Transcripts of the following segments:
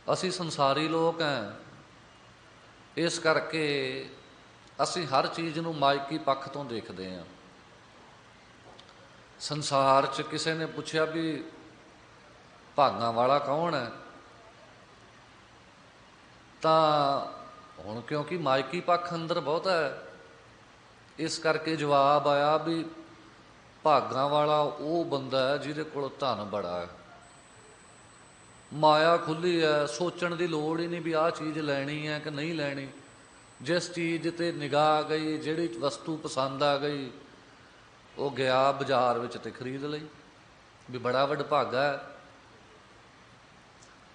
ਅਸੀਂ ਸੰਸਾਰੀ ਲੋਕ ਹਾਂ, ਇਸ ਕਰਕੇ ਅਸੀਂ ਹਰ ਚੀਜ਼ ਨੂੰ ਮਾਇਕੀ ਪੱਖ ਤੋਂ ਦੇਖਦੇ ਹਾਂ। ਸੰਸਾਰ 'ਚ ਕਿਸੇ ਨੇ ਪੁੱਛਿਆ ਵੀ ਭਾਗਾਂ ਵਾਲਾ ਕੌਣ ਹੈ, ਤਾਂ ਹੁਣ ਕਿਉਂਕਿ ਮਾਇਕੀ ਪੱਖ ਅੰਦਰ ਬਹੁਤ ਹੈ, ਇਸ ਕਰਕੇ ਜਵਾਬ ਆਇਆ ਵੀ ਭਾਗਾਂ ਵਾਲਾ ਉਹ ਬੰਦਾ ਹੈ ਜਿਹਦੇ ਕੋਲ ਧਨ ਬੜਾ ਹੈ, ਮਾਇਆ ਖੁੱਲ੍ਹੀ ਹੈ, ਸੋਚਣ ਦੀ ਲੋੜ ਹੀ ਨਹੀਂ ਵੀ ਆਹ ਚੀਜ਼ ਲੈਣੀ ਹੈ ਕਿ ਨਹੀਂ ਲੈਣੀ। ਜਿਸ ਚੀਜ਼ 'ਤੇ ਨਿਗਾਹ ਗਈ, ਜਿਹੜੀ ਵਸਤੂ ਪਸੰਦ ਆ ਗਈ, ਉਹ ਗਿਆ ਬਾਜ਼ਾਰ ਵਿੱਚ ਤੇ ਖਰੀਦ ਲਈ, ਵੀ ਬੜਾ ਵਡਭਾਗਾ ਹੈ।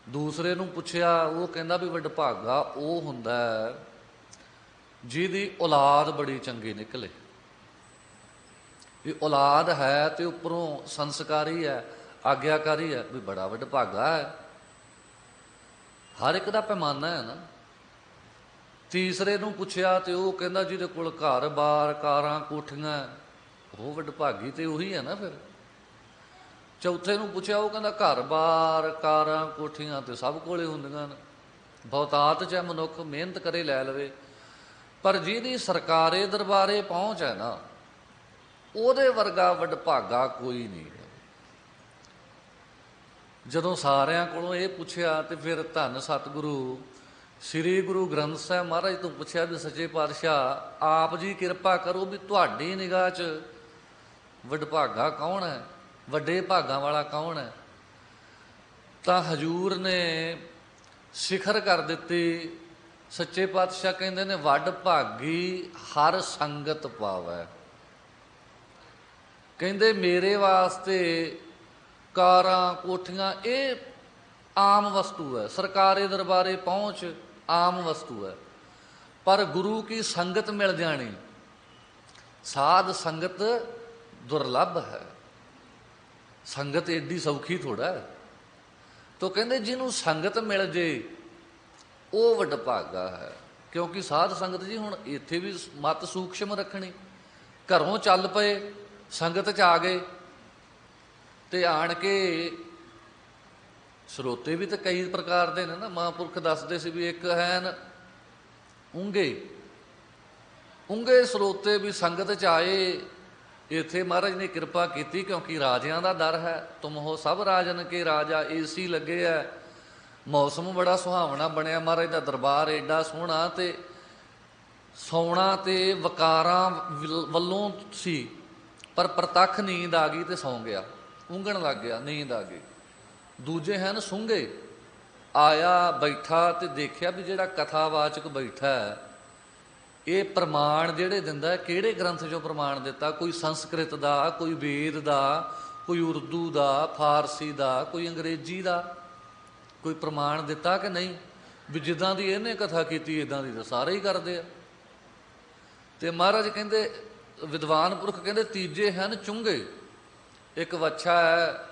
ਦੂਸਰੇ ਨੂੰ ਪੁੱਛਿਆ, ਉਹ ਕਹਿੰਦਾ ਵੀ ਵਡਭਾਗਾ ਉਹ ਹੁੰਦਾ ਹੈ ਜਿਹਦੀ ਔਲਾਦ ਬੜੀ ਚੰਗੀ ਨਿਕਲੇ, ਵੀ ਔਲਾਦ ਹੈ ਤੇ ਉੱਪਰੋਂ ਸੰਸਕਾਰੀ ਹੈ, ਆਗਿਆਕਾਰੀ ਹੈ, ਵੀ ਬੜਾ ਵਡਭਾਗਾ ਹੈ। ਹਰ ਇੱਕ ਦਾ ਪੈਮਾਨਾ ਹੈ ਨਾ। ਤੀਸਰੇ ਨੂੰ ਪੁੱਛਿਆ ਤੇ ਉਹ ਕਹਿੰਦਾ ਜਿਹਦੇ ਕੋਲ ਘਰ-ਬਾਰ, ਕਾਰਾਂ, ਕੋਠੀਆਂ, ਉਹ ਵਡਭਾਗੀ ਤੇ ਉਹੀ ਹੈ ਨਾ ਫਿਰ। ਚੌਥੇ ਨੂੰ ਪੁੱਛਿਆ, ਉਹ ਕਹਿੰਦਾ ਘਰ-ਬਾਰ, ਕਾਰਾਂ, ਕੋਠੀਆਂ ਤੇ ਸਭ ਕੋਲੇ ਹੁੰਦੀਆਂ ਨੇ, ਬਹੁਤਾਤ 'ਚ ਮਨੁੱਖ ਮਿਹਨਤ ਕਰੇ ਲੈ ਲਵੇ, ਪਰ ਜਿਹਦੀ ਸਰਕਾਰੇ ਦਰਬਾਰੇ ਪਹੁੰਚ ਹੈ ਨਾ, ਉਹਦੇ ਵਰਗਾ ਵਡਭਾਗਾ ਕੋਈ ਨਹੀਂ ਹੈ। ਜਦੋਂ ਸਾਰਿਆਂ ਕੋਲੋਂ ਇਹ ਪੁੱਛਿਆ ਤੇ ਫਿਰ ਧੰਨ ਸਤਿਗੁਰੂ ਸ੍ਰੀ ਗੁਰੂ ਗ੍ਰੰਥ ਸਾਹਿਬ ਮਹਾਰਾਜ ਤੋਂ ਪੁੱਛਿਆ ਵੀ ਸੱਚੇ ਪਾਤਸ਼ਾਹ ਆਪ ਜੀ ਕਿਰਪਾ ਕਰੋ ਵੀ ਤੁਹਾਡੀ ਨਿਗਾਹ 'ਚ ਵਡਭਾਗਾ ਕੌਣ ਹੈ, ਵੱਡੇ ਭਾਗਾਂ ਵਾਲਾ ਕੌਣ ਹੈ। ਤਾਂ ਹਜ਼ੂਰ ਨੇ ਸਿਖਰ ਕਰ ਦਿੱਤੀ। ਸੱਚੇ ਪਾਤਸ਼ਾਹ ਕਹਿੰਦੇ ਨੇ ਵਡਭਾਗੀ ਹਰ ਸੰਗਤ ਪਾਵੈ। ਕਹਿੰਦੇ ਮੇਰੇ ਵਾਸਤੇ ਕਾਰਾਂ, ਕੋਠੀਆਂ ਇਹ ਆਮ ਵਸਤੂ ਹੈ, ਸਰਕਾਰੇ ਦਰਬਾਰੇ ਪਹੁੰਚ ਆਮ ਵਸਤੂ ਹੈ, ਪਰ ਗੁਰੂ ਕੀ ਸੰਗਤ ਮਿਲ ਜਾਣੀ, ਸਾਧ ਸੰਗਤ ਦੁਰਲੱਭ ਹੈ। ਸੰਗਤ ਏਡੀ ਸੌਖੀ ਥੋੜ੍ਹਾ ਹੈ। ਤੋ ਕਹਿੰਦੇ ਜਿਹਨੂੰ ਸੰਗਤ ਮਿਲ ਜੇ ਉਹ ਵਡਭਾਗਾ ਹੈ। ਕਿਉਂਕਿ ਸਾਧ ਸੰਗਤ ਜੀ ਹੁਣ ਇੱਥੇ ਵੀ ਮਤ ਸੂਖਸ਼ਮ ਰੱਖਣੀ। ਘਰੋਂ ਚੱਲ ਪਏ, ਸੰਗਤ 'ਚ ਆ ਗਏ ਤੇ ਆਣ ਕੇ ਸਰੋਤੇ ਵੀ ਤਾਂ ਕਈ ਪ੍ਰਕਾਰ ਦੇ ਨੇ ਨਾ। ਮਹਾਂਪੁਰਖ ਦੱਸਦੇ ਸੀ ਵੀ ਇੱਕ ਹੈ ਉਂਗੇ ਸਰੋਤੇ ਵੀ ਸੰਗਤ 'ਚ ਆਏ। ਇੱਥੇ ਮਹਾਰਾਜ ਨੇ ਕਿਰਪਾ ਕੀਤੀ ਕਿਉਂਕਿ ਰਾਜਿਆਂ ਦਾ ਦਰ ਹੈ। ਤੁਮ ਹੋ ਸਭ ਰਾਜਨ ਕੇ ਰਾਜਾ। ਏਸੀ ਲੱਗੇ ਹੈ, ਮੌਸਮ ਬੜਾ ਸੁਹਾਵਣਾ ਬਣਿਆ, ਮਹਾਰਾਜ ਦਾ ਦਰਬਾਰ ਏਡਾ ਸੋਹਣਾ, ਤੇ ਸੌਣਾ ਤੇ ਵਕਾਰਾਂ ਵੱਲੋਂ ਸੀ, ਪਰ ਪ੍ਰਤੱਖ ਨੀਂਦ ਆ ਗਈ ਤੇ ਸੌਂ ਗਿਆ, ਉਂਘਣ ਲੱਗ ਗਿਆ, ਨੀਂਦ ਆ ਗਈ। ਦੂਜੇ ਹਨ ਸੁੰਘੇ, ਆਇਆ ਬੈਠਾ ਤੇ ਦੇਖਿਆ ਵੀ ਜਿਹੜਾ ਕਥਾਵਾਚਕ ਬੈਠਾ ਹੈ ਇਹ ਪ੍ਰਮਾਣ ਜਿਹੜੇ ਦਿੰਦਾ, ਕਿਹੜੇ ਗ੍ਰੰਥ 'ਚੋਂ ਪ੍ਰਮਾਣ ਦਿੱਤਾ, ਕੋਈ ਸੰਸਕ੍ਰਿਤ ਦਾ, ਕੋਈ ਵੇਦ ਦਾ, ਕੋਈ ਉਰਦੂ ਦਾ, ਫਾਰਸੀ ਦਾ, ਕੋਈ ਅੰਗਰੇਜ਼ੀ ਦਾ, ਕੋਈ ਪ੍ਰਮਾਣ ਦਿੱਤਾ ਕਿ ਨਹੀਂ। ਵੀ ਜਿੱਦਾਂ ਦੀ ਇਹਨੇ ਕਥਾ ਕੀਤੀ ਇੱਦਾਂ ਦੀ ਤਾਂ ਸਾਰੇ ਹੀ ਕਰਦੇ ਆ। ਤੇ ਮਹਾਰਾਜ ਕਹਿੰਦੇ, ਵਿਦਵਾਨ ਪੁਰਖ ਕਹਿੰਦੇ ਤੀਜੇ ਹਨ ਚੁੰਗੇ। ਇੱਕ ਵੱਛਾ ਹੈ,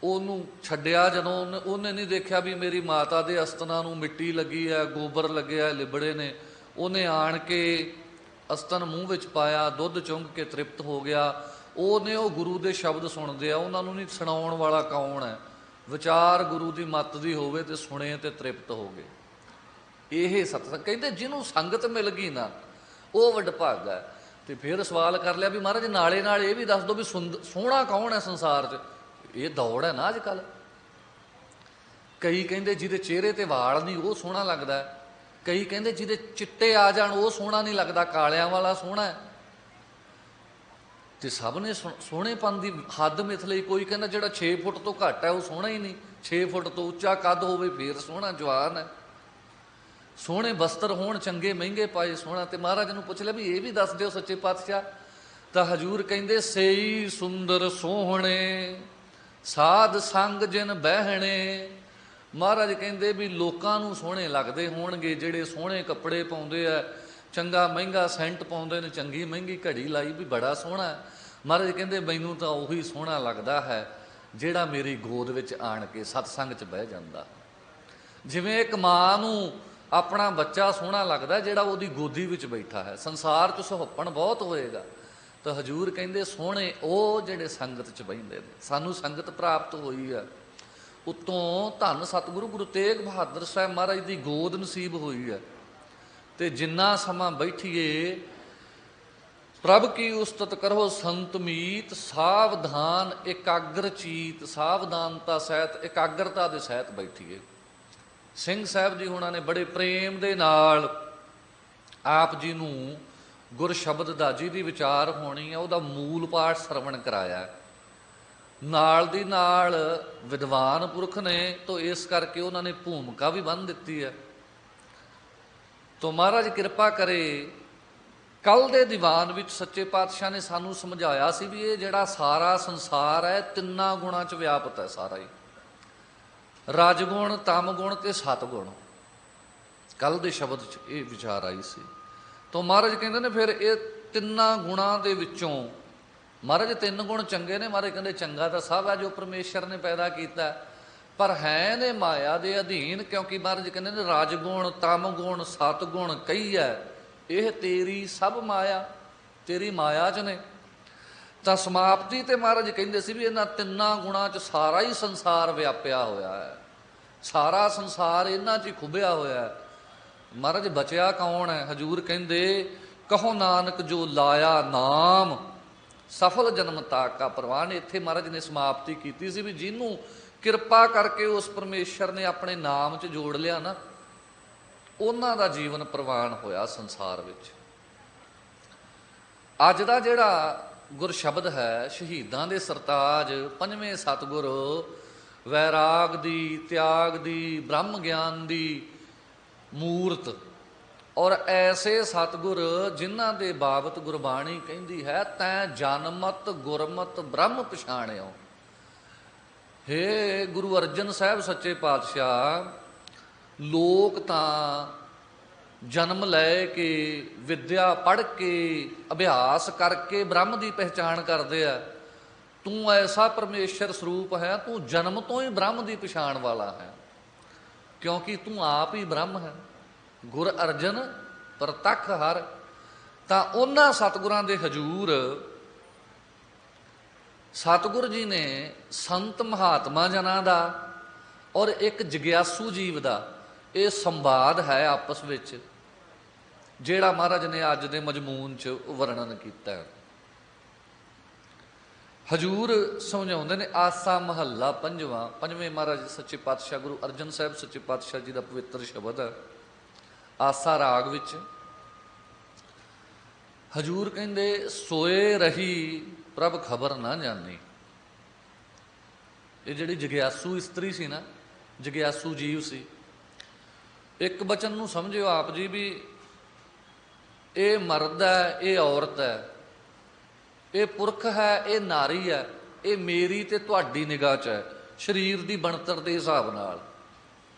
ਉਹਨੂੰ ਛੱਡਿਆ ਜਦੋਂ ਉਹਨੇ ਨਹੀਂ ਦੇਖਿਆ ਵੀ ਮੇਰੀ ਮਾਤਾ ਦੇ ਅਸਤਨਾਂ ਨੂੰ ਮਿੱਟੀ ਲੱਗੀ ਹੈ, ਗੋਬਰ ਲੱਗਿਆ, ਲਿਬੜੇ ਨੇ, ਉਹਨੇ ਆਣ ਕੇ ਅਸਤਨ ਮੂੰਹ ਵਿੱਚ ਪਾਇਆ, ਦੁੱਧ ਚੁੰਘ ਕੇ ਤ੍ਰਿਪਤ ਹੋ ਗਿਆ। ਉਹਨੇ ਉਹ ਗੁਰੂ ਦੇ ਸ਼ਬਦ ਸੁਣਦੇ ਆ, ਉਹਨਾਂ ਨੂੰ ਨਹੀਂ ਸੁਣਾਉਣ ਵਾਲਾ ਕੌਣ ਹੈ। ਵਿਚਾਰ ਗੁਰੂ ਦੀ ਮੱਤ ਦੀ ਹੋਵੇ ਤੇ ਸੁਣੇ ਤੇ ਤ੍ਰਿਪਤ ਹੋ ਗਏ। ਇਹ ਸਤਸੰਗ ਕਹਿੰਦੇ ਜਿਹਨੂੰ ਸੰਗਤ ਮਿਲ ਗਈ ਨਾ ਉਹ ਵਡਭਾਗਾ ਹੈ। ਤੇ ਫਿਰ ਸਵਾਲ ਕਰ ਲਿਆ ਵੀ ਮਹਾਰਾਜ ਨਾਲੇ ਨਾਲ ਇਹ ਵੀ ਦੱਸ ਦਿਓ ਵੀ ਸੋਹਣਾ ਕੌਣ ਹੈ ਸੰਸਾਰ 'ਚ। ਇਹ ਦੌੜ ਹੈ ਨਾ ਅੱਜ ਕੱਲ੍ਹ। ਕਈ ਕਹਿੰਦੇ ਜਿਹਦੇ ਚਿਹਰੇ ਤੇ ਵਾਲ ਨਹੀਂ ਉਹ ਸੋਹਣਾ ਲੱਗਦਾ, ਕਈ ਕਹਿੰਦੇ ਜਿਹਦੇ ਚਿੱਟੇ ਆ ਜਾਣ ਉਹ ਸੋਹਣਾ ਨਹੀਂ ਲੱਗਦਾ, ਕਾਲਿਆਂ ਵਾਲਾ ਸੋਹਣਾ ਹੈ। ਤੇ ਸਭ ਨੇ ਸੋਹਣੇਪਨ ਦੀ ਹੱਦ ਮਿਥ ਲਈ। ਕੋਈ ਕਹਿੰਦਾ ਜਿਹੜਾ 6 ਫੁੱਟ ਤੋਂ ਘੱਟ ਹੈ ਉਹ ਸੋਹਣਾ ਹੀ ਨਹੀਂ, 6 ਫੁੱਟ ਤੋਂ ਉੱਚਾ ਕੱਦ ਹੋਵੇ ਫੇਰ ਸੋਹਣਾ, ਜਵਾਨ ਹੈ। ਸੋਹਣੇ ਬਸਤਰ ਹੋਣ, ਚੰਗੇ ਮਹਿੰਗੇ ਪਾਏ, ਸੋਹਣਾ। ਤੇ ਮਹਾਰਾਜ ਨੂੰ ਪੁੱਛ ਲਿਆ ਵੀ ਇਹ ਵੀ ਦੱਸ ਦਿਓ ਸੱਚੇ ਪਾਤਸ਼ਾਹ। ਤਾਂ ਹਜ਼ੂਰ ਕਹਿੰਦੇ ਸਈ ਸੁੰਦਰ ਸੋਹਣੇ ਸਾਧ ਸੰਗ ਜਿਨ ਬਹਿਣੇ। ਮਹਾਰਾਜ ਕਹਿੰਦੇ ਵੀ ਲੋਕਾਂ ਨੂੰ ਸੋਹਣੇ ਲੱਗਦੇ ਹੋਣਗੇ ਜਿਹੜੇ ਸੋਹਣੇ ਕੱਪੜੇ ਪਾਉਂਦੇ ਆ, ਚੰਗਾ ਮਹਿੰਗਾ ਸੈਂਟ ਪਾਉਂਦੇ ਨੇ, ਚੰਗੀ ਮਹਿੰਗੀ ਘੜੀ ਲਾਈ, ਵੀ ਬੜਾ ਸੋਹਣਾ। ਮਹਾਰਾਜ ਕਹਿੰਦੇ ਮੈਨੂੰ ਤਾਂ ਉਹੀ ਸੋਹਣਾ ਲੱਗਦਾ ਹੈ ਜਿਹੜਾ ਮੇਰੀ ਗੋਦ ਵਿੱਚ ਆਣ ਕੇ ਸਤਸੰਗ 'ਚ ਬਹਿ ਜਾਂਦਾ। ਜਿਵੇਂ ਇੱਕ ਮਾਂ ਨੂੰ ਆਪਣਾ ਬੱਚਾ ਸੋਹਣਾ ਲੱਗਦਾ ਜਿਹੜਾ ਉਹਦੀ ਗੋਦੀ ਵਿੱਚ ਬੈਠਾ ਹੈ। ਸੰਸਾਰ 'ਚ ਸੁਹੱਪਣ ਬਹੁਤ ਹੋਏਗਾ, ਤਾਂ ਹਜ਼ੂਰ ਕਹਿੰਦੇ ਸੋਹਣੇ ਉਹ ਜਿਹੜੇ ਸੰਗਤ 'ਚ ਬਹਿੰਦੇ ਨੇ। ਸਾਨੂੰ ਸੰਗਤ ਪ੍ਰਾਪਤ ਹੋਈ ਹੈ, ਉਤੋਂ ਧੰਨ ਸਤਿਗੁਰੂ ਗੁਰੂ ਤੇਗ ਬਹਾਦਰ ਸਾਹਿਬ ਮਹਾਰਾਜ ਦੀ ਗੋਦ ਨਸੀਬ ਹੋਈ ਹੈ। ਤੇ ਜਿੰਨਾ ਸਮਾਂ ਬੈਠੀਏ ਪ੍ਰਭ ਕੀ ਉਸਤਤ ਕਰੋ ਸੰਤ ਮੀਤ, ਸਾਵਧਾਨ ਇਕਾਗਰ ਚੀਤ, ਸਾਵਧਾਨਤਾ ਸਹਿਤ ਇਕਾਗਰਤਾ ਦੇ ਸਹਿਤ ਬੈਠੀਏ। ਸਿੰਘ ਸਾਹਿਬ ਜੀ ਹੁਣਾਂ ਨੇ ਬੜੇ ਪ੍ਰੇਮ ਦੇ ਨਾਲ ਆਪ ਜੀ ਨੂੰ ਗੁਰ ਸ਼ਬਦ ਦਾ ਜਿਹਦੀ ਵਿਚਾਰ ਹੋਣੀ ਹੈ ਉਹਦਾ ਮੂਲ ਪਾਠ ਸਰਵਣ ਕਰਾਇਆ। ਨਾਲ ਦੀ ਨਾਲ ਵਿਦਵਾਨ ਪੁਰਖ ਨੇ ਤਾਂ ਇਸ ਕਰਕੇ ਉਹਨਾਂ ਨੇ ਭੂਮਿਕਾ ਵੀ ਬੰਨ੍ਹ ਦਿੱਤੀ ਹੈ। ਤੋ ਮਹਾਰਾਜ ਕਿਰਪਾ ਕਰੇ। ਕੱਲ ਦੇ ਦੀਵਾਨ ਵਿੱਚ ਸੱਚੇ ਪਾਤਸ਼ਾਹ ਨੇ ਸਾਨੂੰ ਸਮਝਾਇਆ ਸੀ ਵੀ ਇਹ ਜਿਹੜਾ ਸਾਰਾ ਸੰਸਾਰ ਹੈ ਤਿੰਨਾਂ ਗੁਣਾਂ 'ਚ ਵਿਆਪਤ ਹੈ ਸਾਰਾ ਹੀ, ਰਜਗੁਣ, ਤਮਗੁਣ ਤੇ ਸਤਗੁਣ। ਕੱਲ ਦੇ ਸ਼ਬਦ 'ਚ ਇਹ ਵਿਚਾਰ ਆਈ ਸੀ। ਤਾਂ ਮਹਾਰਾਜ ਕਹਿੰਦੇ ਨੇ ਫਿਰ ਇਹ ਤਿੰਨਾਂ ਗੁਣਾਂ ਦੇ ਵਿੱਚੋਂ ਮਹਾਰਾਜ ਤਿੰਨ ਗੁਣ ਚੰਗੇ ਨੇ। ਮਹਾਰਾਜ ਕਹਿੰਦੇ ਚੰਗਾ ਤਾਂ ਸਭ ਹੈ ਜੋ ਪਰਮੇਸ਼ਰ ਨੇ ਪੈਦਾ ਕੀਤਾ, ਪਰ ਹੈ ਨੇ ਮਾਇਆ ਦੇ ਅਧੀਨ। ਕਿਉਂਕਿ ਮਹਾਰਾਜ ਕਹਿੰਦੇ ਨੇ ਰਜਗੁਣ, ਤਮਗੁਣ, ਸਤਗੁਣ ਕਈ ਹੈ, ਇਹ ਤੇਰੀ ਸਭ ਮਾਇਆ, ਤੇਰੀ ਮਾਇਆ 'ਚ ਨੇ। ਤਾਂ ਸਮਾਪਤੀ ਤੇ ਮਹਾਰਾਜ ਕਹਿੰਦੇ ਸੀ ਵੀ ਇਹਨਾਂ ਤਿੰਨਾਂ ਗੁਣਾਂ 'ਚ ਸਾਰਾ ਹੀ ਸੰਸਾਰ ਵਿਆਪਿਆ ਹੋਇਆ ਹੈ, ਸਾਰਾ ਸੰਸਾਰ ਇਹਨਾਂ 'ਚ ਹੀ ਖੁੱਭਿਆ ਹੋਇਆ ਹੈ। ਮਹਾਰਾਜ ਬਚਿਆ ਕੌਣ ਹੈ? ਹਜੂਰ ਕਹਿੰਦੇ ਕਹੋ ਨਾਨਕ ਜੋ ਲਾਇਆ ਨਾਮ, ਸਫਲ ਜਨਮ ਤਾਕਾ ਪ੍ਰਵਾਨ। ਇੱਥੇ ਮਹਾਰਾਜ ਨੇ ਸਮਾਪਤੀ ਕੀਤੀ ਸੀ ਵੀ ਜਿਹਨੂੰ ਕਿਰਪਾ ਕਰਕੇ ਉਸ ਪਰਮੇਸ਼ਰ ਨੇ ਆਪਣੇ ਨਾਮ 'ਚ ਜੋੜ ਲਿਆ ਨਾ, ਉਹਨਾਂ ਦਾ ਜੀਵਨ ਪ੍ਰਵਾਨ ਹੋਇਆ ਸੰਸਾਰ ਵਿੱਚ। ਅੱਜ ਦਾ ਜਿਹੜਾ ਗੁਰ ਸ਼ਬਦ ਹੈ, ਸ਼ਹੀਦਾਂ ਦੇ ਸਰਤਾਜ, ਪੰਜਵੇਂ ਸਤਿਗੁਰ, ਵੈਰਾਗ ਦੀ, ਤਿਆਗ ਦੀ, ਬ੍ਰਹਮ ਗਿਆਨ ਦੀ ਮੂਰਤ, ਔਰ ਐਸੇ ਸਤਿਗੁਰ ਜਿਨ੍ਹਾਂ ਦੇ ਬਾਬਤ ਗੁਰਬਾਣੀ ਕਹਿੰਦੀ ਹੈ ਤੈਂ ਜਨਮਤ ਗੁਰਮਤ ਬ੍ਰਹਮ ਪਛਾਣਿਓ। ਹੇ ਗੁਰੂ ਅਰਜਨ ਸਾਹਿਬ ਸੱਚੇ ਪਾਤਸ਼ਾਹ, ਲੋਕ ਤਾਂ ਜਨਮ ਲੈ ਕੇ, ਵਿਦਿਆ ਪੜ੍ਹ ਕੇ, ਅਭਿਆਸ ਕਰਕੇ ਬ੍ਰਹਮ ਦੀ ਪਹਿਚਾਣ ਕਰਦੇ ਆ। ਤੂੰ ਐਸਾ ਪਰਮੇਸ਼ਰ ਸਰੂਪ ਹੈ, ਤੂੰ ਜਨਮ ਤੋਂ ਹੀ ਬ੍ਰਹਮ ਦੀ ਪਛਾਣ ਵਾਲਾ ਹੈ, ਕਿਉਂਕਿ ਤੂੰ ਆਪ ਹੀ ਬ੍ਰਹਮ ਹੈ। ਗੁਰ ਅਰਜਨ ਪ੍ਰਤੱਖ ਹਰ। ਤਾਂ ਉਹਨਾਂ ਸਤਿਗੁਰਾਂ ਦੇ ਹਜੂਰ ਸਤਿਗੁਰ ਜੀ ਨੇ ਸੰਤ ਮਹਾਤਮਾ ਜਨਾਂ ਦਾ ਔਰ ਇੱਕ ਜਗਿਆਸੂ ਜੀਵ ਦਾ ਇਹ ਸੰਵਾਦ ਹੈ ਆਪਸ ਵਿੱਚ, ਜਿਹੜਾ ਮਹਾਰਾਜ ਨੇ ਅੱਜ ਦੇ ਮਜ਼ਮੂਨ 'ਚ ਵਰਣਨ ਕੀਤਾ। ਹਜੂਰ ਸਮਝਾਉਂਦੇ ਨੇ ਆਸਾ ਮਹੱਲਾ ਪੰਜਵਾਂ, ਪੰਜਵੇਂ ਮਹਾਰਾਜ ਸੱਚੇ ਪਾਤਸ਼ਾਹ ਗੁਰੂ ਅਰਜਨ ਸਾਹਿਬ ਸੱਚੇ ਪਾਤਸ਼ਾਹ ਜੀ ਦਾ ਪਵਿੱਤਰ ਸ਼ਬਦ ਹੈ। ਆਸਾ ਰਾਗ ਵਿੱਚ ਹਜੂਰ ਕਹਿੰਦੇ ਸੋਏ ਰਹੀ ਪ੍ਰਭ ਖਬਰ ਨਾ ਜਾਣੀ। ਇਹ ਜਿਹੜੀ ਜਗਿਆਸੂ ਇਸਤਰੀ ਸੀ ਨਾ, ਜਗਿਆਸੂ ਜੀਵ ਸੀ, ਇੱਕ ਬਚਨ ਨੂੰ ਸਮਝਿਓ ਆਪ ਜੀ ਵੀ ਇਹ ਮਰਦ ਹੈ, ਇਹ ਔਰਤ ਹੈ, ਇਹ ਪੁਰਖ ਹੈ, ਇਹ ਨਾਰੀ ਹੈ। ਇਹ ਮੇਰੀ ਤੇ ਤੁਹਾਡੀ ਨਿਗਾਹ 'ਚ ਹੈ, ਸਰੀਰ ਦੀ ਬਣਤਰ ਦੇ ਹਿਸਾਬ ਨਾਲ।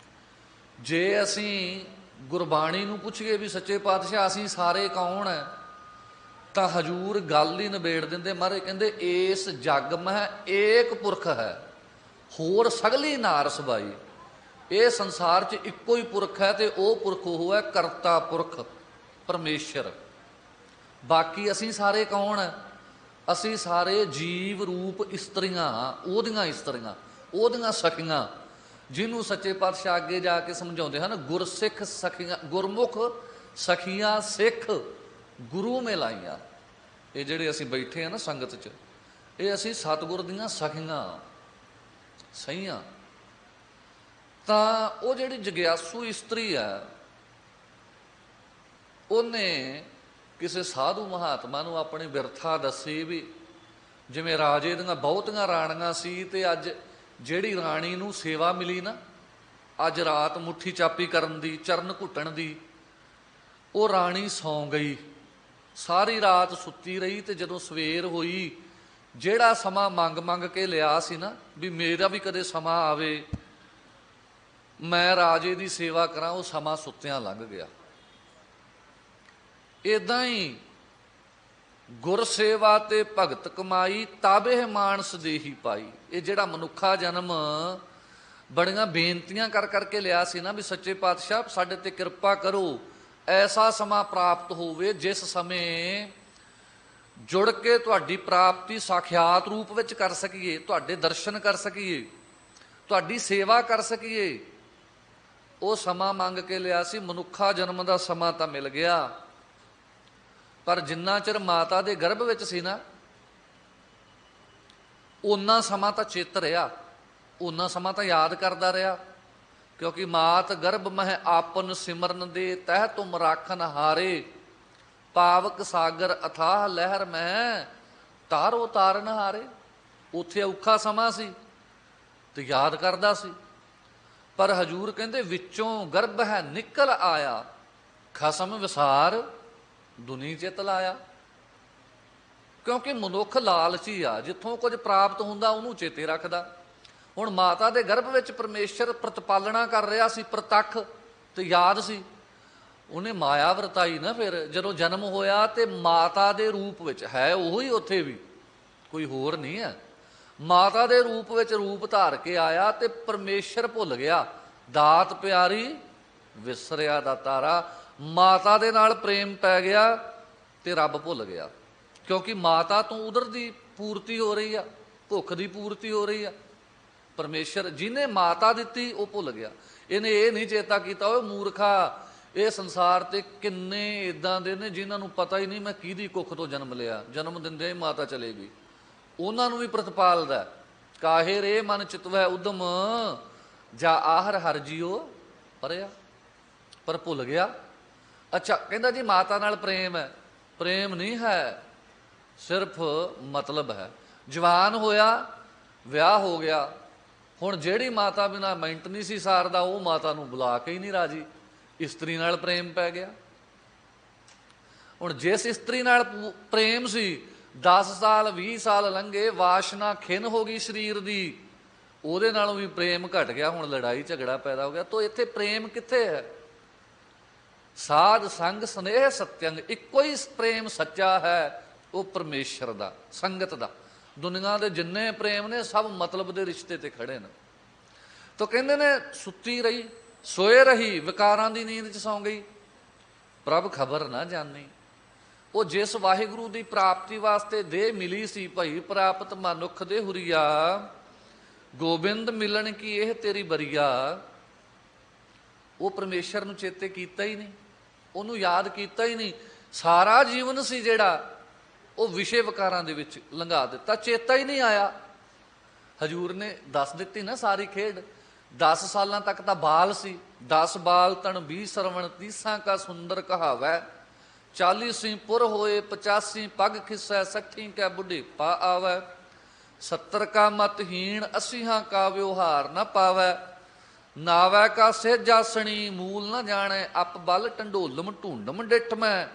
ਜੇ ਅਸੀਂ ਗੁਰਬਾਣੀ ਨੂੰ ਪੁੱਛੀਏ ਵੀ ਸੱਚੇ ਪਾਤਸ਼ਾਹ ਅਸੀਂ ਸਾਰੇ ਕੌਣ ਹੈ, ਤਾਂ ਹਜੂਰ ਗੱਲ ਹੀ ਨਿਬੇੜ ਦਿੰਦੇ। ਮਹਾਰਾਜ ਕਹਿੰਦੇ ਇਸ ਜੱਗ ਮਹਿ ਏਕ ਪੁਰਖ ਹੈ, ਹੋਰ ਸਗਲੀ ਨਾਰ ਸਬਾਈ। ਇਹ ਸੰਸਾਰ 'ਚ ਇੱਕੋ ਹੀ ਪੁਰਖ ਹੈ ਤੇ ਉਹ ਪੁਰਖ ਉਹ ਹੈ ਕਰਤਾ ਪੁਰਖ ਪਰਮੇਸ਼ਰ। ਬਾਕੀ ਅਸੀਂ ਸਾਰੇ ਕੌਣ ਹੈ? ਅਸੀਂ ਸਾਰੇ ਜੀਵ ਰੂਪ ਇਸਤਰੀਆਂ, ਉਹਦੀਆਂ ਇਸਤਰੀਆਂ, ਉਹਦੀਆਂ ਸਖੀਆਂ, ਜਿਹਨੂੰ ਸੱਚੇ ਪਾਤਸ਼ਾਹ ਅੱਗੇ ਜਾ ਕੇ ਸਮਝਾਉਂਦੇ ਹਨ ਗੁਰਸਿੱਖ ਸਖੀਆਂ, ਗੁਰਮੁਖ ਸਖੀਆਂ ਸਿੱਖ ਗੁਰੂ ਮਿਲਾਈਆਂ। ਇਹ ਜਿਹੜੇ ਅਸੀਂ ਬੈਠੇ ਆ ਨਾ ਸੰਗਤ 'ਚ, ਇਹ ਅਸੀਂ ਸਤਿਗੁਰ ਦੀਆਂ ਸਖੀਆਂ ਸਹੀਆਂ। ਤਾਂ ਉਹ ਜਿਹੜੀ ਜਗਿਆਸੂ ਇਸਤਰੀ ਆ, ਉਹਨੇ ਕਿਸੇ ਸਾਧੂ ਮਹਾਤਮਾ ਨੂੰ ਆਪਣੀ ਬਿਰਥਾ ਦੱਸੀ ਵੀ ਜਿਵੇਂ ਰਾਜੇ ਦੀਆਂ ਬਹੁਤੀਆਂ ਰਾਣੀਆਂ ਸੀ ਤੇ ਅੱਜ ਜਿਹੜੀ ਰਾਣੀ ਨੂੰ ਸੇਵਾ ਮਿਲੀ ਨਾ, ਅੱਜ ਰਾਤ ਮੁੱਠੀ ਚਾਪੀ ਕਰਨ ਦੀ, ਚਰਨ ਘੁੱਟਣ ਦੀ, ਉਹ ਰਾਣੀ ਸੌਂ ਗਈ, ਸਾਰੀ ਰਾਤ ਸੁੱਤੀ ਰਹੀ। ਤੇ ਜਦੋਂ ਸਵੇਰ ਹੋਈ, ਜਿਹੜਾ ਸਮਾਂ ਮੰਗ ਮੰਗ ਕੇ ਲਿਆ ਸੀ ਨਾ ਵੀ ਮੇਰਾ ਵੀ ਕਦੇ ਸਮਾਂ ਆਵੇ ਮੈਂ ਰਾਜੇ ਦੀ ਸੇਵਾ ਕਰਾਂ, ਉਹ ਸਮਾਂ ਸੁੱਤਿਆਂ ਲੰਘ ਗਿਆ। ਇੱਦਾਂ ਹੀ ਗੁਰ ਸੇਵਾ ਤੇ ਭਗਤ ਕਮਾਈ, ਤਾਬੇ ਮਾਨਸ ਦੇਹੀ ਪਾਈ। ਇਹ ਜਿਹੜਾ ਮਨੁੱਖਾ ਜਨਮ ਬੜੀਆਂ ਬੇਨਤੀਆਂ ਕਰ ਕਰਕੇ ਲਿਆ ਸੀ ਨਾ ਵੀ ਸੱਚੇ ਪਾਤਸ਼ਾਹ ਸਾਡੇ ਤੇ ਕਿਰਪਾ ਕਰੋ, ਐਸਾ ਸਮਾਂ ਪ੍ਰਾਪਤ ਹੋਵੇ ਜਿਸ ਸਮੇਂ ਜੁੜ ਕੇ ਤੁਹਾਡੀ ਪ੍ਰਾਪਤੀ ਸਾਖਿਆਤ ਰੂਪ ਵਿੱਚ ਕਰ ਸਕੀਏ, ਤੁਹਾਡੇ ਦਰਸ਼ਨ ਕਰ ਸਕੀਏ। ਤੁਹਾਡੀ ਸੇਵਾ ਕਰ ਸਕੀਏ। ਉਹ ਸਮਾਂ ਮੰਗ ਕੇ ਲਿਆ ਸੀ। ਮਨੁੱਖਾ ਜਨਮ ਦਾ ਸਮਾਂ ਤਾਂ ਮਿਲ ਗਿਆ, ਪਰ ਜਿੰਨਾ ਚਿਰ ਮਾਤਾ ਦੇ ਗਰਭ ਵਿੱਚ ਸੀ ਨਾ, ਓਨਾ ਸਮਾਂ ਤਾਂ ਚਿੱਤ ਰਿਹਾ, ਓਨਾ ਸਮਾਂ ਤਾਂ ਯਾਦ ਕਰਦਾ ਰਿਹਾ। ਕਿਉਂਕਿ ਮਾਤ ਗਰਭ ਮਹਿ ਆਪਨ ਸਿਮਰਨ ਦੇ, ਤਹਿ ਤੁਮ ਰਾਖਨ ਹਾਰੇ, ਪਾਵਕ ਸਾਗਰ ਅਥਾਹ ਲਹਿਰ ਮੈਂ, ਤਾਰੋ ਤਾਰਨ ਹਾਰੇ। ਉੱਥੇ ਔਖਾ ਸਮਾਂ ਸੀ ਤੇ ਯਾਦ ਕਰਦਾ ਸੀ। ਪਰ ਹਜੂਰ ਕਹਿੰਦੇ ਵਿੱਚੋਂ ਗਰਭ ਹੈ ਨਿਕਲ ਆਇਆ, ਖਸਮ ਵਿਸਾਰ ਦੁਨੀ ਚਿਤ ਲਾਇਆ। ਕਿਉਂਕਿ ਮਨੁੱਖ ਲਾਲਚੀ ਆ, ਜਿੱਥੋਂ ਕੁਝ ਪ੍ਰਾਪਤ ਹੁੰਦਾ ਉਹਨੂੰ ਚੇਤੇ ਰੱਖਦਾ। ਹੁਣ ਮਾਤਾ ਦੇ ਗਰਭ ਵਿੱਚ ਪਰਮੇਸ਼ਰ ਪ੍ਰਤਪਾਲਣਾ ਕਰ ਰਿਹਾ ਸੀ, ਪ੍ਰਤੱਖ ਤੇ ਯਾਦ ਸੀ। ਉਹਨੇ ਮਾਇਆ ਵਰਤਾਈ ਨਾ। ਫਿਰ ਜਦੋਂ ਜਨਮ ਹੋਇਆ ਤੇ ਮਾਤਾ ਦੇ ਰੂਪ ਵਿੱਚ ਹੈ, ਉਹੀ ਉੱਥੇ ਵੀ ਕੋਈ ਹੋਰ ਨਹੀਂ ਹੈ। ਮਾਤਾ ਦੇ ਰੂਪ ਵਿੱਚ ਰੂਪ ਧਾਰ ਕੇ ਆਇਆ ਤੇ ਪਰਮੇਸ਼ਰ ਭੁੱਲ ਗਿਆ। ਦਾਤ ਪਿਆਰੀ ਵਿਸਰਿਆ ਦਾ ਤਾਰਾ। ਮਾਤਾ ਦੇ ਨਾਲ ਪ੍ਰੇਮ ਪੈ ਗਿਆ ਤੇ ਰੱਬ ਭੁੱਲ ਗਿਆ। ਕਿਉਂਕਿ ਮਾਤਾ ਤੋਂ ਉਦਰ ਦੀ ਪੂਰਤੀ ਹੋ ਰਹੀ ਆ, ਭੁੱਖ ਦੀ ਪੂਰਤੀ ਹੋ ਰਹੀ ਆ। ਪਰਮੇਸ਼ਰ ਜਿਹਨੇ ਮਾਤਾ ਦਿੱਤੀ ਉਹ ਭੁੱਲ ਗਿਆ। ਇਹਨੇ ਇਹ ਨਹੀਂ ਚੇਤਾ ਕੀਤਾ, ਓਏ ਮੂਰਖਾ, ਇਹ ਸੰਸਾਰ ਤੇ ਕਿੰਨੇ ਇੱਦਾਂ ਦੇ ਨੇ ਜਿਨ੍ਹਾਂ ਨੂੰ ਪਤਾ ਹੀ ਨਹੀਂ ਮੈਂ ਕਿਹਦੀ ਕੁੱਖ ਤੋਂ ਜਨਮ ਲਿਆ, ਜਨਮ ਦਿੰਦੇ ਹੀ ਮਾਤਾ ਚਲੇ ਗਈ। ਉਹਨਾਂ ਨੂੰ ਵੀ ਪ੍ਰਤਪਾਲਦਾ। ਕਾਹੇ ਰੇ ਮਨ ਚਿਤਵੈ ਉਦਮ, ਜਾ ਆਹਰ ਹਰ ਜੀਓ ਪਰਿਆ। ਪਰ ਭੁੱਲ ਗਿਆ। ਅੱਛਾ, ਕਹਿੰਦਾ ਜੀ ਮਾਤਾ ਨਾਲ ਪ੍ਰੇਮ ਹੈ। ਪ੍ਰੇਮ ਨਹੀਂ ਹੈ, ਸਿਰਫ ਮਤਲਬ ਹੈ। ਜਵਾਨ ਹੋਇਆ, ਵਿਆਹ ਹੋ ਗਿਆ। ਹੁਣ ਜਿਹੜੀ ਮਾਤਾ ਬਿਨਾਂ ਮਿੰਟ ਨਹੀਂ ਸੀ ਸਾਰਦਾ, ਉਹ ਮਾਤਾ ਨੂੰ ਬੁਲਾ ਕੇ ਹੀ ਨਹੀਂ ਰਾਜੀ। ਇਸਤਰੀ ਨਾਲ ਪ੍ਰੇਮ ਪੈ ਗਿਆ। ਹੁਣ ਜਿਸ ਇਸਤਰੀ ਨਾਲ ਪ੍ਰੇਮ ਸੀ, 10 ਸਾਲ 20 ਸਾਲ ਲੰਘੇ, ਵਾਸ਼ਨਾ ਖਿੰਨ ਹੋ ਗਈ ਸਰੀਰ ਦੀ, ਉਹਦੇ ਨਾਲੋਂ ਵੀ ਪ੍ਰੇਮ ਘਟ ਗਿਆ। ਹੁਣ ਲੜਾਈ ਝਗੜਾ ਪੈਦਾ ਹੋ ਗਿਆ। ਤਾਂ ਇੱਥੇ ਪ੍ਰੇਮ ਕਿੱਥੇ ਹੈ? ਸਾਧ ਸੰਗ ਸਨੇਹ ਸਤਿਅੰਗ, ਇੱਕੋ ਹੀ ਪ੍ਰੇਮ ਸੱਚਾ ਹੈ, ਉਹ ਪਰਮੇਸ਼ਰ ਦਾ, ਸੰਗਤ ਦਾ। ਦੁਨੀਆ ਦੇ ਜਿੰਨੇ ਪ੍ਰੇਮ ਨੇ ਸਭ ਮਤਲਬ ਦੇ ਰਿਸ਼ਤੇ ਤੇ ਖੜੇ ਨੇ। ਤਾਂ ਕਹਿੰਦੇ ਨੇ ਸੁੱਤੀ ਰਹੀ, ਸੋਏ ਰਹੀ, ਵਿਕਾਰਾਂ ਦੀ ਨੀਂਦ 'ਚ ਸੌਂ ਗਈ, ਪ੍ਰਭ ਖਬਰ ਨਾ ਜਾਣੀ। ਉਹ ਜਿਸ ਵਾਹਿਗੁਰੂ ਦੀ ਪ੍ਰਾਪਤੀ ਵਾਸਤੇ ਦੇਹ ਮਿਲੀ ਸੀ, ਭਈ ਪ੍ਰਾਪਤ ਮਨੁੱਖ ਦੇ ਹੁਰੀਆ, ਗੋਬਿੰਦ ਮਿਲਣ ਕੀ ਇਹ ਤੇਰੀ ਬਰੀਆ, ਉਹ ਪਰਮੇਸ਼ਰ ਨੂੰ ਚੇਤੇ ਕੀਤਾ ਹੀ ਨਹੀਂ, ਉਹਨੂੰ ਯਾਦ ਕੀਤਾ ਹੀ ਨਹੀਂ। ਸਾਰਾ ਜੀਵਨ ਸੀ ਜਿਹੜਾ ਉਹ ਵਿਸ਼ੇ ਵਿਕਾਰਾਂ ਦੇ ਵਿੱਚ ਲੰਘਾ ਦਿੱਤਾ, ਚੇਤਾ ਹੀ ਨਹੀਂ ਆਇਆ। ਹਜੂਰ ਨੇ ਦੱਸ ਦਿੱਤੀ ਨਾ ਸਾਰੀ ਖੇਡ। 10 ਸਾਲਾਂ ਤੱਕ ਤਾਂ ਬਾਲ ਸੀ। 10 ਬਾਲ ਤਣ 20 ਸਰਵਣ, 30 ਕਾ ਸੁੰਦਰ ਕਹਾਵੈ, 40 ਪੁਰ ਹੋਏ, 85 ਪੱਗ ਖਿਸੈ, 60 ਕੈ ਬੁਢੇਪਾ ਆਵੈ, 70 ਕਾ ਮਤਹੀਣ, 80 ਕਾ ਵਿਵਹਾਰ ਨਾ ਪਾਵੈ, ਨਾਵੈ ਕਾ ਸਹਿਜਾਸਣੀ, ਮੂਲ ਨਾ ਜਾਣੈ, ਅਪ ਬਲ ਢੰਡੋਲਮ ਢੂੰਡਮ ਡਿੱਠ ਮੈਂ,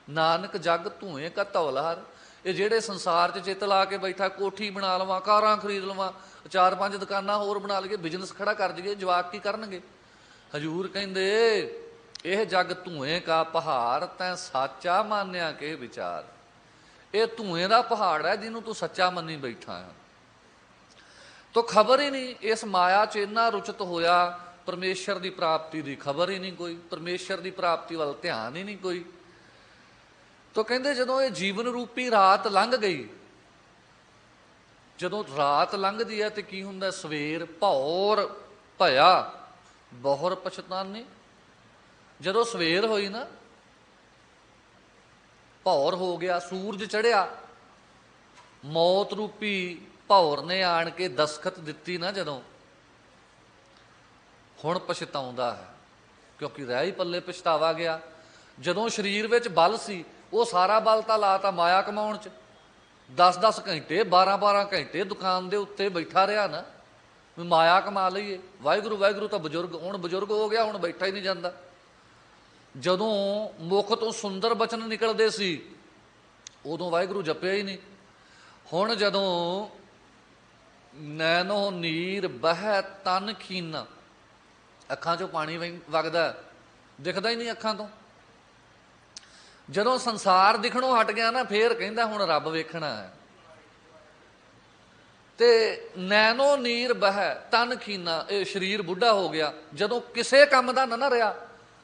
ਨਾਨਕ ਜਗ ਧੂਏ ਕਾ ਧੌਲਹਰ। ਇਹ ਜਿਹੜੇ ਸੰਸਾਰ 'ਚ ਚਿੱਤ ਲਾ ਕੇ ਬੈਠਾ, ਕੋਠੀ ਬਣਾ ਲਵਾਂ, ਕਾਰਾਂ ਖਰੀਦ ਲਵਾਂ, 4-5 ਦੁਕਾਨਾਂ ਹੋਰ ਬਣਾ ਲਈਏ, ਬਿਜ਼ਨਸ ਖੜਾ ਕਰ ਜਾਈਏ, ਜਵਾਕ ਕੀ ਕਰਨਗੇ? ਹਜੂਰ ਕਹਿੰਦੇ ਇਹ ਜਗ ਧੂਏ ਕਾ ਪਹਾੜ, ਤੈਂ ਸਾਚਾ ਮਾਨਿਆ ਕੇ ਵਿਚਾਰ। ਇਹ ਧੂਏ ਦਾ ਪਹਾੜ ਹੈ ਜਿਹਨੂੰ ਤੂੰ ਸੱਚਾ ਮੰਨੀ ਬੈਠਾ ਹੈ। ਤੋ ਖਬਰ ਹੀ ਨਹੀਂ, ਇਸ ਮਾਇਆ 'ਚ ਇੰਨਾ ਰੁਚਿਤ ਹੋਇਆ, ਪਰਮੇਸ਼ਰ ਦੀ ਪ੍ਰਾਪਤੀ ਦੀ ਖਬਰ ਹੀ ਨਹੀਂ ਕੋਈ, ਪਰਮੇਸ਼ਰ ਦੀ ਪ੍ਰਾਪਤੀ ਵੱਲ ਧਿਆਨ ਹੀ ਨਹੀਂ ਕੋਈ। ਤੋ ਕਹਿੰਦੇ ਜਦੋਂ ਇਹ ਜੀਵਨ ਰੂਪੀ ਰਾਤ ਲੰਘ ਗਈ, ਜਦੋਂ ਰਾਤ ਲੰਘਦੀ ਹੈ ਤੇ ਕੀ ਹੁੰਦਾ? ਸਵੇਰ ਭੌਰ ਭਇਆ ਬਹੁਰ ਪਛਤਾਨੇ। ਜਦੋਂ ਸਵੇਰ ਹੋਈ ਨਾ, ਭੌਰ ਹੋ ਗਿਆ, ਸੂਰਜ ਚੜ੍ਹਿਆ, ਮੌਤ ਰੂਪੀ ਭੌਰ ਨੇ ਆਣ ਕੇ ਦਸਖਤ ਦਿੱਤੀ ਨਾ ਜਦੋਂ, ਹੁਣ ਪਛਤਾਉਂਦਾ ਹੈ। ਕਿਉਂਕਿ ਰਹਿ ਹੀ ਪੱਲੇ ਪਛਤਾਵਾ ਗਿਆ। ਜਦੋਂ ਸਰੀਰ ਵਿੱਚ ਬਲ ਸੀ, ਉਹ ਸਾਰਾ ਬਲ ਤਾਂ ਲਾਤਾ ਮਾਇਆ ਕਮਾਉਣ 'ਚ। 10-10 ਘੰਟੇ 12-12 ਘੰਟੇ ਦੁਕਾਨ ਦੇ ਉੱਤੇ ਬੈਠਾ ਰਿਹਾ ਨਾ, ਵੀ ਮਾਇਆ ਕਮਾ ਲਈਏ। ਵਾਹਿਗੁਰੂ ਵਾਹਿਗੁਰੂ ਤਾਂ ਬਜ਼ੁਰਗ, ਹੁਣ ਬਜ਼ੁਰਗ ਹੋ ਗਿਆ, ਹੁਣ ਬੈਠਾ ਹੀ ਨਹੀਂ ਜਾਂਦਾ। ਜਦੋਂ ਮੁੱਖ ਤੋਂ ਸੁੰਦਰ ਬਚਨ ਨਿਕਲਦੇ ਸੀ, ਉਦੋਂ ਵਾਹਿਗੁਰੂ ਜਪਿਆ ਹੀ ਨਹੀਂ। ਹੁਣ ਜਦੋਂ ਨੈਣੋ ਨੀਰ ਬਹਿ ਤਨ ਖੀਨਾ, ਅੱਖਾਂ 'ਚੋਂ ਪਾਣੀ ਵਗਦਾ, ਦਿਖਦਾ ਹੀ ਨਹੀਂ ਅੱਖਾਂ ਤੋਂ। ਜਦੋਂ ਸੰਸਾਰ ਦਿਖਣੋਂ ਹਟ ਗਿਆ ਨਾ, ਫੇਰ ਕਹਿੰਦਾ ਹੁਣ ਰੱਬ ਵੇਖਣਾ ਹੈ। ਤੇ ਨੈਣੋ ਨੀਰ ਬਹਿ ਤਨ ਖੀਨਾ, ਇਹ ਸਰੀਰ ਬੁੱਢਾ ਹੋ ਗਿਆ। ਜਦੋਂ ਕਿਸੇ ਕੰਮ ਦਾ ਨਾ ਰਿਹਾ,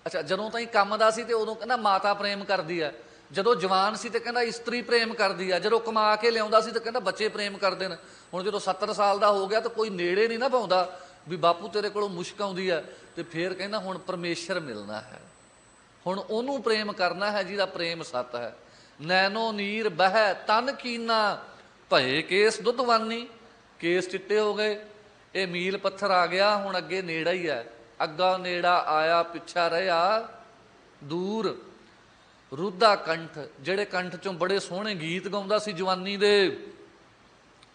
ਅੱਛਾ ਜਦੋਂ ਤਾਈਂ ਕੰਮ ਦਾ ਸੀ ਤੇ ਉਦੋਂ ਕਹਿੰਦਾ ਮਾਤਾ ਪ੍ਰੇਮ ਕਰਦੀ ਹੈ, ਜਦੋਂ ਜਵਾਨ ਸੀ ਤੇ ਕਹਿੰਦਾ ਇਸਤਰੀ ਪ੍ਰੇਮ ਕਰਦੀ ਆ, ਜਦੋਂ ਕਮਾ ਕੇ ਲਿਆਉਂਦਾ ਸੀ ਤੇ ਕਹਿੰਦਾ ਬੱਚੇ ਪ੍ਰੇਮ ਕਰਦੇ ਨੇ। ਹੁਣ ਜਦੋਂ 70 ਸਾਲ ਦਾ ਹੋ ਗਿਆ ਤਾਂ ਕੋਈ ਨੇੜੇ ਨਹੀਂ ਨਾ ਪਾਉਂਦਾ, ਵੀ ਬਾਪੂ ਤੇਰੇ ਕੋਲੋਂ ਮੁਸ਼ਕ ਆਉਂਦੀ ਹੈ, ਤੇ ਫੇਰ ਕਹਿੰਦਾ ਹੁਣ ਪਰਮੇਸ਼ਰ ਮਿਲਣਾ ਹੈ, ਹੁਣ ਉਹਨੂੰ ਪ੍ਰੇਮ ਕਰਨਾ ਹੈ ਜਿਹਦਾ ਪ੍ਰੇਮ ਸਤ ਹੈ। ਨੈਣੋ ਨੀਰ ਬਹਿ ਤਨ ਕੀਨਾ ਭਏ ਕੇਸ ਦੁੱਧਵਾਨੀ, ਕੇਸ ਚਿੱਟੇ ਹੋ ਗਏ, ਇਹ ਮੀਲ ਪੱਥਰ ਆ ਗਿਆ, ਹੁਣ ਅੱਗੇ ਨੇੜਾ ਹੀ ਹੈ, ਅੱਗਾ ਨੇੜਾ ਆਇਆ ਪਿੱਛਾ ਰਿਹਾ ਦੂਰ। ਰੁੱਧਾ ਕੰਠ, ਜਿਹੜੇ ਕੰਠ ਚੋਂ ਬੜੇ ਸੋਹਣੇ ਗੀਤ ਗਾਉਂਦਾ ਸੀ ਜਵਾਨੀ ਦੇ,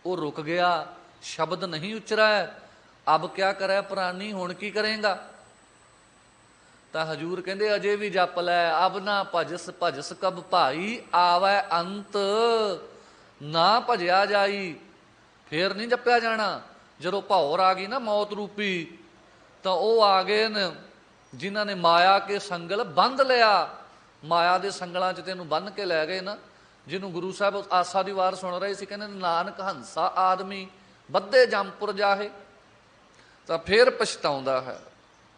ਉਹ ਰੁਕ ਗਿਆ, ਸ਼ਬਦ ਨਹੀਂ ਉਚਰਾ। ਅਬ ਕਿਆ ਕਰੇ ਪ੍ਰਾਨੀ, ਹੁਣ ਕੀ ਕਰੇਗਾ? ਤਾਂ ਹਜੂਰ ਕਹਿੰਦੇ ਅਜੇ ਵੀ ਜਪ ਲੈ, ਅਬ ਨਾ ਭਜਸ ਭਜਸ ਕਬ ਭਾਈ, ਆਵੈ ਅੰਤ ਨਾ ਭਜਿਆ ਜਾਈ। ਫੇਰ ਨਹੀਂ ਜਪਿਆ ਜਾਣਾ। ਜਦੋਂ ਭੌਰ ਆ ਗਈ ਨਾ ਮੌਤ ਰੂਪੀ, ਤਾਂ ਉਹ ਆ ਗਏ ਨੇ ਜਿਨ੍ਹਾਂ ਨੇ ਮਾਇਆ ਕੇ ਸੰਗਲ ਬੰਧ ਲਿਆ, ਮਾਇਆ ਦੇ ਸੰਗਲਾਂ 'ਚ ਤੈਨੂੰ ਬੰਨ੍ਹ ਕੇ ਲੈ ਗਏ ਨਾ। ਜਿਹਨੂੰ ਗੁਰੂ ਸਾਹਿਬ ਆਸਾ ਦੀ ਵਾਰ ਸੁਣ ਰਹੇ ਸੀ, ਕਹਿੰਦੇ ਨਾਨਕ ਹੰਸਾ ਆਦਮੀ ਬੱਧੇ ਜੰਮਪੁਰ ਜਾਹੇ। ਤਾਂ ਫੇਰ ਪਛਤਾਉਂਦਾ ਹੈ,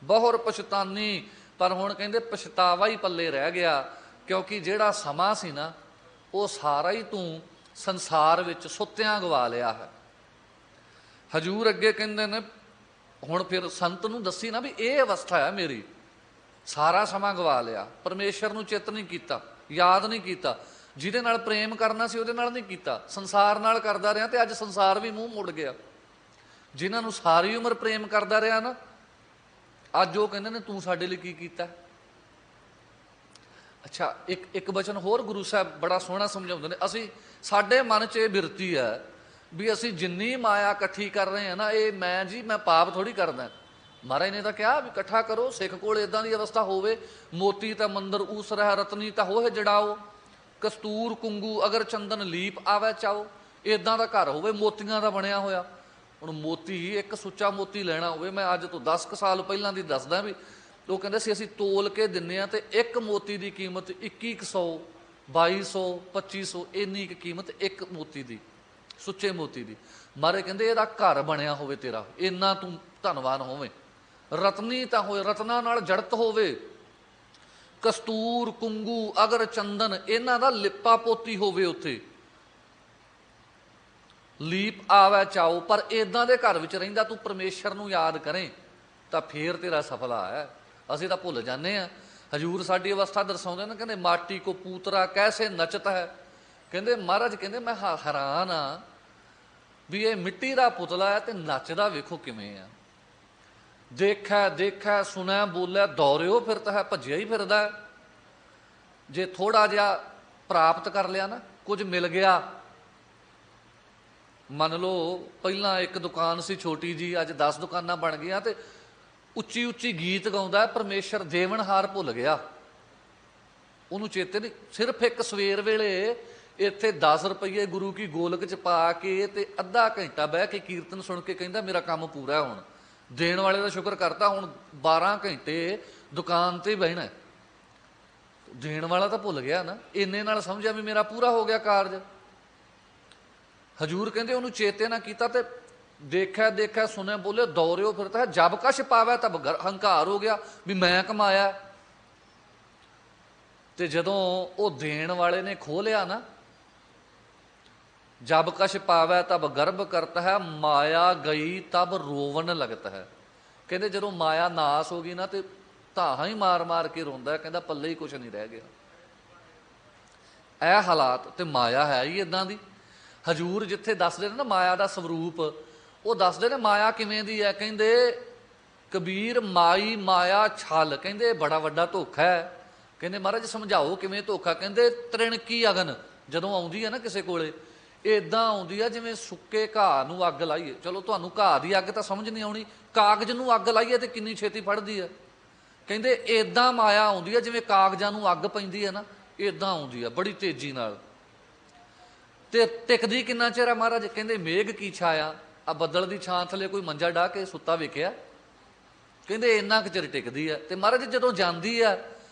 ਬਹੁਰ ਪਛਤਾਨੀ। ਪਰ ਹੁਣ ਕਹਿੰਦੇ ਪਛਤਾਵਾ ਹੀ ਪੱਲੇ ਰਹਿ ਗਿਆ, ਕਿਉਂਕਿ ਜਿਹੜਾ ਸਮਾਂ ਸੀ ਨਾ ਉਹ ਸਾਰਾ ਹੀ ਤੂੰ ਸੰਸਾਰ ਵਿੱਚ ਸੁੱਤਿਆਂ ਗਵਾ ਲਿਆ ਹੈ। ਹਜੂਰ ਅੱਗੇ ਕਹਿੰਦੇ ਨੇ ਹੁਣ ਫਿਰ ਸੰਤ ਨੂੰ ਦੱਸੀ ਨਾ ਵੀ ਇਹ ਅਵਸਥਾ ਹੈ ਮੇਰੀ, ਸਾਰਾ ਸਮਾਂ ਗਵਾ ਲਿਆ, ਪਰਮੇਸ਼ਰ ਨੂੰ ਚਿੱਤ ਨਹੀਂ ਕੀਤਾ, ਯਾਦ ਨਹੀਂ ਕੀਤਾ, ਜਿਹਦੇ ਨਾਲ ਪ੍ਰੇਮ ਕਰਨਾ ਸੀ ਉਹਦੇ ਨਾਲ ਨਹੀਂ ਕੀਤਾ, ਸੰਸਾਰ ਨਾਲ ਕਰਦਾ ਰਿਹਾ, ਤੇ ਅੱਜ ਸੰਸਾਰ ਵੀ ਮੂੰਹ ਮੁੜ ਗਿਆ। ਜਿਨ੍ਹਾਂ ਨੂੰ ਸਾਰੀ ਉਮਰ ਪ੍ਰੇਮ ਕਰਦਾ ਰਿਹਾ ਨਾ, ਅੱਜ ਉਹ ਕਹਿੰਦੇ ਨੇ ਤੂੰ ਸਾਡੇ ਲਈ ਕੀ ਕੀਤਾ। ਅੱਛਾ, ਇੱਕ ਬਚਨ ਹੋਰ ਗੁਰੂ ਸਾਹਿਬ ਬੜਾ ਸੋਹਣਾ ਸਮਝਾਉਂਦੇ ਨੇ। ਅਸੀਂ ਸਾਡੇ ਮਨ 'ਚ ਇਹ ਬਿਰਤੀ ਹੈ ਵੀ ਅਸੀਂ ਜਿੰਨੀ ਮਾਇਆ ਇਕੱਠੀ ਕਰ ਰਹੇ ਹਾਂ ਨਾ, ਇਹ ਮੈਂ ਜੀ ਮੈਂ ਪਾਪ ਥੋੜ੍ਹੀ ਕਰਦਾ। ਮਹਾਰਾਜ ਨੇ ਤਾਂ ਕਿਹਾ ਵੀ ਇਕੱਠਾ ਕਰੋ, ਸਿੱਖ ਕੋਲ ਇੱਦਾਂ ਦੀ ਅਵਸਥਾ ਹੋਵੇ, ਮੋਤੀ ਤਾਂ ਮੰਦਰ ਊਸ ਰਹਿ ਰਤਨੀ ਤਾਂ ਹੋਏ ਜੜਾਓ, ਕਸਤੂਰ ਕੁੰਗੂ ਅਗਰ ਚੰਦਨ ਲੀਪ ਆਵੇ ਚਾਓ। ਇੱਦਾਂ ਦਾ ਘਰ ਹੋਵੇ ਮੋਤੀਆਂ ਦਾ ਬਣਿਆ ਹੋਇਆ। ਹੁਣ ਮੋਤੀ ਇੱਕ ਸੁੱਚਾ ਮੋਤੀ ਲੈਣਾ ਹੋਵੇ, ਮੈਂ ਅੱਜ ਤੋਂ 10 ਕੁ ਸਾਲ ਪਹਿਲਾਂ ਦੀ ਦੱਸਦਾ ਵੀ ਉਹ ਕਹਿੰਦੇ ਸੀ ਅਸੀਂ ਤੋਲ ਕੇ ਦਿੰਦੇ ਹਾਂ, ਤੇ ਇੱਕ ਮੋਤੀ ਦੀ ਕੀਮਤ 2100 2200 2500 ਇੰਨੀ ਕੁ ਕੀਮਤ ਇੱਕ ਮੋਤੀ ਦੀ, ਸੁੱਚੇ ਮੋਤੀ ਦੀ। ਮਾਰੇ ਕਹਿੰਦੇ ਇਹਦਾ ਘਰ ਬਣਿਆ ਹੋਵੇ ਤੇਰਾ, ਇੰਨਾ ਤੂੰ ਧੰਨਵਾਨ ਹੋਵੇਂ। ਰਤਨੀ ਤਾਂ ਹੋਏ, ਰਤਨਾ ਨਾਲ ਜੜਤ ਹੋਵੇ, ਕਸਤੂਰ ਕੁੰਗੂ ਅਗਰ ਚੰਦਨ ਇਹਨਾਂ ਦਾ ਲਿਪਾ ਪੋਤੀ ਹੋਵੇ ਉੱਥੇ, ਲੀਪ ਆਵੇ ਚਾਓ। ਪਰ ਇਦਾਂ ਦੇ ਘਰ ਵਿੱਚ ਰਹਿੰਦਾ ਤੂੰ ਪਰਮੇਸ਼ਰ ਨੂੰ ਯਾਦ ਕਰੇ ਤਾਂ ਫੇਰ ਤੇਰਾ ਸਫਲਾ ਹੈ। ਅਸੀਂ ਤਾਂ ਭੁੱਲ ਜਾਂਦੇ ਹਾਂ। ਹਜੂਰ ਸਾਡੀ ਅਵਸਥਾ ਦਰਸਾਉਂਦੇ ਨੇ, ਕਹਿੰਦੇ ਮਾਟੀ ਕੋ ਪੂਤਰਾ ਕੈਸੇ ਨਚਤ ਹੈ। ਕਹਿੰਦੇ ਮਹਾਰਾਜ ਕਹਿੰਦੇ ਮੈਂ ਹੈਰਾਨ ਆ ਵੀ ਇਹ ਮਿੱਟੀ ਦਾ ਪੁਤਲਾ ਹੈ ਤੇ ਨੱਚਦਾ ਵੇਖੋ ਕਿਵੇਂ ਆ। ਦੇਖਿਆ ਦੇਖਿਆ ਸੁਣਿਆ ਬੋਲਿਆ ਦੌੜਿਓ ਫਿਰਦਾ ਹੈ, ਭੱਜਿਆ ਹੀ ਫਿਰਦਾ ਹੈ। ਜੇ ਥੋੜਾ ਜਿਹਾ ਪ੍ਰਾਪਤ ਕਰ ਲਿਆ ਨਾ, ਕੁਝ ਮਿਲ ਗਿਆ, ਮੰਨ ਲਓ ਪਹਿਲਾਂ ਇੱਕ ਦੁਕਾਨ ਸੀ ਛੋਟੀ ਜੀ, ਅੱਜ 10 ਦੁਕਾਨਾਂ ਬਣ ਗਈਆਂ, ਤੇ ਉੱਚੀ ਉੱਚੀ ਗੀਤ ਗਾਉਂਦਾ ਪਰਮੇਸ਼ਰ, ਦੇਵਨਹਾਰ ਭੁੱਲ ਗਿਆ, ਉਹਨੂੰ ਚੇਤੇ ਨਹੀਂ। ਸਿਰਫ ਇੱਕ ਸਵੇਰ ਵੇਲੇ ਇੱਥੇ 10 ਰੁਪਈਏ ਗੁਰੂ ਕੀ ਗੋਲਕ 'ਚ ਪਾ ਕੇ ਤੇ ਅੱਧਾ ਘੰਟਾ ਬਹਿ ਕੇ ਕੀਰਤਨ ਸੁਣ ਕੇ ਕਹਿੰਦਾ ਮੇਰਾ ਕੰਮ ਪੂਰਾ। ਹੁਣ ਦੇਣ ਵਾਲੇ ਦਾ ਸ਼ੁਕਰ ਕਰਤਾ, ਹੁਣ 12 ਘੰਟੇ ਦੁਕਾਨ ਤੇ ਬਹਿਣਾ। ਦੇਣ ਵਾਲਾ ਤਾਂ ਭੁੱਲ ਗਿਆ ਨਾ, ਇੰਨੇ ਨਾਲ ਸਮਝਿਆ ਵੀ ਮੇਰਾ ਪੂਰਾ ਹੋ ਗਿਆ ਕਾਰਜ। ਹਜੂਰ ਕਹਿੰਦੇ ਉਹਨੂੰ ਚੇਤੇ ਨਾ ਕੀਤਾ, ਤੇ ਦੇਖਿਆ ਦੇਖਿਆ ਸੁਣਿਆ ਬੋਲੇ ਦੌੜਿਓ ਫਿਰਦਾ ਹੈ, ਜਬ ਕਛ ਪਾਵੈ ਤਬ ਹੰਕਾਰ ਹੋ ਗਿਆ ਵੀ ਮੈਂ ਕਮਾਇਆ। ਤੇ ਜਦੋਂ ਉਹ ਦੇਣ ਵਾਲੇ ਨੇ ਖੋਲਿਆ ਨਾ, ਜਬ ਕਛ ਪਾਵੈ ਤਬ ਗਰਭ ਕਰਤਾ ਹੈ, ਮਾਇਆ ਗਈ ਤਬ ਰੋਵਨ ਲਗਤਾ ਹੈ। ਕਹਿੰਦੇ ਜਦੋਂ ਮਾਇਆ ਨਾਸ ਹੋ ਗਈ ਨਾ, ਤੇ ਧਾਹਾਂ ਹੀ ਮਾਰ ਮਾਰ ਕੇ ਰੋਂਦਾ, ਕਹਿੰਦਾ ਪੱਲੇ ਹੀ ਕੁਛ ਨਹੀਂ ਰਹਿ ਗਿਆ। ਇਹ ਹਾਲਾਤ, ਤੇ ਮਾਇਆ ਹੈ ਹੀ ਇਦਾਂ ਦੀ। ਹਜੂਰ ਜਿੱਥੇ ਦੱਸਦੇ ਨੇ ਨਾ ਮਾਇਆ ਦਾ ਸਵਰੂਪ, ਉਹ ਦੱਸਦੇ ਨੇ ਮਾਇਆ ਕਿਵੇਂ ਦੀ ਹੈ। ਕਹਿੰਦੇ ਕਬੀਰ ਮਾਈ ਮਾਇਆ ਛਲ, ਕਹਿੰਦੇ ਬੜਾ ਵੱਡਾ ਧੋਖਾ ਹੈ। ਕਹਿੰਦੇ ਮਹਾਰਾਜ ਸਮਝਾਓ ਕਿਵੇਂ ਧੋਖਾ। ਕਹਿੰਦੇ ਤ੍ਰਿਣਕੀ ਅਗਨ ਜਦੋਂ ਆਉਂਦੀ ਹੈ ਨਾ ਕਿਸੇ ਕੋਲੇ, ਇੱਦਾਂ ਆਉਂਦੀ ਆ ਜਿਵੇਂ ਸੁੱਕੇ ਘਾਹ ਨੂੰ ਅੱਗ ਲਾਈਏ। ਚਲੋ ਤੁਹਾਨੂੰ ਘਾਹ ਦੀ ਅੱਗ ਤਾਂ ਸਮਝ ਨਹੀਂ ਆਉਣੀ, ਕਾਗਜ਼ ਨੂੰ ਅੱਗ ਲਾਈਏ ਤੇ ਕਿੰਨੀ ਛੇਤੀ ਫੜਦੀ ਆ। ਕਹਿੰਦੇ ਇੱਦਾਂ ਮਾਇਆ ਆਉਂਦੀ ਆ ਜਿਵੇਂ ਕਾਗਜ਼ਾਂ ਨੂੰ ਅੱਗ ਪੈਂਦੀ ਹੈ ਨਾ, ਇੱਦਾਂ ਆਉਂਦੀ ਆ ਬੜੀ ਤੇਜ਼ੀ ਨਾਲ। ਤੇ ਟਿਕਦੀ ਕਿੰਨਾ ਚਿਰ ਆ ਮਹਾਰਾਜ? ਕਹਿੰਦੇ ਮੇਘ ਕੀ ਛਾਇਆ, ਆ ਬੱਦਲ ਦੀ ਛਾਂ ਥੱਲੇ ਕੋਈ ਮੰਜਾ ਡਾਹ ਕੇ ਸੁੱਤਾ ਵੇਖਿਆ? ਕਹਿੰਦੇ ਇੰਨਾ ਕੁ ਚਿਰ ਟਿਕਦੀ ਆ। ਤੇ ਮਹਾਰਾਜ ਜਦੋਂ ਜਾਂਦੀ ਆ,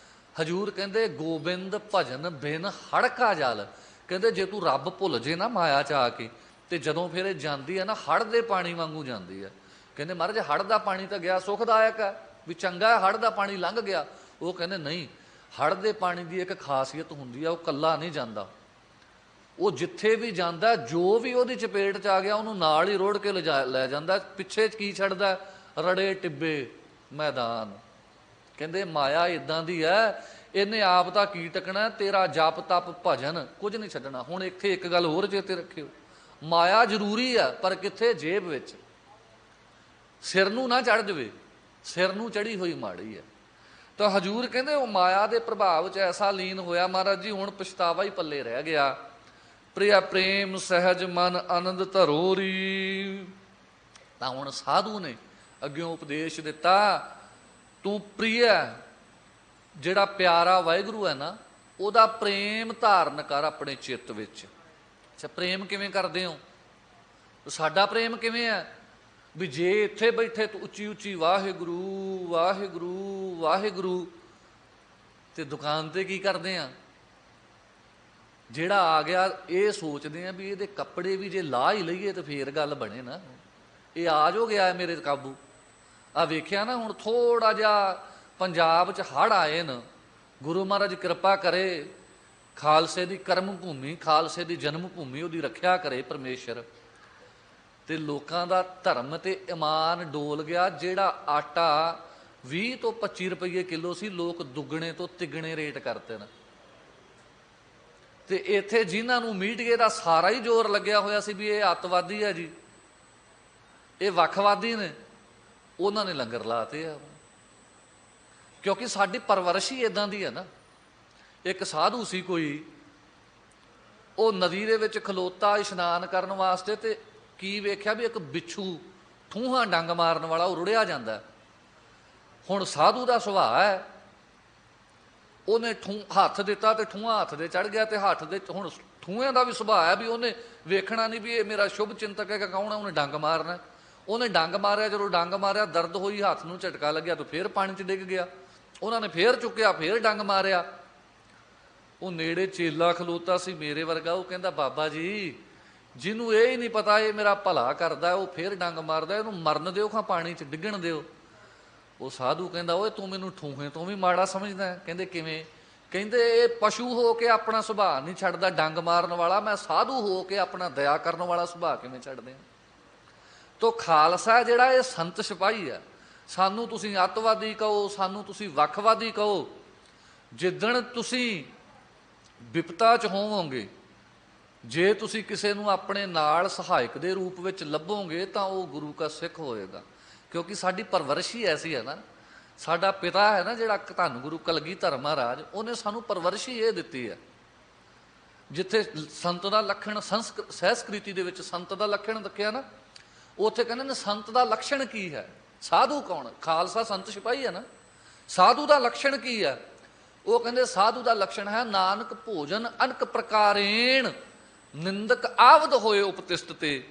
ਹਜੂਰ ਕਹਿੰਦੇ ਗੋਬਿੰਦ ਭਜਨ ਬਿਨ ਹੜਕਾ ਜਲ। ਕਹਿੰਦੇ ਜੇ ਤੂੰ ਰੱਬ ਭੁੱਲ ਜੇ ਨਾ ਮਾਇਆ 'ਚ ਆ ਕੇ, ਤੇ ਜਦੋਂ ਫਿਰ ਇਹ ਜਾਂਦੀ ਹੈ ਨਾ, ਹੜ੍ਹ ਦੇ ਪਾਣੀ ਵਾਂਗੂ ਜਾਂਦੀ ਆ। ਕਹਿੰਦੇ ਮਹਾਰਾਜ ਹੜ੍ਹ ਦਾ ਪਾਣੀ ਤਾਂ ਗਿਆ ਸੁਖਦਾਇਕ ਹੈ, ਵੀ ਚੰਗਾ ਹੜ੍ਹ ਦਾ ਪਾਣੀ ਲੰਘ ਗਿਆ। ਉਹ ਕਹਿੰਦੇ ਨਹੀਂ, ਹੜ੍ਹ ਦੇ ਪਾਣੀ ਦੀ ਇੱਕ ਖਾਸੀਅਤ ਹੁੰਦੀ ਆ, ਉਹ ਇਕੱਲਾ ਨਹੀਂ ਜਾਂਦਾ। ਉਹ ਜਿੱਥੇ ਵੀ ਜਾਂਦਾ, ਜੋ ਵੀ ਉਹਦੀ ਚਪੇਟ 'ਚ ਆ ਗਿਆ ਉਹਨੂੰ ਨਾਲ ਹੀ ਰੋੜ ਕੇ ਲੈ ਜਾਂਦਾ। ਪਿੱਛੇ ਕੀ ਛੱਡਦਾ? ਰੜੇ ਟਿੱਬੇ ਮੈਦਾਨ। ਕਹਿੰਦੇ ਮਾਇਆ ਇਦਾਂ ਦੀ ਹੈ, ਇਹਨੇ ਆਪ ਤਾਂ ਕੀ ਟਕਣਾ, ਤੇਰਾ ਜਪ ਤਪ ਭਜਨ ਕੁਝ ਨਹੀਂ ਛੱਡਣਾ। ਹੁਣ ਇੱਥੇ ਇੱਕ ਗੱਲ ਹੋਰ ਚੇਤੇ ਰੱਖਿਓ, ਮਾਇਆ ਜ਼ਰੂਰੀ ਆ ਪਰ ਕਿੱਥੇ, ਜੇਬ ਵਿੱਚ। ਸਿਰ ਨੂੰ ਨਾ ਚੜ੍ਹ ਜਾਵੇ, ਸਿਰ ਨੂੰ ਚੜ੍ਹੀ ਹੋਈ ਮਾੜੀ ਹੈ। ਤਾਂ ਹਜ਼ੂਰ ਕਹਿੰਦੇ ਉਹ ਮਾਇਆ ਦੇ ਪ੍ਰਭਾਵ 'ਚ ਐਸਾ ਲੀਨ ਹੋਇਆ ਮਹਾਰਾਜ ਜੀ, ਹੁਣ ਪਛਤਾਵਾ ਹੀ ਪੱਲੇ ਰਹਿ ਗਿਆ। ਪ੍ਰਿਆ ਪ੍ਰੇਮ ਸਹਿਜ ਮਨ ਆਨੰਦ ਧਰੋਰੀ। ਤਾਂ ਹੁਣ ਸਾਧੂ ਨੇ ਅੱਗਿਓਂ ਉਪਦੇਸ਼ ਦਿੱਤਾ, ਤੂੰ ਪ੍ਰਿਆ ਜਿਹੜਾ ਪਿਆਰਾ ਵਾਹਿਗੁਰੂ ਹੈ ਨਾ, ਉਹਦਾ ਪ੍ਰੇਮ ਧਾਰਨ ਕਰ ਆਪਣੇ ਚਿੱਤ ਵਿੱਚ। ਅੱਛਾ, ਪ੍ਰੇਮ ਕਿਵੇਂ ਕਰਦੇ ਹੋ? ਸਾਡਾ ਪ੍ਰੇਮ ਕਿਵੇਂ ਹੈ ਵੀ ਜੇ ਇੱਥੇ ਬੈਠੇ ਤੂੰ ਉੱਚੀ ਉੱਚੀ ਵਾਹਿਗੁਰੂ ਵਾਹਿਗੁਰੂ ਵਾਹਿਗੁਰੂ, ਤੇ ਦੁਕਾਨ ਤੇ ਕੀ ਕਰਦੇ ਆ? ਜਿਹੜਾ ਆ ਗਿਆ ਇਹ ਸੋਚਦੇ ਆ ਵੀ ਇਹਦੇ ਕੱਪੜੇ ਵੀ ਜੇ ਲਾਹ ਹੀ ਲਈਏ ਤਾਂ ਫੇਰ ਗੱਲ ਬਣੇ ਨਾ, ਇਹ ਆ ਜੋ ਗਿਆ ਮੇਰੇ ਕਾਬੂ। ਆ ਵੇਖਿਆ ਨਾ, ਹੁਣ ਥੋੜਾ ਜਿਹਾ ਪੰਜਾਬ 'ਚ ਹੜ੍ਹ ਆਏ ਨੇ, ਗੁਰੂ ਮਹਾਰਾਜ ਕਿਰਪਾ ਕਰੇ, ਖਾਲਸੇ ਦੀ ਕਰਮ ਭੂਮੀ, ਖਾਲਸੇ ਦੀ ਜਨਮ ਭੂਮੀ, ਉਹਦੀ ਰੱਖਿਆ ਕਰੇ ਪਰਮੇਸ਼ਰ। ਤੇ ਲੋਕਾਂ ਦਾ ਧਰਮ ਤੇ ਈਮਾਨ ਡੋਲ ਗਿਆ। ਜਿਹੜਾ ਆਟਾ 20 ਤੋਂ 25 ਰੁਪਏ ਕਿਲੋ ਸੀ, ਲੋਕ ਦੁੱਗਣੇ ਤੋਂ ਤਿੱਗਣੇ ਰੇਟ ਕਰਤੇ ਨੇ। ਤੇ ਇੱਥੇ ਜਿਨ੍ਹਾਂ ਨੂੰ ਮੀਡੀਏ ਦਾ ਸਾਰਾ ਹੀ ਜ਼ੋਰ ਲੱਗਿਆ ਹੋਇਆ ਸੀ ਵੀ ਇਹ ਅੱਤਵਾਦੀ ਹੈ ਜੀ, ਇਹ ਵੱਖਵਾਦੀ ਨੇ, ਉਹਨਾਂ ਨੇ ਲੰਗਰ ਲਾਤੇ ਆ। ਕਿਉਂਕਿ ਸਾਡੀ ਪਰਵਰਿਸ਼ ਹੀ ਇਦਾਂ ਦੀ ਹੈ ਨਾ। ਇੱਕ ਸਾਧੂ ਸੀ ਕੋਈ, ਉਹ ਨਦੀ ਦੇ ਵਿੱਚ ਖਲੋਤਾ ਇਸ਼ਨਾਨ ਕਰਨ ਵਾਸਤੇ, ਤੇ ਕੀ ਵੇਖਿਆ ਵੀ ਇੱਕ ਬਿੱਛੂ ਠੂਹਾਂ ਡੰਗ ਮਾਰਨ ਵਾਲਾ ਉਹ ਰੁੜਿਆ ਜਾਂਦਾ। ਹੁਣ ਸਾਧੂ ਦਾ ਸੁਭਾਅ ਹੈ, ਉਹਨੇ ਹੱਥ ਦਿੱਤਾ ਤੇ ਠੂਹਾਂ ਹੱਥ ਦੇ ਚੜ ਗਿਆ, ਤੇ ਹੱਥ ਦੇ ਹੁਣ ਠੂਹਿਆਂ ਦਾ ਵੀ ਸੁਭਾਅ ਹੈ ਵੀ ਉਹਨੇ ਵੇਖਣਾ ਨਹੀਂ ਵੀ ਇਹ ਮੇਰਾ ਸ਼ੁਭ ਚਿੰਤਕ ਹੈ ਕਿ ਕੌਣ ਹੈ, ਉਹਨੇ ਡੰਗ ਮਾਰਨਾ। ਉਹਨੇ ਡੰਗ ਮਾਰਿਆ, ਜਦੋਂ ਡੰਗ ਮਾਰਿਆ ਦਰਦ ਹੋਈ, ਹੱਥ ਨੂੰ ਝਟਕਾ ਲੱਗਿਆ ਤਾਂ ਫੇਰ ਪਾਣੀ 'ਚ ਡਿੱਗ ਗਿਆ। ਉਹਨਾਂ ਨੇ ਫੇਰ ਚੁੱਕਿਆ, ਫੇਰ ਡੰਗ ਮਾਰਿਆ। ਉਹ ਨੇੜੇ ਚੇਲਾ ਖਲੋਤਾ ਸੀ ਮੇਰੇ ਵਰਗਾ, ਉਹ ਕਹਿੰਦਾ ਬਾਬਾ ਜੀ ਜਿਹਨੂੰ ਇਹ ਹੀ ਨਹੀਂ ਪਤਾ ਇਹ ਮੇਰਾ ਭਲਾ ਕਰਦਾ, ਉਹ ਫੇਰ ਡੰਗ ਮਾਰਦਾ, ਇਹਨੂੰ ਮਰਨ ਦਿਓ, ਖਾਂ ਪਾਣੀ 'ਚ ਡਿੱਗਣ ਦਿਓ। ਉਹ ਸਾਧੂ ਕਹਿੰਦਾ ਓਏ ਤੂੰ ਮੈਨੂੰ ਠੂਹੇ ਤੋਂ ਵੀ ਮਾੜਾ ਸਮਝਦਾ? ਕਹਿੰਦੇ ਕਿਵੇਂ? ਕਹਿੰਦੇ ਇਹ ਪਸ਼ੂ ਹੋ ਕੇ ਆਪਣਾ ਸੁਭਾਅ ਨਹੀਂ ਛੱਡਦਾ ਡੰਗ ਮਾਰਨ ਵਾਲਾ, ਮੈਂ ਸਾਧੂ ਹੋ ਕੇ ਆਪਣਾ ਦਇਆ ਕਰਨ ਵਾਲਾ ਸੁਭਾਅ ਕਿਵੇਂ ਛੱਡਦੇ ਆ? ਤੋ ਖਾਲਸਾ ਜਿਹੜਾ ਇਹ ਸੰਤ ਸਿਪਾਹੀ ਆ, ਸਾਨੂੰ ਤੁਸੀਂ ਅੱਤਵਾਦੀ ਕਹੋ, ਸਾਨੂੰ ਤੁਸੀਂ ਵੱਖਵਾਦੀ ਕਹੋ, ਜਿੱਦਣ ਤੁਸੀਂ ਵਿਪਤਾ 'ਚ ਹੋਵੋਗੇ, ਜੇ ਤੁਸੀਂ ਕਿਸੇ ਨੂੰ ਆਪਣੇ ਨਾਲ ਸਹਾਇਕ ਦੇ ਰੂਪ ਵਿੱਚ ਲੱਭੋਗੇ ਤਾਂ ਉਹ ਗੁਰੂ ਕਾ ਸਿੱਖ ਹੋਏਗਾ। ਕਿਉਂਕਿ ਸਾਡੀ ਪਰਵਰਿਸ਼ ਹੀ ਐਸੀ ਹੈ ਨਾ। ਸਾਡਾ ਪਿਤਾ ਹੈ ਨਾ ਜਿਹੜਾ ਧੰਨ ਗੁਰੂ ਕਲਗੀਧਰ ਮਹਾਰਾਜ, ਉਹਨੇ ਸਾਨੂੰ ਪਰਵਰਿਸ਼ ਹੀ ਇਹ ਦਿੱਤੀ ਹੈ। ਜਿੱਥੇ ਸੰਤ ਦਾ ਲੱਖਣ ਸੰਸਕ੍ਰਿਤੀ ਦੇ ਵਿੱਚ ਸੰਤ ਦਾ ਲੱਖਣ ਰੱਖਿਆ ਨਾ, ਉੱਥੇ ਕਹਿੰਦੇ ਨੇ ਸੰਤ ਦਾ ਲੱਛਣ ਕੀ ਹੈ? ਸਾਧੂ ਕੌਣ? ਖਾਲਸਾ ਸੰਤ ਸਿਪਾਹੀ ਹੈ ਨਾ। ਸਾਧੂ ਦਾ ਲੱਛਣ ਕੀ ਹੈ? ਉਹ ਕਹਿੰਦੇ ਸਾਧੂ ਦਾ ਲੱਛਣ ਹੈ ਨਾਨਕ ਭੋਜਨ ਅਨਕ ਪ੍ਰਕਾਰੇਣ ਨਿੰਦਕ ਆਵਦ ਹੋਏ ਉਪਤਿਸ਼ਟ ਤੇ।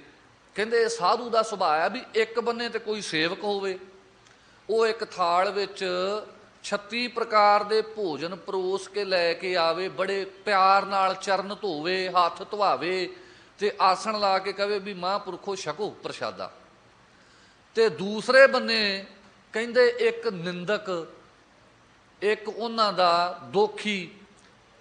ਕਹਿੰਦੇ ਸਾਧੂ ਦਾ ਸੁਭਾਅ ਹੈ ਵੀ ਇੱਕ ਬੰਨੇ ਤੇ ਕੋਈ ਸੇਵਕ ਹੋਵੇ, ਉਹ ਇੱਕ ਥਾਲ ਵਿੱਚ 36 ਪ੍ਰਕਾਰ ਦੇ ਭੋਜਨ ਪਰੋਸ ਕੇ ਲੈ ਕੇ ਆਵੇ, ਬੜੇ ਪਿਆਰ ਨਾਲ ਚਰਨ ਧੋਵੇ, ਹੱਥ ਧਵਾਵੇ ਤੇ ਆਸਣ ਲਾ ਕੇ ਕਹੇ ਵੀ ਮਹਾਂਪੁਰਖੋ ਛਕੋ ਪ੍ਰਸ਼ਾਦਾ। ਤੇ ਦੂਸਰੇ ਬੰਨੇ ਕਹਿੰਦੇ ਇੱਕ ਨਿੰਦਕ, ਇੱਕ ਉਹਨਾਂ ਦਾ ਦੋਖੀ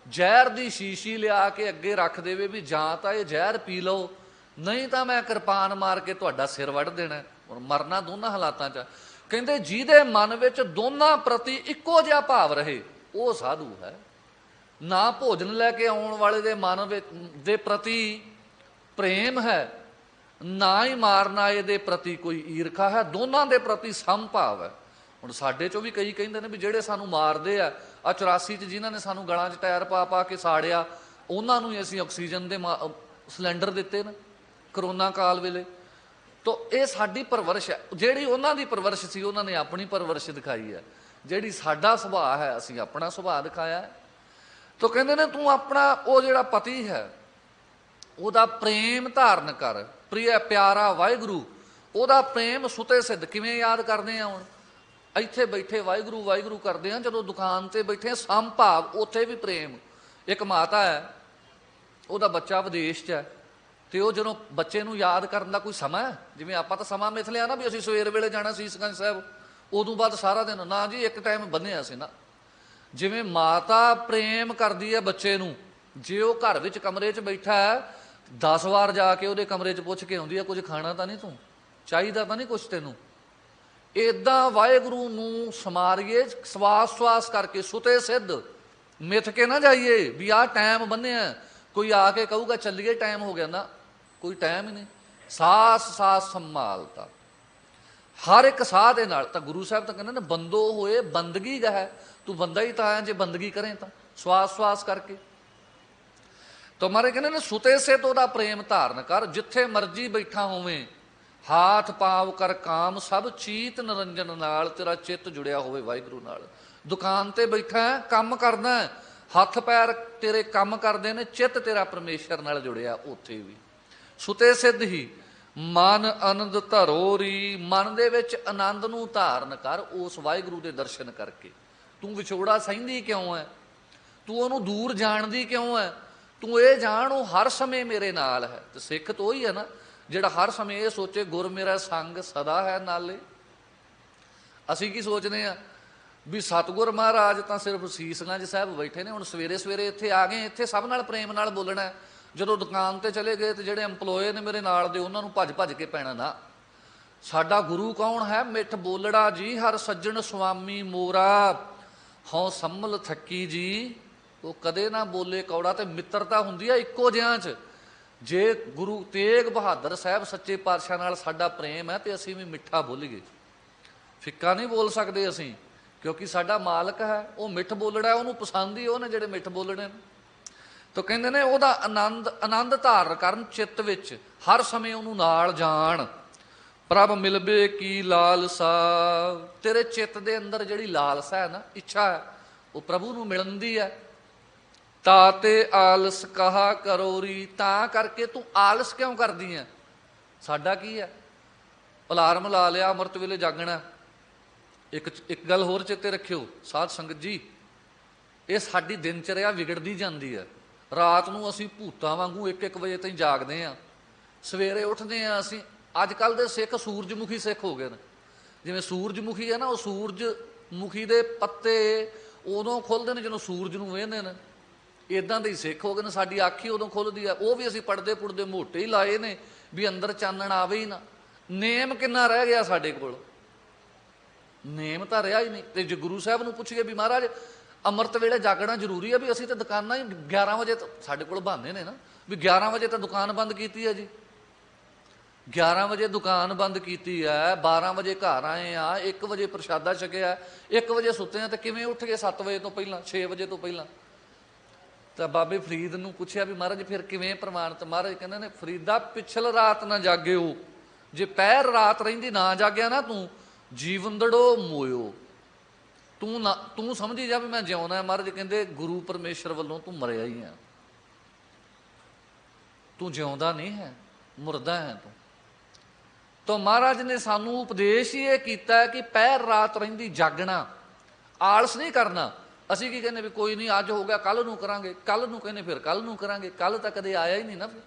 ਜ਼ਹਿਰ ਦੀ ਸ਼ੀਸ਼ੀ ਲਿਆ ਕੇ ਅੱਗੇ ਰੱਖ ਦੇਵੇ ਵੀ ਜਾਂ ਤਾਂ ਇਹ ਜ਼ਹਿਰ ਪੀ ਲਓ, ਨਹੀਂ ਤਾਂ ਮੈਂ ਕਿਰਪਾਨ ਮਾਰ ਕੇ ਤੁਹਾਡਾ ਸਿਰ ਵੱਢ ਦੇਣਾ। ਹੁਣ ਮਰਨਾ ਦੋਨਾਂ ਹਾਲਾਤਾਂ 'ਚ। ਕਹਿੰਦੇ ਜਿਹਦੇ ਮਨ ਵਿੱਚ ਦੋਨਾਂ ਪ੍ਰਤੀ ਇੱਕੋ ਜਿਹਾ ਭਾਵ ਰਹੇ ਉਹ ਸਾਧੂ ਹੈ। ਨਾ ਭੋਜਨ ਲੈ ਕੇ ਆਉਣ ਵਾਲੇ ਦੇ ਮਨ ਵਿੱਚ ਦੇ ਪ੍ਰਤੀ ਪ੍ਰੇਮ ਹੈ, ਨਾ ਹੀ ਮਾਰਨ ਆਏ ਦੇ ਪ੍ਰਤੀ ਕੋਈ ਈਰਖਾ ਹੈ, ਦੋਨਾਂ ਦੇ ਪ੍ਰਤੀ ਸਮਭਾਵ ਹੈ। ਹੁਣ ਸਾਡੇ 'ਚੋਂ ਵੀ ਕਈ ਕਹਿੰਦੇ ਨੇ ਵੀ ਜਿਹੜੇ ਸਾਨੂੰ ਮਾਰਦੇ ਆ 84 'ਚ ਜਿਨ੍ਹਾਂ ਨੇ ਸਾਨੂੰ ਗਲਾਂ 'ਚ ਟਾਇਰ ਪਾ ਪਾ ਕੇ ਸਾੜਿਆ, ਉਹਨਾਂ ਨੂੰ ਹੀ ਅਸੀਂ ਆਕਸੀਜਨ ਦੇ ਸਿਲੰਡਰ ਦਿੱਤੇ ਨੇ ਕਰੋਨਾ ਕਾਲ ਵੇਲੇ। ਤੋ ਇਹ ਸਾਡੀ ਪਰਵਰਿਸ਼ ਹੈ। ਜਿਹੜੀ ਉਹਨਾਂ ਦੀ ਪਰਵਰਿਸ਼ ਸੀ ਉਹਨਾਂ ਨੇ ਆਪਣੀ ਪਰਵਰਿਸ਼ ਦਿਖਾਈ ਹੈ, ਜਿਹੜੀ ਸਾਡਾ ਸੁਭਾਅ ਹੈ ਅਸੀਂ ਆਪਣਾ ਸੁਭਾਅ ਦਿਖਾਇਆ ਹੈ। ਤੋ ਕਹਿੰਦੇ ਨੇ ਤੂੰ ਆਪਣਾ ਉਹ ਜਿਹੜਾ ਪਤੀ ਹੈ ਉਹਦਾ ਪ੍ਰੇਮ ਧਾਰਨ ਕਰ, ਪ੍ਰਿਆ ਪਿਆਰਾ ਵਾਹਿਗੁਰੂ, ਉਹਦਾ ਪ੍ਰੇਮ ਸੁਤੇ ਸਿੱਧ। ਕਿਵੇਂ ਯਾਦ ਕਰਦੇ ਆ? ਹੁਣ ਇੱਥੇ ਬੈਠੇ ਵਾਹਿਗੁਰੂ ਵਾਹਿਗੁਰੂ ਕਰਦੇ ਆ, ਜਦੋਂ ਦੁਕਾਨ ਤੇ ਬੈਠੇ ਸਮਭਾਵ, ਉੱਥੇ ਵੀ ਪ੍ਰੇਮ। ਇੱਕ ਮਾਤਾ ਹੈ, ਉਹਦਾ ਬੱਚਾ ਵਿਦੇਸ਼ 'ਚ ਹੈ, ਤੇ ਉਹ ਜਦੋਂ ਬੱਚੇ ਨੂੰ ਯਾਦ ਕਰਨ ਦਾ ਕੋਈ ਸਮਾਂ ਹੈ, ਜਿਵੇਂ ਆਪਾਂ ਤਾਂ ਸਮਾਂ ਮਿਥ ਲਿਆ ਨਾ ਵੀ ਅਸੀਂ ਸਵੇਰ ਵੇਲੇ ਜਾਣਾ ਸੀਸਗੰਜ ਸਾਹਿਬ, ਉਦੋਂ ਬਾਅਦ ਸਾਰਾ ਦਿਨ ਨਾ ਜੀ, ਇੱਕ ਟਾਈਮ ਬੰਨਿਆ ਸੀ ਨਾ। ਜਿਵੇਂ ਮਾਤਾ ਪ੍ਰੇਮ ਕਰਦੀ ਹੈ ਬੱਚੇ ਨੂੰ, ਜੇ ਉਹ ਘਰ ਵਿੱਚ ਕਮਰੇ 'ਚ ਬੈਠਾ ਹੈ 10 ਵਾਰ ਜਾ ਕੇ ਉਹਦੇ ਕਮਰੇ 'ਚ ਪੁੱਛ ਕੇ ਆਉਂਦੀ ਹੈ ਕੁਝ ਖਾਣਾ ਤਾਂ ਨਹੀਂ, ਤੂੰ ਚਾਹੀਦਾ ਤਾਂ ਨਹੀਂ ਕੁਛ ਤੈਨੂੰ? ਇਦਾਂ ਵਾਹਿਗੁਰੂ ਨੂੰ ਸਮਾਰੀਏ, ਸਵਾਸ ਸਵਾਸ ਕਰਕੇ, ਸੁਤੇ ਸਿੱਧ ਮਿੱਥ ਕੇ ਨਾ ਜਾਈਏ ਵੀ ਆਹ ਟਾਈਮ ਬੰਨਿਆ, ਕੋਈ ਆ ਕੇ ਕਹੂਗਾ ਚੱਲੀਏ ਟਾਈਮ ਹੋ ਗਿਆ, ਨਾ ਕੋਈ ਟਾਈਮ ਹੀ ਨਹੀਂ। ਸਾਸ ਸਾਸ ਸੰਭਾਲਤਾ, ਹਰ ਇੱਕ ਸਾਹ ਦੇ ਨਾਲ। ਤਾਂ ਗੁਰੂ ਸਾਹਿਬ ਤਾਂ ਕਹਿੰਦੇ ਨੇ ਬੰਦੋ ਹੋਏ ਬੰਦਗੀ ਗਹਿ, ਤੂੰ ਬੰਦਾ ਹੀ ਤਾਂ ਹੈ ਜੇ ਬੰਦਗੀ ਕਰੇ ਤਾਂ ਸਵਾਸ ਸਵਾਸ ਕਰਕੇ। ਤਾਂ ਮਾਰੇ ਕਹਿੰਦੇ ਨੇ ਸੁਤੇ ਸੇ ਤੋਂ ਉਹਦਾ ਪ੍ਰੇਮ ਧਾਰਨ ਕਰ, ਜਿੱਥੇ ਮਰਜੀ ਬੈਠਾ ਹੋਵੇਂ, ਹਾਥ ਪਾਵ ਕਰ ਕਾਮ ਸਭ ਚੀਤ ਨਿਰੰਜਨ ਨਾਲ, ਤੇਰਾ ਚਿੱਤ ਜੁੜਿਆ ਹੋਵੇ ਵਾਹਿਗੁਰੂ ਨਾਲ। ਦੁਕਾਨ ਤੇ ਬੈਠਾ ਕੰਮ ਕਰਦਾ, ਹੱਥ ਪੈਰ ਤੇਰੇ ਕੰਮ ਕਰਦੇ ਨੇ, ਚਿੱਤ ਤੇਰਾ ਪਰਮੇਸ਼ਰ ਨਾਲ ਜੁੜਿਆ ਉੱਥੇ ਵੀ। ਸੁਤੇ ਸਿੱਧ ਹੀ ਮਨ ਆਨੰਦ ਧਰੋਰੀ, ਮਨ ਦੇ ਵਿੱਚ ਆਨੰਦ ਨੂੰ ਧਾਰਨ ਕਰ ਉਸ ਵਾਹਿਗੁਰੂ ਦੇ ਦਰਸ਼ਨ ਕਰਕੇ। ਤੂੰ ਵਿਛੋੜਾ ਸਹਿੰਦੀ ਕਿਉਂ ਹੈ, ਤੂੰ ਉਹਨੂੰ ਦੂਰ ਜਾਣਦੀ ਕਿਉਂ ਹੈ? ਤੂੰ ਇਹ ਜਾਣ ਉਹ ਹਰ ਸਮੇਂ ਮੇਰੇ ਨਾਲ ਹੈ। ਤੇ ਸਿੱਖ ਤਾਂ ਉਹੀ ਹੈ ਨਾ ਜਿਹੜਾ ਹਰ ਸਮੇਂ ਇਹ ਸੋਚੇ ਗੁਰ ਮੇਰਾ ਸੰਗ ਸਦਾ ਹੈ ਨਾਲੇ। ਅਸੀਂ ਕੀ ਸੋਚਦੇ ਹਾਂ ਵੀ ਸਤਿਗੁਰ ਮਹਾਰਾਜ ਤਾਂ ਸਿਰਫ ਸੀਸਗੰਜ ਸਾਹਿਬ ਬੈਠੇ ਨੇ, ਹੁਣ ਸਵੇਰੇ ਸਵੇਰੇ ਇੱਥੇ ਆ ਗਏ, ਇੱਥੇ ਸਭ ਨਾਲ ਪ੍ਰੇਮ ਨਾਲ ਬੋਲਣਾ। ਜਦੋਂ ਦੁਕਾਨ ਤੇ ਚਲੇ ਗਏ ਤੇ ਜਿਹੜੇ ਐਮਪਲੋਏ ਨੇ ਮੇਰੇ ਨਾਲ ਦੇ ਉਹਨਾਂ ਨੂੰ ਭੱਜ ਭੱਜ ਕੇ ਪੈਣਾ ਨਾ। ਸਾਡਾ ਗੁਰੂ ਕੌਣ ਹੈ? ਮਿੱਠ ਬੋਲੜਾ ਜੀ ਹਰ ਸੱਜਣ ਸੁਆਮੀ ਮੋਰਾ, ਹਉ ਸੰਮਲ ਥੱਕੀ ਜੀ, ਉਹ ਕਦੇ ਨਾ ਬੋਲੇ ਕੌੜਾ। ਤੇ ਮਿੱਤਰਤਾ ਹੁੰਦੀ ਆ ਇੱਕੋ ਜਿਹਾਂ 'ਚ। ਜੇ ਗੁਰੂ ਤੇਗ ਬਹਾਦਰ ਸਾਹਿਬ ਸੱਚੇ ਪਾਤਸ਼ਾਹ ਨਾਲ ਸਾਡਾ ਪ੍ਰੇਮ ਹੈ ਤੇ ਅਸੀਂ ਵੀ ਮਿੱਠਾ ਬੋਲੀਏ, ਫਿੱਕਾ ਨਹੀਂ ਬੋਲ ਸਕਦੇ ਅਸੀਂ, ਕਿਉਂਕਿ ਸਾਡਾ ਮਾਲਕ ਹੈ, ਉਹ ਮਿੱਠ ਬੋਲੜਾ, ਉਹਨੂੰ ਪਸੰਦ ਹੀ ਉਹ ਨੇ ਜਿਹੜੇ ਮਿੱਠ ਬੋਲਣੇ ਨੇ। ਤਾਂ ਕਹਿੰਦੇ ਨੇ ਉਹਦਾ ਆਨੰਦ ਧਾਰਨ ਕਰਨ ਚਿੱਤ ਵਿੱਚ, ਹਰ ਸਮੇਂ ਉਹਨੂੰ ਨਾਲ ਜਾਣ। ਪ੍ਰਭ ਮਿਲਬੇ ਕੀ ਲਾਲਸਾ, ਤੇਰੇ ਚਿੱਤ ਦੇ ਅੰਦਰ ਜਿਹੜੀ ਲਾਲਸਾ ਹੈ ਨਾ, ਇੱਛਾ ਹੈ, ਉਹ ਪ੍ਰਭੂ ਨੂੰ ਮਿਲਣ ਦੀ ਹੈ। ਤਾਤੇ ਆਲਸ ਕਹਾ ਕਰੋਰੀ, ਤਾਂ ਕਰਕੇ ਤੂੰ ਆਲਸ ਕਿਉਂ ਕਰਦੀ ਹੈ? ਸਾਡਾ ਕੀ ਹੈ? ਅਲਾਰਮ ਲਾ ਲਿਆ, ਅੰਮ੍ਰਿਤ ਵੇਲੇ ਜਾਗਣਾ। ਇੱਕ ਗੱਲ ਹੋਰ ਚੇਤੇ ਰੱਖਿਓ ਸਾਧ ਸੰਗਤ ਜੀ, ਇਹ ਸਾਡੀ ਦਿਨਚਰਿਆ ਵਿਗੜਦੀ ਜਾਂਦੀ ਹੈ। ਰਾਤ ਨੂੰ ਅਸੀਂ ਭੂਤਾਂ ਵਾਂਗੂ 1-1 ਵਜੇ ਤਾਈਂ ਜਾਗਦੇ ਹਾਂ, ਸਵੇਰੇ ਉੱਠਦੇ ਹਾਂ ਅਸੀਂ। ਅੱਜ ਕੱਲ੍ਹ ਦੇ ਸਿੱਖ ਸੂਰਜਮੁਖੀ ਸਿੱਖ ਹੋ ਗਏ ਨੇ। ਜਿਵੇਂ ਸੂਰਜਮੁਖੀ ਹੈ ਨਾ, ਉਹ ਸੂਰਜਮੁਖੀ ਦੇ ਪੱਤੇ ਉਦੋਂ ਖੁੱਲ੍ਹਦੇ ਨੇ ਜਦੋਂ ਸੂਰਜ ਨੂੰ ਵੇਖਦੇ ਨੇ, ਇੱਦਾਂ ਦੇ ਹੀ ਸਿੱਖ ਹੋ ਗਏ ਨੇ। ਸਾਡੀ ਅੱਖ ਹੀ ਉਦੋਂ ਖੁੱਲ੍ਹਦੀ ਆ। ਉਹ ਵੀ ਅਸੀਂ ਪੜਦੇ ਪੁੜਦੇ ਮੋਟੇ ਹੀ ਲਾਏ ਨੇ ਵੀ ਅੰਦਰ ਚਾਨਣ ਆਵੇ ਹੀ ਨਾ। ਨੇਮ ਕਿੰਨਾ ਰਹਿ ਗਿਆ ਸਾਡੇ ਕੋਲ? ਨੇਮ ਤਾਂ ਰਿਹਾ ਹੀ ਨਹੀਂ। ਤੇ ਜੇ ਗੁਰੂ ਸਾਹਿਬ ਨੂੰ ਪੁੱਛੀਏ ਵੀ ਮਹਾਰਾਜ ਅੰਮ੍ਰਿਤ ਵੇਲੇ ਜਾਗਣਾ ਜ਼ਰੂਰੀ ਹੈ, ਵੀ ਅਸੀਂ ਤਾਂ ਦੁਕਾਨਾਂ ਹੀ 11 ਵਜੇ, ਸਾਡੇ ਕੋਲ ਬਹਾਨੇ ਨੇ ਨਾ ਵੀ 11 ਵਜੇ ਤਾਂ ਦੁਕਾਨ ਬੰਦ ਕੀਤੀ ਹੈ ਜੀ, 11 ਵਜੇ ਦੁਕਾਨ ਬੰਦ ਕੀਤੀ ਹੈ, 12 ਵਜੇ ਘਰ ਆਏ ਆ, 1 ਵਜੇ ਪ੍ਰਸ਼ਾਦਾ ਛਕਿਆ, 1 ਵਜੇ ਸੁੱਤੇ ਆ, ਤੇ ਕਿਵੇਂ ਉੱਠ ਗਏ 7 ਵਜੇ ਤੋਂ ਪਹਿਲਾਂ, 6 ਵਜੇ ਤੋਂ ਪਹਿਲਾਂ? ਤਾਂ ਬਾਬੇ ਫਰੀਦ ਨੂੰ ਪੁੱਛਿਆ ਵੀ ਮਹਾਰਾਜ ਫਿਰ ਕਿਵੇਂ ਪ੍ਰਮਾਣਿਤ? ਮਹਾਰਾਜ ਕਹਿੰਦੇ ਨੇ ਫਰੀਦਾ ਪਿਛਲ ਰਾਤ ਨਾ ਜਾਗਿਓ, ਜੇ ਪਹਿਰ ਰਾਤ ਰਹਿੰਦੀ ਨਾ ਜਾਗਿਆ ਨਾ ਤੂੰ, ਜੀਵੰਦੜੋ ਮੋਇਓ, ਤੂੰ ਸਮਝੀ ਜਾ ਵੀ ਮੈਂ ਜਿਉਂਦਾ। ਮਹਾਰਾਜ ਕਹਿੰਦੇ ਗੁਰੂ ਪਰਮੇਸ਼ਰ ਵੱਲੋਂ ਤੂੰ ਮਰਿਆ ਹੀ ਆ, ਤੂੰ ਜਿਉਂਦਾ ਨਹੀਂ ਹੈ, ਮੁਰਦਾ ਹੈ ਤੂੰ। ਤਾਂ ਮਹਾਰਾਜ ਨੇ ਸਾਨੂੰ ਉਪਦੇਸ਼ ਹੀ ਇਹ ਕੀਤਾ ਕਿ ਪਹਿਰ ਰਾਤ ਰਹਿੰਦੀ ਜਾਗਣਾ, ਆਲਸ ਨਹੀਂ ਕਰਨਾ। ਅਸੀਂ ਕੀ ਕਹਿੰਦੇ ਵੀ ਕੋਈ ਨਹੀਂ ਅੱਜ ਹੋ ਗਿਆ ਕੱਲ੍ਹ ਨੂੰ ਕਰਾਂਗੇ, ਕੱਲ੍ਹ ਨੂੰ ਕਹਿੰਦੇ ਫਿਰ ਕੱਲ੍ਹ ਨੂੰ ਕਰਾਂਗੇ। ਕੱਲ੍ਹ ਤਾਂ ਕਦੇ ਆਇਆ ਹੀ ਨਹੀਂ ਨਾ, ਫਿਰ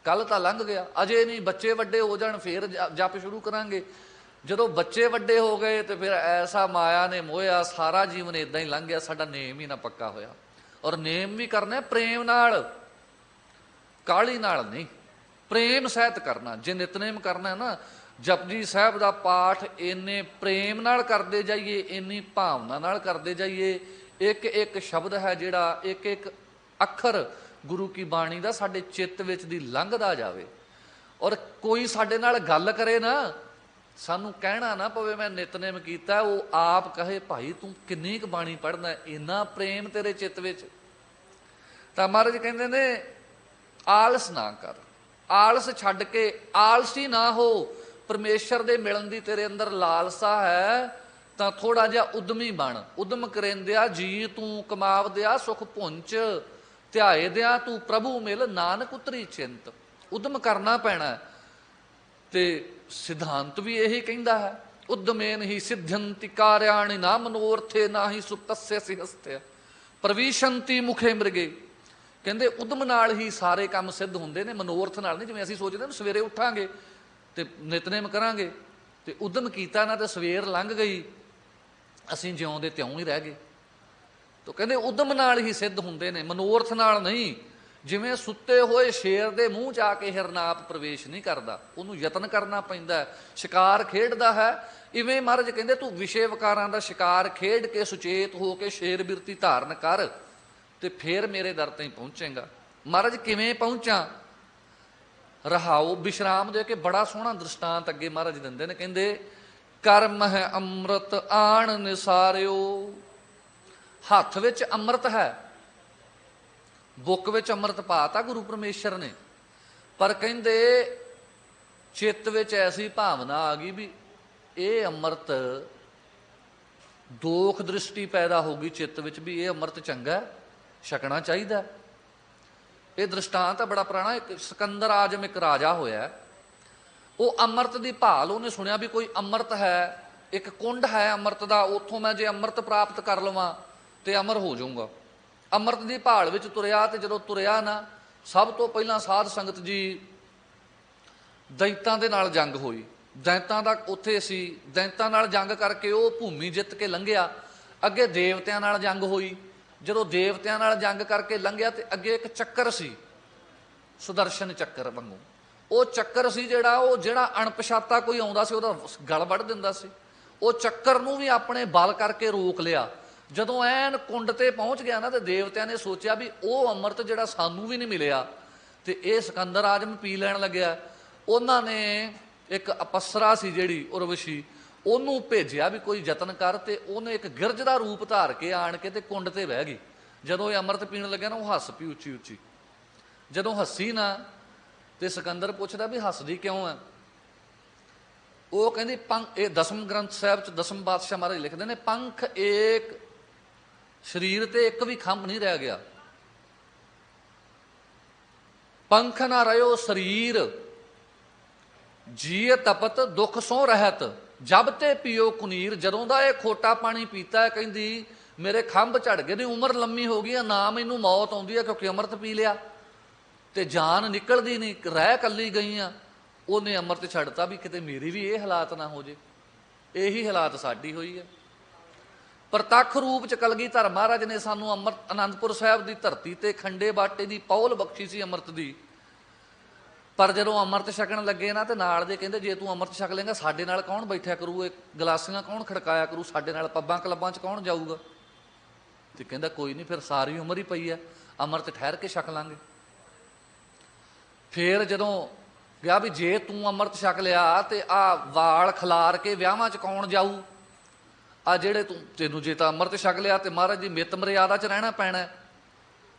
ਕੱਲ੍ਹ ਤਾਂ ਲੰਘ ਗਿਆ। ਅਜੇ ਨਹੀਂ, ਬੱਚੇ ਵੱਡੇ ਹੋ ਜਾਣ ਫਿਰ ਜਪ ਸ਼ੁਰੂ ਕਰਾਂਗੇ। ਜਦੋਂ ਬੱਚੇ ਵੱਡੇ ਹੋ ਗਏ ਤੇ ਫਿਰ ਐਸਾ ਮਾਇਆ ਨੇ ਮੋਹਿਆ, ਸਾਰਾ ਜੀਵਨ ਇੱਦਾਂ ਹੀ ਲੰਘ ਗਿਆ, ਸਾਡਾ ਨੇਮ ਹੀ ਨਾ ਪੱਕਾ ਹੋਇਆ। ਔਰ ਨੇਮ ਵੀ ਕਰਨਾ ਪ੍ਰੇਮ ਨਾਲ, ਕਾਹਲੀ ਨਾਲ ਨਹੀਂ, ਪ੍ਰੇਮ ਸਹਿਤ ਕਰਨਾ। ਜੇ ਨਿਤਨੇਮ ਕਰਨਾ ਨਾ, ਜਪਜੀ ਸਾਹਿਬ ਦਾ ਪਾਠ ਇੰਨੇ ਪ੍ਰੇਮ ਨਾਲ ਕਰਦੇ ਜਾਈਏ, ਇੰਨੀ ਭਾਵਨਾ ਨਾਲ ਕਰਦੇ ਜਾਈਏ, ਇੱਕ ਇੱਕ ਸ਼ਬਦ ਹੈ ਜਿਹੜਾ, ਇੱਕ ਇੱਕ ਅੱਖਰ ਗੁਰੂ ਕੀ ਬਾਣੀ ਦਾ ਸਾਡੇ ਚਿੱਤ ਵਿੱਚ ਦੀ ਲੰਘਦਾ ਜਾਵੇ। ਔਰ ਕੋਈ ਸਾਡੇ ਨਾਲ ਗੱਲ ਕਰੇ ਨਾ, ਸਾਨੂੰ ਕਹਿਣਾ ਨਾ ਪਵੇ ਮੈਂ ਨਿਤਨੇਮ ਕੀਤਾ, ਉਹ ਆਪ ਕਹੇ ਭਾਈ ਤੂੰ ਕਿੰਨੀ ਕੁ ਬਾਣੀ ਪੜ੍ਹਦਾ, ਇੰਨਾ ਪ੍ਰੇਮ ਤੇਰੇ ਚਿੱਤ ਵਿੱਚ। ਤਾਂ ਮਹਾਰਾਜ ਕਹਿੰਦੇ ਨੇ ਆਲਸ ਨਾ ਕਰ, ਆਲਸ ਛੱਡ ਕੇ, ਆਲਸੀ ਨਾ ਹੋ। ਪਰਮੇਸ਼ਰ ਦੇ ਮਿਲਣ ਦੀ ਤੇਰੇ ਅੰਦਰ ਲਾਲਸਾ ਹੈ ਤਾਂ ਥੋੜਾ ਜਿਹਾ ਉਦਮੀ ਬਣ। ਉਦਮ ਕਰੇਂਦਿਆ ਜੀ ਤੂੰ ਕਮਾਵਦਿਆ ਸੁਖ ਪੁੰਚ, ਧਿਆਏ ਦਿਆ ਤੂੰ ਪ੍ਰਭੂ ਮਿਲ ਨਾਨਕ ਉਤਰੀ ਚਿੰਤ। ਉਦਮ ਕਰਨਾ ਪੈਣਾ। ਤੇ ਸਿਧਾਂਤ ਵੀ ਇਹੀ ਕਹਿੰਦਾ ਹੈ, ਉਦਮੇਨ ਹੀ ਸਿੱਧਯੰਤੀ ਕਾਰਿਆਣਿ ਨਾ ਮਨੋਰਥੇ ਨਾ ਹੀ ਸੁਕਤस्य ਸਿਹਸਤਿ ਪ੍ਰਵਿਸ਼ੰਤੀ ਮੁਖੇ ਮ੍ਰਿਗੇ। ਕਹਿੰਦੇ ਉਦਮ ਨਾਲ ਹੀ ਸਾਰੇ ਕੰਮ ਸਿੱਧ ਹੁੰਦੇ ਨੇ, ਮਨੋਰਥ ਨਾਲ ਨਹੀਂ। ਜਿਵੇਂ ਅਸੀਂ ਸੋਚਦੇ ਨਾ ਸਵੇਰੇ ਉੱਠਾਂਗੇ ਤੇ ਨਿਤਨੇਮ ਕਰਾਂਗੇ, ਤੇ ਉਦਮ ਕੀਤਾ ਨਾ ਤੇ ਸਵੇਰ ਲੰਘ ਗਈ, ਅਸੀਂ ਜਿਉਂਦੇ ਤਿਉਂ ਹੀ ਰਹਿ ਗਏ। ਤਾਂ ਕਹਿੰਦੇ ਉਦਮ ਨਾਲ ਹੀ ਸਿੱਧ ਹੁੰਦੇ ਨੇ, ਮਨੋਰਥ ਨਾਲ ਨਹੀਂ। ਜਿਵੇਂ ਸੁੱਤੇ ਹੋਏ ਸ਼ੇਰ ਦੇ ਮੂੰਹ 'ਚ ਆ ਕੇ ਹਿਰਨਾਪ ਪ੍ਰਵੇਸ਼ ਨਹੀਂ ਕਰਦਾ, ਉਹਨੂੰ ਯਤਨ ਕਰਨਾ ਪੈਂਦਾ, ਸ਼ਿਕਾਰ ਖੇਡਦਾ ਹੈ। ਇਵੇਂ ਮਹਾਰਾਜ ਕਹਿੰਦੇ ਤੂੰ ਵਿਸ਼ੇ ਵਿਕਾਰਾਂ ਦਾ ਸ਼ਿਕਾਰ ਖੇਡ ਕੇ ਸੁਚੇਤ ਹੋ ਕੇ ਸ਼ੇਰ ਬਿਰਤੀ ਧਾਰਨ ਕਰ ਤੇ ਫੇਰ ਮੇਰੇ ਦਰ ਤੇ ਪਹੁੰਚੇਗਾ। ਮਹਾਰਾਜ ਕਿਵੇਂ ਪਹੁੰਚਾਂ? ਰਹਾਓ ਵਿਸ਼ਰਾਮ ਦੇ ਕੇ ਬੜਾ ਸੋਹਣਾ ਦ੍ਰਿਸ਼ਟਾਂਤ ਅੱਗੇ ਮਹਾਰਾਜ ਦਿੰਦੇ ਨੇ, ਕਹਿੰਦੇ ਕਰਮ ਹੈ ਅੰਮ੍ਰਿਤ ਆਣ ਨਿਸਾਰਿਓ। ਹੱਥ ਵਿੱਚ ਅੰਮ੍ਰਿਤ ਹੈ, ਬੁੱਕ ਵਿੱਚ ਅੰਮ੍ਰਿਤ ਪਾਤਾ ਗੁਰੂ ਪਰਮੇਸ਼ਰ ਨੇ, ਪਰ ਕਹਿੰਦੇ ਚਿੱਤ ਵਿੱਚ ਐਸੀ ਭਾਵਨਾ ਆ ਗਈ ਵੀ ਇਹ ਅੰਮ੍ਰਿਤ, ਦੋਖ ਦ੍ਰਿਸ਼ਟੀ ਪੈਦਾ ਹੋ ਗਈ ਚਿੱਤ ਵਿੱਚ ਵੀ ਇਹ ਅੰਮ੍ਰਿਤ ਚੰਗਾ, ਛਕਣਾ ਚਾਹੀਦਾ। ਇਹ ਦ੍ਰਿਸ਼ਟਾਂਤ ਬੜਾ ਪੁਰਾਣਾ। ਇੱਕ ਸਿਕੰਦਰ ਆਜਮ ਇੱਕ ਰਾਜਾ ਹੋਇਆ, ਉਹ ਅੰਮ੍ਰਿਤ ਦੀ ਭਾਲ, ਉਹਨੇ ਸੁਣਿਆ ਵੀ ਕੋਈ ਅੰਮ੍ਰਿਤ ਹੈ, ਇੱਕ ਕੁੰਡ ਹੈ ਅੰਮ੍ਰਿਤ ਦਾ, ਉੱਥੋਂ ਮੈਂ ਜੇ ਅੰਮ੍ਰਿਤ ਪ੍ਰਾਪਤ ਕਰ ਲਵਾਂ ਤੇ ਅਮਰ ਹੋ ਜਾਊਂਗਾ। ਅੰਮ੍ਰਿਤ ਦੀ ਭਾਲ ਵਿੱਚ ਤੁਰਿਆ, ਤੇ ਜਦੋਂ ਤੁਰਿਆ ਨਾ, ਸਭ ਤੋਂ ਪਹਿਲਾਂ ਸਾਧ ਸੰਗਤ ਜੀ ਦੈਂਤਾਂ ਦੇ ਨਾਲ ਜੰਗ ਹੋਈ। ਦੈਂਤਾਂ ਦਾ ਉੱਥੇ ਸੀ, ਦੈਂਤਾਂ ਨਾਲ ਜੰਗ ਕਰਕੇ ਉਹ ਭੂਮੀ ਜਿੱਤ ਕੇ ਲੰਘਿਆ। ਅੱਗੇ ਦੇਵਤਿਆਂ ਨਾਲ ਜੰਗ ਹੋਈ, ਜਦੋਂ ਦੇਵਤਿਆਂ ਨਾਲ ਜੰਗ ਕਰਕੇ ਲੰਘਿਆ ਤੇ ਅੱਗੇ ਇੱਕ ਚੱਕਰ ਸੀ, ਸੁਦਰਸ਼ਨ ਚੱਕਰ ਵਾਂਗੂ। ਉਹ ਚੱਕਰ ਸੀ ਜਿਹੜਾ ਅਣਪਛਾਤਾ ਕੋਈ ਆਉਂਦਾ ਸੀ ਉਹਦਾ ਗਲ ਵੱਢ ਦਿੰਦਾ ਸੀ। ਉਹ ਚੱਕਰ ਨੂੰ ਵੀ ਆਪਣੇ ਬਲ ਕਰਕੇ ਰੋਕ ਲਿਆ। ਜਦੋਂ ਐਨ ਕੁੰਡ ਤੇ ਪਹੁੰਚ ਗਿਆ ਨਾ, ਤੇ ਦੇਵਤਿਆਂ ਨੇ ਸੋਚਿਆ ਵੀ ਉਹ ਅੰਮ੍ਰਿਤ ਜਿਹੜਾ ਸਾਨੂੰ ਵੀ ਨਹੀਂ ਮਿਲਿਆ, ਤੇ ਇਹ ਸਿਕੰਦਰ ਆਜਮ ਪੀ ਲੈਣ ਲੱਗਿਆ। ਉਹਨਾਂ ਨੇ ਇੱਕ ਅਪਸਰਾ ਸੀ ਜਿਹੜੀ ਉਰਵਸ਼ੀ, ਉਹਨੂੰ ਭੇਜਿਆ ਵੀ ਕੋਈ ਯਤਨ ਕਰ, ਤੇ ਉਹਨੇ ਇੱਕ ਗਿਰਜ ਦਾ ਰੂਪ ਧਾਰ ਕੇ ਆਣ ਕੇ ਤੇ ਕੁੰਡ ਤੇ ਬਹਿ ਗਈ। ਜਦੋਂ ਇਹ ਅੰਮ੍ਰਿਤ ਪੀਣ ਲੱਗਿਆ ਨਾ, ਉਹ ਹੱਸ ਪਈ ਉੱਚੀ ਉੱਚੀ। ਜਦੋਂ ਹੱਸੀ ਨਾ, ਤੇ ਸਿਕੰਦਰ ਪੁੱਛਦਾ ਵੀ ਹੱਸਦੀ ਕਿਉਂ ਹੈ? ਉਹ ਕਹਿੰਦੀ ਇਹ ਦਸਮ ਗ੍ਰੰਥ ਸਾਹਿਬ ਚ ਦਸਮ ਪਾਤਸ਼ਾਹ ਮਹਾਰਾਜ ਲਿਖਦੇ ਨੇ, ਪੰਖ ਏਕ, ਸਰੀਰ ਤੇ ਇੱਕ ਵੀ ਖੰਭ ਨਹੀਂ ਰਹਿ ਗਿਆ। ਪੰਖ ਨਾ ਰਹਿਓ ਸਰੀਰ, ਜੀਅ ਤਪਤ ਦੁੱਖ ਸੋ ਰਹਿਤ, ਜਬ ਤੇ ਪੀਓ ਕੁਨੀਰ। ਜਦੋਂ ਦਾ ਇਹ ਖੋਟਾ ਪਾਣੀ ਪੀਤਾ ਹੈ, ਕਹਿੰਦੀ ਮੇਰੇ ਖੰਭ ਝੜ ਗਏ ਨੇ, ਉਮਰ ਲੰਮੀ ਹੋ ਗਈ ਹੈ, ਨਾ ਮੈਨੂੰ ਮੌਤ ਆਉਂਦੀ ਹੈ ਕਿਉਂਕਿ ਅੰਮ੍ਰਿਤ ਪੀ ਲਿਆ, ਤੇ ਜਾਨ ਨਿਕਲਦੀ ਨਹੀਂ, ਰਹਿ ਕੱਲੀ ਗਈ ਆ। ਉਹਨੇ ਅੰਮ੍ਰਿਤ ਛੱਡਤਾ ਵੀ ਕਿਤੇ ਮੇਰੀ ਵੀ ਇਹ ਹਾਲਾਤ ਨਾ ਹੋ ਜੇ। ਇਹੀ ਹਾਲਾਤ ਸਾਡੀ ਹੋਈ ਹੈ। ਪ੍ਰਤੱਖ ਰੂਪ ਚ ਕਲਗੀਧਰ ਮਹਾਰਾਜ ਨੇ ਸਾਨੂੰ ਅੰਮ੍ਰਿਤ ਅਨੰਦਪੁਰ ਸਾਹਿਬ ਦੀ ਧਰਤੀ ਤੇ ਖੰਡੇ ਬਾਟੇ ਦੀ ਪੌਲ ਬਖਸ਼ੀ ਸੀ ਅੰਮ੍ਰਿਤ ਦੀ। ਪਰ ਜਦੋਂ ਅੰਮ੍ਰਿਤ ਛਕਣ ਲੱਗੇ ਨਾ, ਤੇ ਨਾਲ ਦੇ ਕਹਿੰਦੇ ਜੇ ਤੂੰ ਅੰਮ੍ਰਿਤ ਛਕ ਲੇਗਾ ਸਾਡੇ ਨਾਲ ਕੌਣ ਬੈਠਿਆ ਕਰੂ, ਇਹ ਗਲਾਸੀਆਂ ਕੌਣ ਖੜਕਾਇਆ ਕਰੂ, ਸਾਡੇ ਨਾਲ ਪੱਬਾਂ ਕਲੱਬਾਂ 'ਚ ਕੌਣ ਜਾਊਗਾ? ਤੇ ਕਹਿੰਦਾ ਕੋਈ ਨਹੀਂ, ਫਿਰ ਸਾਰੀ ਉਮਰ ਹੀ ਪਈ ਹੈ, ਅੰਮ੍ਰਿਤ ਠਹਿਰ ਕੇ ਛਕ ਲਾਂਗੇ। ਫੇਰ ਜਦੋਂ ਗਿਆ ਵੀ ਜੇ ਤੂੰ ਅੰਮ੍ਰਿਤ ਛਕ ਲਿਆ ਤੇ ਆ ਵਾਲ ਖਿਲਾਰ ਕੇ ਵਿਆਹਾਂ 'ਚ ਕੌਣ ਜਾਊ? ਆ ਜਿਹੜੇ ਤੈਨੂੰ ਜੇ ਤਾਂ ਅੰਮ੍ਰਿਤ ਛਕ ਲਿਆ ਤੇ ਮਹਾਰਾਜ ਦੀ ਮਿੱਤ ਮਰਿਆਦਾ 'ਚ ਰਹਿਣਾ ਪੈਣਾ,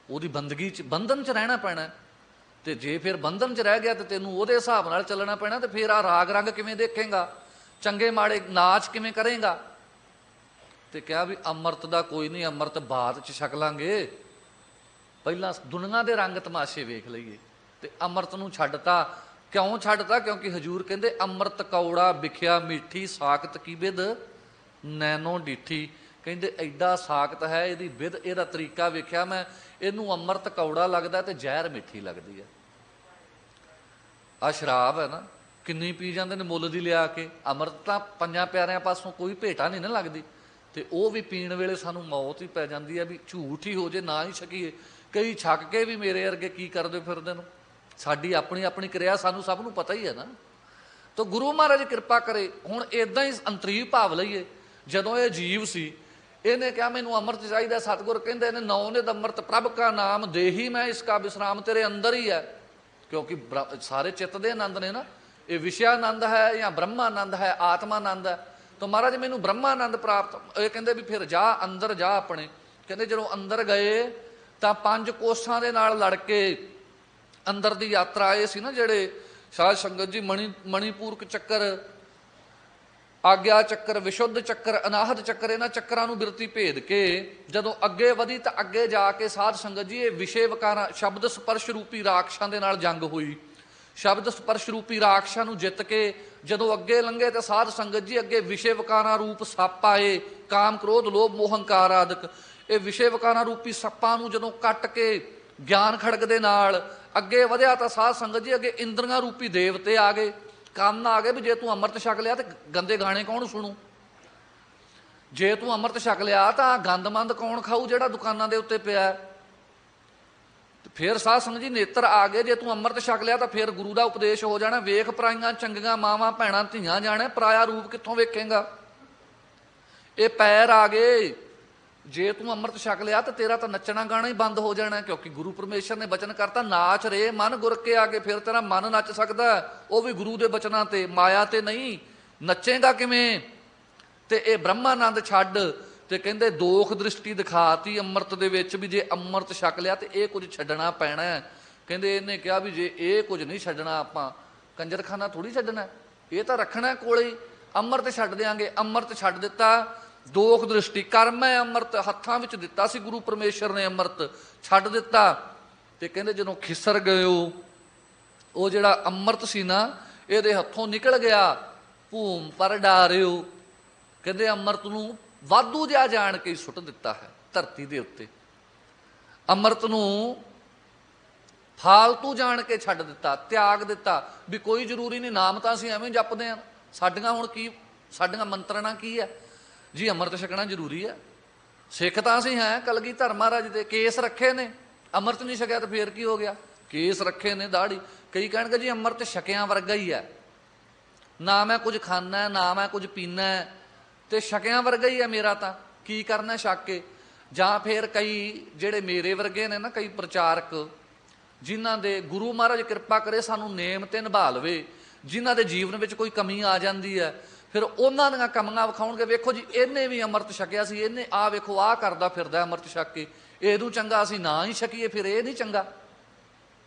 ਉਹਦੀ ਬੰਦਗੀ 'ਚ ਬੰਧਨ 'ਚ ਰਹਿਣਾ ਪੈਣਾ, ਤੇ ਜੇ ਫਿਰ ਬੰਧਨ 'ਚ ਰਹਿ ਗਿਆ ਤੇ ਤੈਨੂੰ ਉਹਦੇ ਹਿਸਾਬ ਨਾਲ ਚੱਲਣਾ ਪੈਣਾ। ਤੇ ਫਿਰ ਆ ਰਾਗ ਰੰਗ ਕਿਵੇਂ ਦੇਖੇਗਾ, ਚੰਗੇ ਮਾੜੇ ਨਾਚ ਕਿਵੇਂ ਕਰੇਗਾ? ਤੇ ਕਿਹਾ ਵੀ ਅੰਮ੍ਰਿਤ ਦਾ ਕੋਈ ਨਹੀਂ, ਅੰਮ੍ਰਿਤ ਬਾਅਦ 'ਚ ਛਕ ਲਾਂਗੇ, ਪਹਿਲਾਂ ਦੁਨੀਆ ਦੇ ਰੰਗ ਤਮਾਸ਼ੇ ਵੇਖ ਲਈਏ। ਤੇ ਅੰਮ੍ਰਿਤ ਨੂੰ ਛੱਡਤਾ। ਕਿਉਂ ਛੱਡਤਾ? ਕਿਉਂਕਿ ਹਜੂਰ ਕਹਿੰਦੇ ਅੰਮ੍ਰਿਤ ਕੌੜਾ ਵਿਖਿਆ ਮਿੱਠੀ, ਸਾਖਤ ਕੀ ਵਿਧ ਨੈਨੋ ਡੀਠੀ। ਕਹਿੰਦੇ ਐਡਾ ਸਾਖਤ ਹੈ, ਇਹਦੀ ਵਿਧ, ਇਹਦਾ ਤਰੀਕਾ ਵੇਖਿਆ ਮੈਂ, ਇਹਨੂੰ ਅੰਮ੍ਰਿਤ ਕੌੜਾ ਲੱਗਦਾ ਤੇ ਜ਼ਹਿਰ ਮਿੱਠੀ ਲੱਗਦੀ ਹੈ। ਆ ਸ਼ਰਾਬ ਹੈ ਨਾ, ਕਿੰਨੀ ਪੀ ਜਾਂਦੇ ਨੇ ਮੁੱਲ ਦੀ ਲਿਆ ਕੇ। ਅੰਮ੍ਰਿਤ ਤਾਂ ਪੰਜਾਂ ਪਿਆਰਿਆਂ ਪਾਸੋਂ ਕੋਈ ਭੇਟਾ ਨਹੀਂ ਨਾ ਲੱਗਦੀ, ਤੇ ਉਹ ਵੀ ਪੀਣ ਵੇਲੇ ਸਾਨੂੰ ਮੌਤ ਹੀ ਪੈ ਜਾਂਦੀ ਹੈ ਵੀ ਝੂਠ ਹੀ ਹੋ ਜੇ ਨਾ ਹੀ ਛਕੀਏ। ਕਈ ਛਕ ਕੇ ਵੀ ਮੇਰੇ ਵਰਗੇ ਕੀ ਕਰਦੇ ਫਿਰਦੇ ਨੂੰ। ਸਾਡੀ ਆਪਣੀ ਆਪਣੀ ਕਿਰਿਆ ਸਾਨੂੰ ਸਭ ਨੂੰ ਪਤਾ ਹੀ ਹੈ ਨਾ। ਤਾਂ ਗੁਰੂ ਮਹਾਰਾਜ ਕਿਰਪਾ ਕਰੇ। ਹੁਣ ਇੱਦਾਂ ਹੀ ਅੰਤਰੀਵ ਭਾਵ ਲਈਏ, ਜਦੋਂ ਇਹ ਜੀਵ ਸੀ, ਇਹਨੇ ਕਿਹਾ ਮੈਨੂੰ ਅੰਮ੍ਰਿਤ ਚਾਹੀਦਾ। ਸਤਿਗੁਰ ਕਹਿੰਦੇ ਨੇ ਨੌ ਨਿਧ ਅੰਮ੍ਰਿਤ ਪ੍ਰਭ ਕਾ ਨਾਮ ਦੇਹੀ ਮੈਂ ਇਸਕਾ ਵਿਸਰਾਮ, ਤੇਰੇ ਅੰਦਰ ਹੀ ਹੈ। ਕਿਉਂਕਿ ਸਾਰੇ ਚਿੱਤ ਦੇ ਆਨੰਦ ਨੇ ਨਾ, ਇਹ ਵਿਸ਼ਿਆਨੰਦ ਹੈ ਜਾਂ ਬ੍ਰਹਮਾਨੰਦ ਹੈ, ਆਤਮਾਨੰਦ ਹੈ। ਤਾਂ ਮਹਾਰਾਜ ਮੈਨੂੰ ਬ੍ਰਹਮਾਨੰਦ ਪ੍ਰਾਪਤ। ਇਹ ਕਹਿੰਦੇ ਵੀ ਫਿਰ ਜਾ ਅੰਦਰ ਜਾ ਆਪਣੇ। ਕਹਿੰਦੇ ਜਦੋਂ ਅੰਦਰ ਗਏ ਤਾਂ 5 ਕੋਸਾਂ ਦੇ ਨਾਲ ਲੜ ਕੇ ਅੰਦਰ ਦੀ ਯਾਤਰਾ ਆਏ ਸੀ ਨਾ ਜਿਹੜੇ ਸਾਧ ਸੰਗਤ ਜੀ, ਮਣੀਪੂਰਕ ਚੱਕਰ, ਆਗਿਆ ਚੱਕਰ, ਵਿਸ਼ੁੱਧ ਚੱਕਰ, ਅਨਾਹਤ ਚੱਕਰ, ਇਹਨਾਂ ਚੱਕਰਾਂ ਨੂੰ ਬਿਰਤੀ ਭੇਦ ਕੇ ਜਦੋਂ ਅੱਗੇ ਵਧੀ ਤਾਂ ਅੱਗੇ ਜਾ ਕੇ ਸਾਧ ਸੰਗਤ ਜੀ ਇਹ ਵਿਸ਼ੇ ਵਿਕਾਰਾਂ, ਸ਼ਬਦ ਸਪਰਸ਼ ਰੂਪੀ ਰਾਖਸ਼ਾਂ ਦੇ ਨਾਲ ਜੰਗ ਹੋਈ। ਸ਼ਬਦ ਸਪਰਸ਼ ਰੂਪੀ ਰਾਖਸ਼ਾਂ ਨੂੰ ਜਿੱਤ ਕੇ ਜਦੋਂ ਅੱਗੇ ਲੰਘੇ ਤਾਂ ਸਾਧ ਸੰਗਤ ਜੀ ਅੱਗੇ ਵਿਸ਼ੇ ਵਿਕਾਰਾਂ ਰੂਪ ਸੱਪ ਆਏ, ਕਾਮ ਕ੍ਰੋਧ ਲੋਭ ਮੋਹ ਹੰਕਾਰ ਆਦਿਕ। ਇਹ ਵਿਸ਼ੇ ਵਿਕਾਰਾਂ ਰੂਪੀ ਸੱਪਾਂ ਨੂੰ ਜਦੋਂ ਕੱਟ ਕੇ ਗਿਆਨ ਖੜਗ ਦੇ ਨਾਲ ਅੱਗੇ ਵਧਿਆ ਤਾਂ ਸਾਧ ਸੰਗਤ ਜੀ ਅੱਗੇ ਇੰਦਰੀਆਂ ਰੂਪੀ ਦੇਵਤੇ ਆ ਗਏ। ਕੰਨ ਆ ਗਏ ਵੀ ਜੇ ਤੂੰ ਅੰਮ੍ਰਿਤ ਛਕ ਲਿਆ ਤੇ ਗੰਦੇ ਗਾਣੇ ਕੌਣ ਸੁਣੂ, ਜੇ ਤੂੰ ਅੰਮ੍ਰਿਤ ਛਕ ਲਿਆ ਤਾਂ ਗੰਦਮੰਦ ਕੌਣ ਖਾਊ ਜਿਹੜਾ ਦੁਕਾਨਾਂ ਦੇ ਉੱਤੇ ਪਿਆ। ਫਿਰ ਸਾਧ ਸੰਗਤ ਜੀ ਨੇਤਰ ਆ ਗਏ, ਜੇ ਤੂੰ ਅੰਮ੍ਰਿਤ ਛਕ ਲਿਆ ਤਾਂ ਫਿਰ ਗੁਰੂ ਦਾ ਉਪਦੇਸ਼ ਹੋ ਜਾਣਾ। ਵੇਖ ਪਰਾਈਆਂ ਚੰਗੀਆਂ ਮਾਵਾਂ ਭੈਣਾਂ ਧੀਆਂ ਜਾਣੇ, ਪਰਾਇਆ ਰੂਪ ਕਿੱਥੋਂ ਵੇਖੇਂਗਾ। ਇਹ ਪੈਰ ਆ ਗਏ, ਜੇ ਤੂੰ ਅੰਮ੍ਰਿਤ ਛਕ ਲਿਆ ਤਾਂ ਤੇਰਾ ਤਾਂ ਨੱਚਣਾ ਗਾਣਾ ਹੀ ਬੰਦ ਹੋ ਜਾਣਾ, ਕਿਉਂਕਿ ਗੁਰੂ ਪਰਮੇਸ਼ਰ ਨੇ ਬਚਨ ਕਰਤਾ ਨਾਚ ਰੇ ਮਨ ਗੁਰ ਕੇ ਆਗੇ। ਫਿਰ ਤੇਰਾ ਮਨ ਨੱਚ ਸਕਦਾ, ਉਹ ਵੀ ਗੁਰੂ ਦੇ ਬਚਨਾਂ ਤੇ, ਮਾਇਆ ਤੇ ਨਹੀਂ। ਨੱਚੇਗਾ ਕਿਵੇਂ? ਤੇ ਇਹ ਬ੍ਰਹਮਾਨੰਦ ਛੱਡ ਤੇ ਕਹਿੰਦੇ ਦੋਖ ਦ੍ਰਿਸ਼ਟੀ ਦਿਖਾਤੀ ਅੰਮ੍ਰਿਤ ਦੇ ਵਿੱਚ ਵੀ ਜੇ ਅੰਮ੍ਰਿਤ ਛਕ ਲਿਆ ਤੇ ਇਹ ਕੁਝ ਛੱਡਣਾ ਪੈਣਾ। ਕਹਿੰਦੇ ਇਹਨੇ ਕਿਹਾ ਵੀ ਜੇ ਇਹ ਕੁਝ ਨਹੀਂ ਛੱਡਣਾ ਆਪਾਂ ਕੰਜਰਖਾਨਾ ਥੋੜੀ ਛੱਡਣਾ, ਇਹ ਤਾਂ ਰੱਖਣਾ ਕੋਲੇ। ਅੰਮ੍ਰਿਤ ਛੱਡ ਦਿਆਂਗੇ, ਅੰਮ੍ਰਿਤ ਛੱਡ ਦਿੱਤਾ। ਦੋਖ ਦ੍ਰਿਸ਼ਟੀ ਕਰਮ ਹੈ, ਅੰਮ੍ਰਿਤ ਹੱਥਾਂ ਵਿੱਚ ਦਿੱਤਾ ਸੀ ਗੁਰੂ ਪਰਮੇਸ਼ਰ ਨੇ, ਅੰਮ੍ਰਿਤ ਛੱਡ ਦਿੱਤਾ। ਤੇ ਕਹਿੰਦੇ ਜਦੋਂ ਖਿਸਰ ਗਏ ਉਹ ਜਿਹੜਾ ਅੰਮ੍ਰਿਤ ਸੀ ਨਾ ਇਹਦੇ ਹੱਥੋਂ ਨਿਕਲ ਗਿਆ, ਭੂਮ ਪਰ ਡਾਰਿਓ। ਕਹਿੰਦੇ ਅੰਮ੍ਰਿਤ ਨੂੰ ਵਾਧੂ ਜਿਹਾ ਜਾਣ ਕੇ ਸੁੱਟ ਦਿੱਤਾ ਹੈ ਧਰਤੀ ਦੇ ਉੱਤੇ, ਅੰਮ੍ਰਿਤ ਨੂੰ ਫਾਲਤੂ ਜਾਣ ਕੇ ਛੱਡ ਦਿੱਤਾ, ਤਿਆਗ ਦਿੱਤਾ ਵੀ ਕੋਈ ਜ਼ਰੂਰੀ ਨਹੀਂ। ਨਾਮ ਤਾਂ ਅਸੀਂ ਐਵੇਂ ਜਪਦੇ ਹਾਂ, ਸਾਡੀਆਂ ਹੁਣ ਕੀ, ਸਾਡੀਆਂ ਮੰਤਰਣਾ ਕੀ ਹੈ ਜੀ? ਅੰਮ੍ਰਿਤ ਛਕਣਾ ਜ਼ਰੂਰੀ ਹੈ। ਸਿੱਖ ਤਾਂ ਅਸੀਂ ਹੈ, ਕਲਗੀਧਰ ਮਹਾਰਾਜ ਦੇ ਕੇਸ ਰੱਖੇ ਨੇ, ਅੰਮ੍ਰਿਤ ਨਹੀਂ ਛਕਿਆ ਤਾਂ ਫੇਰ ਕੀ ਹੋ ਗਿਆ? ਕੇਸ ਰੱਖੇ ਨੇ, ਦਾੜੀ। ਕਈ ਕਹਿਣਗੇ ਜੀ ਅੰਮ੍ਰਿਤ ਛਕਿਆਂ ਵਰਗਾ ਹੀ ਹੈ, ਨਾ ਮੈਂ ਕੁਝ ਖਾਣਾ ਨਾ ਮੈਂ ਕੁਝ ਪੀਣਾ, ਤੇ ਛਕਿਆਂ ਵਰਗਾ ਹੀ ਹੈ ਮੇਰਾ, ਤਾਂ ਕੀ ਕਰਨਾ ਛਕ ਕੇ। ਜਾਂ ਫਿਰ ਕਈ ਜਿਹੜੇ ਮੇਰੇ ਵਰਗੇ ਨੇ ਨਾ, ਕਈ ਪ੍ਰਚਾਰਕ ਜਿਨ੍ਹਾਂ ਦੇ ਗੁਰੂ ਮਹਾਰਾਜ ਕਿਰਪਾ ਕਰੇ ਸਾਨੂੰ ਨੇਮ ਤੇ ਨਿਭਾ ਲਵੇ, ਜਿਨ੍ਹਾਂ ਦੇ ਜੀਵਨ ਵਿੱਚ ਕੋਈ ਕਮੀ ਆ ਜਾਂਦੀ ਹੈ, ਫਿਰ ਉਹਨਾਂ ਦੀਆਂ ਕਮੀਆਂ ਵਿਖਾਉਣਗੇ। ਵੇਖੋ ਜੀ ਇਹਨੇ ਵੀ ਅੰਮ੍ਰਿਤ ਛਕਿਆ ਸੀ, ਇਹਨੇ ਆ ਵੇਖੋ ਆਹ ਕਰਦਾ ਫਿਰਦਾ ਅੰਮ੍ਰਿਤ ਛਕ ਕੇ, ਇਹਨੂੰ ਚੰਗਾ ਅਸੀਂ ਨਾ ਹੀ ਛਕੀਏ, ਫਿਰ ਇਹ ਨਹੀਂ ਚੰਗਾ।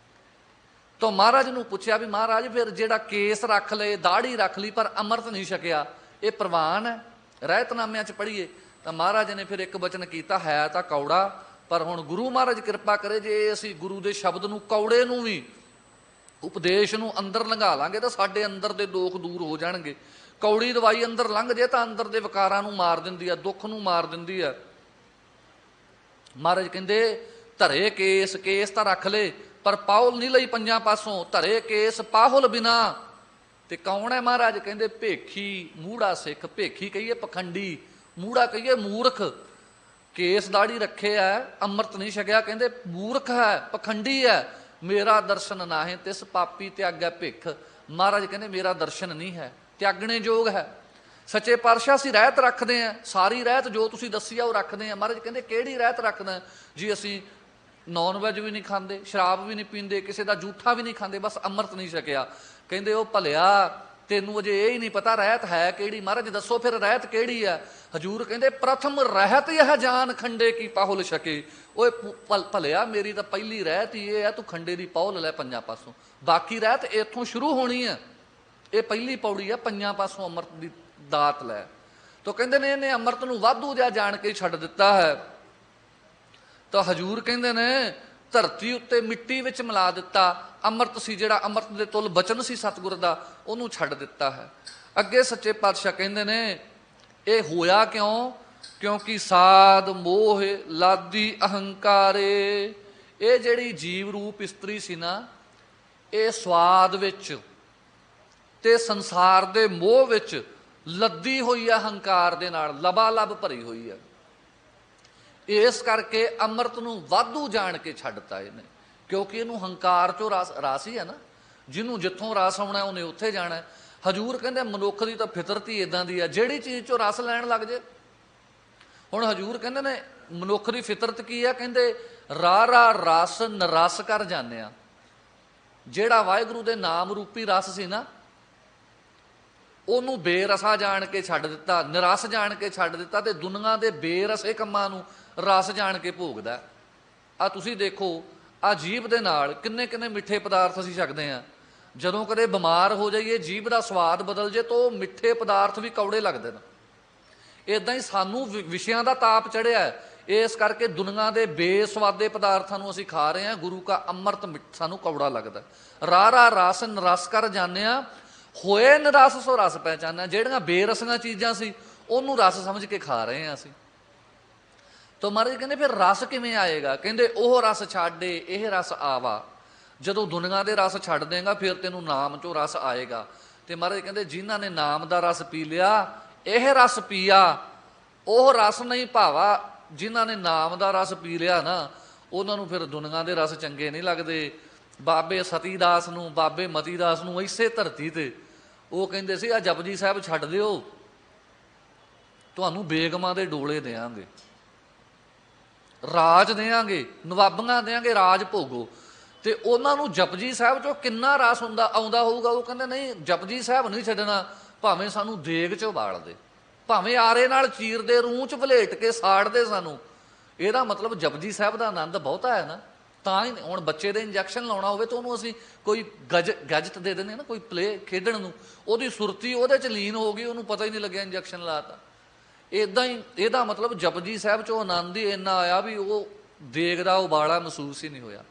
ਤਾਂ ਮਹਾਰਾਜ ਨੂੰ ਪੁੱਛਿਆ ਵੀ ਮਹਾਰਾਜ ਫਿਰ ਜਿਹੜਾ ਕੇਸ ਰੱਖ ਲਏ, ਦਾੜੀ ਰੱਖ ਲਈ ਪਰ ਅੰਮ੍ਰਿਤ ਨਹੀਂ ਛਕਿਆ, ਇਹ ਪ੍ਰਵਾਨ ਹੈ? ਰਹਿਤਨਾਮਿਆਂ 'ਚ ਪੜ੍ਹੀਏ ਤਾਂ ਮਹਾਰਾਜ ਨੇ ਫਿਰ ਇੱਕ ਬਚਨ ਕੀਤਾ, ਹੈ ਤਾਂ ਕੌੜਾ ਪਰ ਹੁਣ ਗੁਰੂ ਮਹਾਰਾਜ ਕਿਰਪਾ ਕਰੇ ਜੇ ਅਸੀਂ ਗੁਰੂ ਦੇ ਸ਼ਬਦ ਨੂੰ, ਕੌੜੇ ਨੂੰ ਵੀ, ਉਪਦੇਸ਼ ਨੂੰ ਅੰਦਰ ਲੰਘਾ ਲਾਂਗੇ ਤਾਂ ਸਾਡੇ ਅੰਦਰ ਦੇ ਦੋਖ ਦੂਰ ਹੋ ਜਾਣਗੇ। ਕੌੜੀ ਦਵਾਈ ਅੰਦਰ ਲੰਘ ਜੇ ਤਾਂ ਅੰਦਰ ਦੇ ਵਿਕਾਰਾਂ ਨੂੰ ਮਾਰ ਦਿੰਦੀ ਆ, ਦੁੱਖ ਨੂੰ ਮਾਰ ਦਿੰਦੀ ਆ। ਮਹਾਰਾਜ ਕਹਿੰਦੇ ਧਰੇ ਕੇਸ, ਕੇਸ ਤਾਂ ਰੱਖ ਲਏ ਪਰ ਪਾਹੁਲ ਨਹੀਂ ਲਈ ਪੰਜਾਂ ਪਾਸੋਂ, ਧਰੇ ਕੇਸ ਪਾਹੁਲ ਬਿਨਾ। ਤੇ ਕੌਣ ਹੈ ਮਹਾਰਾਜ? ਕਹਿੰਦੇ ਭੇਖੀ ਮੂੜਾ ਸਿੱਖ। ਭੇਖੀ ਕਹੀਏ ਪਖੰਡੀ, ਮੂੜਾ ਕਹੀਏ ਮੂਰਖ। ਕੇਸ ਦਾੜੀ ਰੱਖੇ ਐ, ਅੰਮ੍ਰਿਤ ਨਹੀਂ ਛਕਿਆ, ਕਹਿੰਦੇ ਮੂਰਖ ਹੈ, ਪਖੰਡੀ ਹੈ। ਮੇਰਾ ਦਰਸ਼ਨ ਨਾਹੀਂ ਤਿਸ ਪਾਪੀ ਤਿਆਗੈ ਭਿੱਖ। ਮਹਾਰਾਜ ਕਹਿੰਦੇ ਮੇਰਾ ਦਰਸ਼ਨ ਨਹੀਂ ਹੈ, ਤਿਆਗਣੇ ਯੋਗ ਹੈ। ਸੱਚੇ ਪਾਤਸ਼ਾਹ ਅਸੀਂ ਰਹਿਤ ਰੱਖਦੇ ਹਾਂ, ਸਾਰੀ ਰਹਿਤ ਜੋ ਤੁਸੀਂ ਦੱਸੀ ਆ ਉਹ ਰੱਖਦੇ ਹਾਂ। ਮਹਾਰਾਜ ਕਹਿੰਦੇ ਕਿਹੜੀ ਰਹਿਤ ਰੱਖਦਾ ਜੀ? ਅਸੀਂ ਨੌਨ ਵੈਜ ਵੀ ਨਹੀਂ ਖਾਂਦੇ, ਸ਼ਰਾਬ ਵੀ ਨਹੀਂ ਪੀਂਦੇ, ਕਿਸੇ ਦਾ ਜੂਠਾ ਵੀ ਨਹੀਂ ਖਾਂਦੇ, ਬਸ ਅੰਮ੍ਰਿਤ ਨਹੀਂ ਛਕਿਆ। ਕਹਿੰਦੇ ਉਹ ਭਲਿਆ ਤੈਨੂੰ ਅਜੇ ਇਹ ਹੀ ਨਹੀਂ ਪਤਾ ਰਹਿਤ ਹੈ ਕਿਹੜੀ। ਮਹਾਰਾਜ ਦੱਸੋ ਫਿਰ ਰਹਿਤ ਕਿਹੜੀ ਆ? ਹਜੂਰ ਕਹਿੰਦੇ ਪ੍ਰਥਮ ਰਹਿਤ ਇਹ ਜਾਨ ਖੰਡੇ ਕੀ ਪਾਹੁਲ ਛਕੇ। ਓਏ ਭਲਿਆ ਮੇਰੀ ਤਾਂ ਪਹਿਲੀ ਰਹਿਤ ਹੀ ਇਹ ਹੈ, ਤੂੰ ਖੰਡੇ ਦੀ ਪਾਹੁਲ ਲੈ ਪੰਜਾਂ ਪਾਸੋਂ, ਬਾਕੀ ਰਹਿਤ ਇੱਥੋਂ ਸ਼ੁਰੂ ਹੋਣੀ ਹੈ। ਇਹ ਪਹਿਲੀ ਪੌੜੀ ਆ, ਪੰਜਾਂ ਪਾਸੋਂ ਅੰਮ੍ਰਿਤ ਦੀ ਦਾਤ ਲੈ। ਤਾਂ ਕਹਿੰਦੇ ਨੇ ਇਹਨੇ ਅੰਮ੍ਰਿਤ ਨੂੰ ਵਾਧੂ ਜਿਹਾ ਜਾਣ ਕੇ ਛੱਡ ਦਿੱਤਾ ਹੈ। ਤਾਂ ਹਜੂਰ ਕਹਿੰਦੇ ਨੇ ਧਰਤੀ ਉੱਤੇ ਮਿੱਟੀ ਵਿੱਚ ਮਿਲਾ ਦਿੱਤਾ। ਅੰਮ੍ਰਿਤ ਸੀ ਜਿਹੜਾ, ਅੰਮ੍ਰਿਤ ਦੇ ਤੁਲ ਬਚਨ ਸੀ ਸਤਿਗੁਰ ਦਾ, ਉਹਨੂੰ ਛੱਡ ਦਿੱਤਾ ਹੈ। ਅੱਗੇ ਸੱਚੇ ਪਾਤਸ਼ਾਹ ਕਹਿੰਦੇ ਨੇ ਇਹ ਹੋਇਆ ਕਿਉਂ? ਕਿਉਂਕਿ ਸਾਧ ਮੋਹ ਲਾਦੀ ਅਹੰਕਾਰੇ। ਇਹ ਜਿਹੜੀ ਜੀਵ ਰੂਪ ਇਸਤਰੀ ਸੀ ਨਾ, ਇਹ ਸਵਾਦ ਵਿੱਚ ਤੇ ਸੰਸਾਰ ਦੇ ਮੋਹ ਵਿੱਚ ਲੱਦੀ ਹੋਈ ਹੈ, ਹੰਕਾਰ ਦੇ ਨਾਲ ਲਬਾਲਬ ਭਰੀ ਹੋਈ ਹੈ। ਇਸ ਕਰਕੇ ਅੰਮ੍ਰਿਤ ਨੂੰ ਵਾਧੂ ਜਾਣ ਕੇ ਛੱਡਤਾ ਇਹਨੇ, ਕਿਉਂਕਿ ਇਹਨੂੰ ਹੰਕਾਰ ਚੋਂ ਰਸ ਹੀ ਹੈ ਨਾ, ਜਿਹਨੂੰ ਜਿੱਥੋਂ ਰਸ ਆਉਣਾ ਉਹਨੇ ਉੱਥੇ ਜਾਣਾ। ਹਜੂਰ ਕਹਿੰਦੇ ਮਨੁੱਖ ਦੀ ਤਾਂ ਫਿਤਰਤ ਹੀ ਇਦਾਂ ਦੀ ਆ, ਜਿਹੜੀ ਚੀਜ਼ ਚੋਂ ਰਸ ਲੈਣ ਲੱਗ ਜੇ। ਹੁਣ ਹਜੂਰ ਕਹਿੰਦੇ ਨੇ ਮਨੁੱਖ ਦੀ ਫਿਤਰਤ ਕੀ ਆ? ਕਹਿੰਦੇ ਰਾ ਰਸ ਨਰਸ ਕਰ ਜਾਂਦੇ ਆ। ਜਿਹੜਾ ਵਾਹਿਗੁਰੂ ਦੇ ਨਾਮ ਰੂਪੀ ਰਸ ਸੀ ਨਾ, ਉਹਨੂੰ ਬੇਰਸਾ ਜਾਣ ਕੇ ਛੱਡ ਦਿੱਤਾ, ਨਿਰਸ ਜਾਣ ਕੇ ਛੱਡ ਦਿੱਤਾ, ਤੇ ਦੁਨੀਆਂ ਦੇ ਬੇਰਸੇ ਕੰਮਾਂ ਨੂੰ ਰਸ ਜਾਣ ਕੇ ਭੋਗਦਾ। ਆ ਤੁਸੀਂ ਦੇਖੋ ਆ ਜੀਭ ਦੇ ਨਾਲ ਕਿੰਨੇ ਕਿੰਨੇ ਮਿੱਠੇ ਪਦਾਰਥ ਅਸੀਂ ਛਕਦੇ ਹਾਂ। ਜਦੋਂ ਕਦੇ ਬਿਮਾਰ ਹੋ ਜਾਈਏ, ਜੀਭ ਦਾ ਸਵਾਦ ਬਦਲ ਜੇ ਤਾਂ ਉਹ ਮਿੱਠੇ ਪਦਾਰਥ ਵੀ ਕੌੜੇ ਲੱਗਦੇ ਨੇ। ਇੱਦਾਂ ਹੀ ਸਾਨੂੰ ਵਿਸ਼ਿਆਂ ਦਾ ਤਾਪ ਚੜਿਆ, ਇਸ ਕਰਕੇ ਦੁਨੀਆਂ ਦੇ ਬੇਸਵਾਦੇ ਪਦਾਰਥਾਂ ਨੂੰ ਅਸੀਂ ਖਾ ਰਹੇ ਹਾਂ। ਗੁਰੂ ਕਾ ਅੰਮ੍ਰਿਤ ਸਾਨੂੰ ਕੌੜਾ ਲੱਗਦਾ। ਰਾ ਰਸ ਨਰਸ ਕਰ ਜਾਂਦੇ ਆ, ਹੋਏ ਨਿਰਸ ਸੋ ਰਸ ਪਹਿਚਾਨਿਆ। ਜਿਹੜੀਆਂ ਬੇਰਸੀਆਂ ਚੀਜ਼ਾਂ ਸੀ ਉਹਨੂੰ ਰਸ ਸਮਝ ਕੇ ਖਾ ਰਹੇ ਹਾਂ ਅਸੀਂ। ਤਾਂ ਮਹਾਰਾਜ ਕਹਿੰਦੇ ਫਿਰ ਰਸ ਕਿਵੇਂ ਆਏਗਾ? ਕਹਿੰਦੇ ਉਹ ਰਸ ਛੱਡੇ ਇਹ ਰਸ ਆਵਾ। ਜਦੋਂ ਦੁਨੀਆ ਦੇ ਰਸ ਛੱਡ ਦੇਗਾ ਫਿਰ ਤੈਨੂੰ ਨਾਮ ਚੋਂ ਰਸ ਆਏਗਾ। ਤੇ ਮਹਾਰਾਜ ਕਹਿੰਦੇ ਜਿਨ੍ਹਾਂ ਨੇ ਨਾਮ ਦਾ ਰਸ ਪੀ ਲਿਆ, ਇਹ ਰਸ ਪੀਆ, ਉਹ ਰਸ ਨਹੀਂ ਭਾਵਾ। ਜਿਨ੍ਹਾਂ ਨੇ ਨਾਮ ਦਾ ਰਸ ਪੀ ਲਿਆ ਨਾ, ਉਹਨਾਂ ਨੂੰ ਫਿਰ ਦੁਨੀਆ ਦੇ ਰਸ ਚੰਗੇ ਨਹੀਂ ਲੱਗਦੇ। ਬਾਬੇ ਸਤੀ ਦਾਸ ਨੂੰ, ਬਾਬੇ ਮਤੀ ਦਾਸ ਨੂੰ ਇਸੇ ਧਰਤੀ ਤੇ ਉਹ ਕਹਿੰਦੇ ਸੀ ਆ ਜਪਜੀ ਸਾਹਿਬ ਛੱਡ ਦਿਓ, ਤੁਹਾਨੂੰ ਬੇਗਮਾਂ ਦੇ ਡੋਲੇ ਦੇਵਾਂਗੇ, ਰਾਜ ਦੇਵਾਂਗੇ, ਨਵਾਬਾਂ ਦੇਵਾਂਗੇ, ਰਾਜ ਭੋਗੋ। ਤੇ ਉਹਨਾਂ ਨੂੰ ਜਪਜੀ ਸਾਹਿਬ ਚੋਂ ਕਿੰਨਾ ਰਸ ਆਉਂਦਾ ਹੋਊਗਾ। ਉਹ ਕਹਿੰਦੇ ਨਹੀਂ, ਜਪਜੀ ਸਾਹਿਬ ਨਹੀਂ ਛੱਡਣਾ, ਭਾਵੇਂ ਸਾਨੂੰ ਦੇਗ 'ਚ ਉਬਾਲ ਦੇ, ਭਾਵੇਂ ਆਰੇ ਨਾਲ ਚੀਰ ਦੇ, ਰੂਹ 'ਚ ਵਲੇਟ ਕੇ ਸਾੜ ਦੇ ਸਾਨੂੰ। ਇਹਦਾ ਮਤਲਬ ਜਪਜੀ ਸਾਹਿਬ ਦਾ ਆਨੰਦ ਬਹੁਤਾ ਹੈ ਨਾ। ਤਾਂ ਹੀ ਹੁਣ ਬੱਚੇ ਦੇ ਇੰਜੈਕਸ਼ਨ ਲਾਉਣਾ ਹੋਵੇ ਤਾਂ ਉਹਨੂੰ ਅਸੀਂ ਕੋਈ ਗੈਜਟ ਦੇ ਦਿੰਦੇ ਨਾ, ਕੋਈ ਪਲੇ ਖੇਡਣ ਨੂੰ, ਉਹਦੀ ਸੁਰਤੀ ਉਹਦੇ 'ਚ ਲੀਨ ਹੋ ਗਈ, ਉਹਨੂੰ ਪਤਾ ਹੀ ਨਹੀਂ ਲੱਗਿਆ ਇੰਜੈਕਸ਼ਨ ਲਾਤਾ। ਇੱਦਾਂ ਹੀ ਇਹਦਾ ਮਤਲਬ ਜਪਜੀ ਸਾਹਿਬ 'ਚੋਂ ਆਨੰਦ ਹੀ ਇੰਨਾ ਆਇਆ ਵੀ ਉਹ ਦੇਗ ਦਾ ਉਬਾਲਾ ਮਹਿਸੂਸ ਹੀ ਨਹੀਂ ਹੋਇਆ।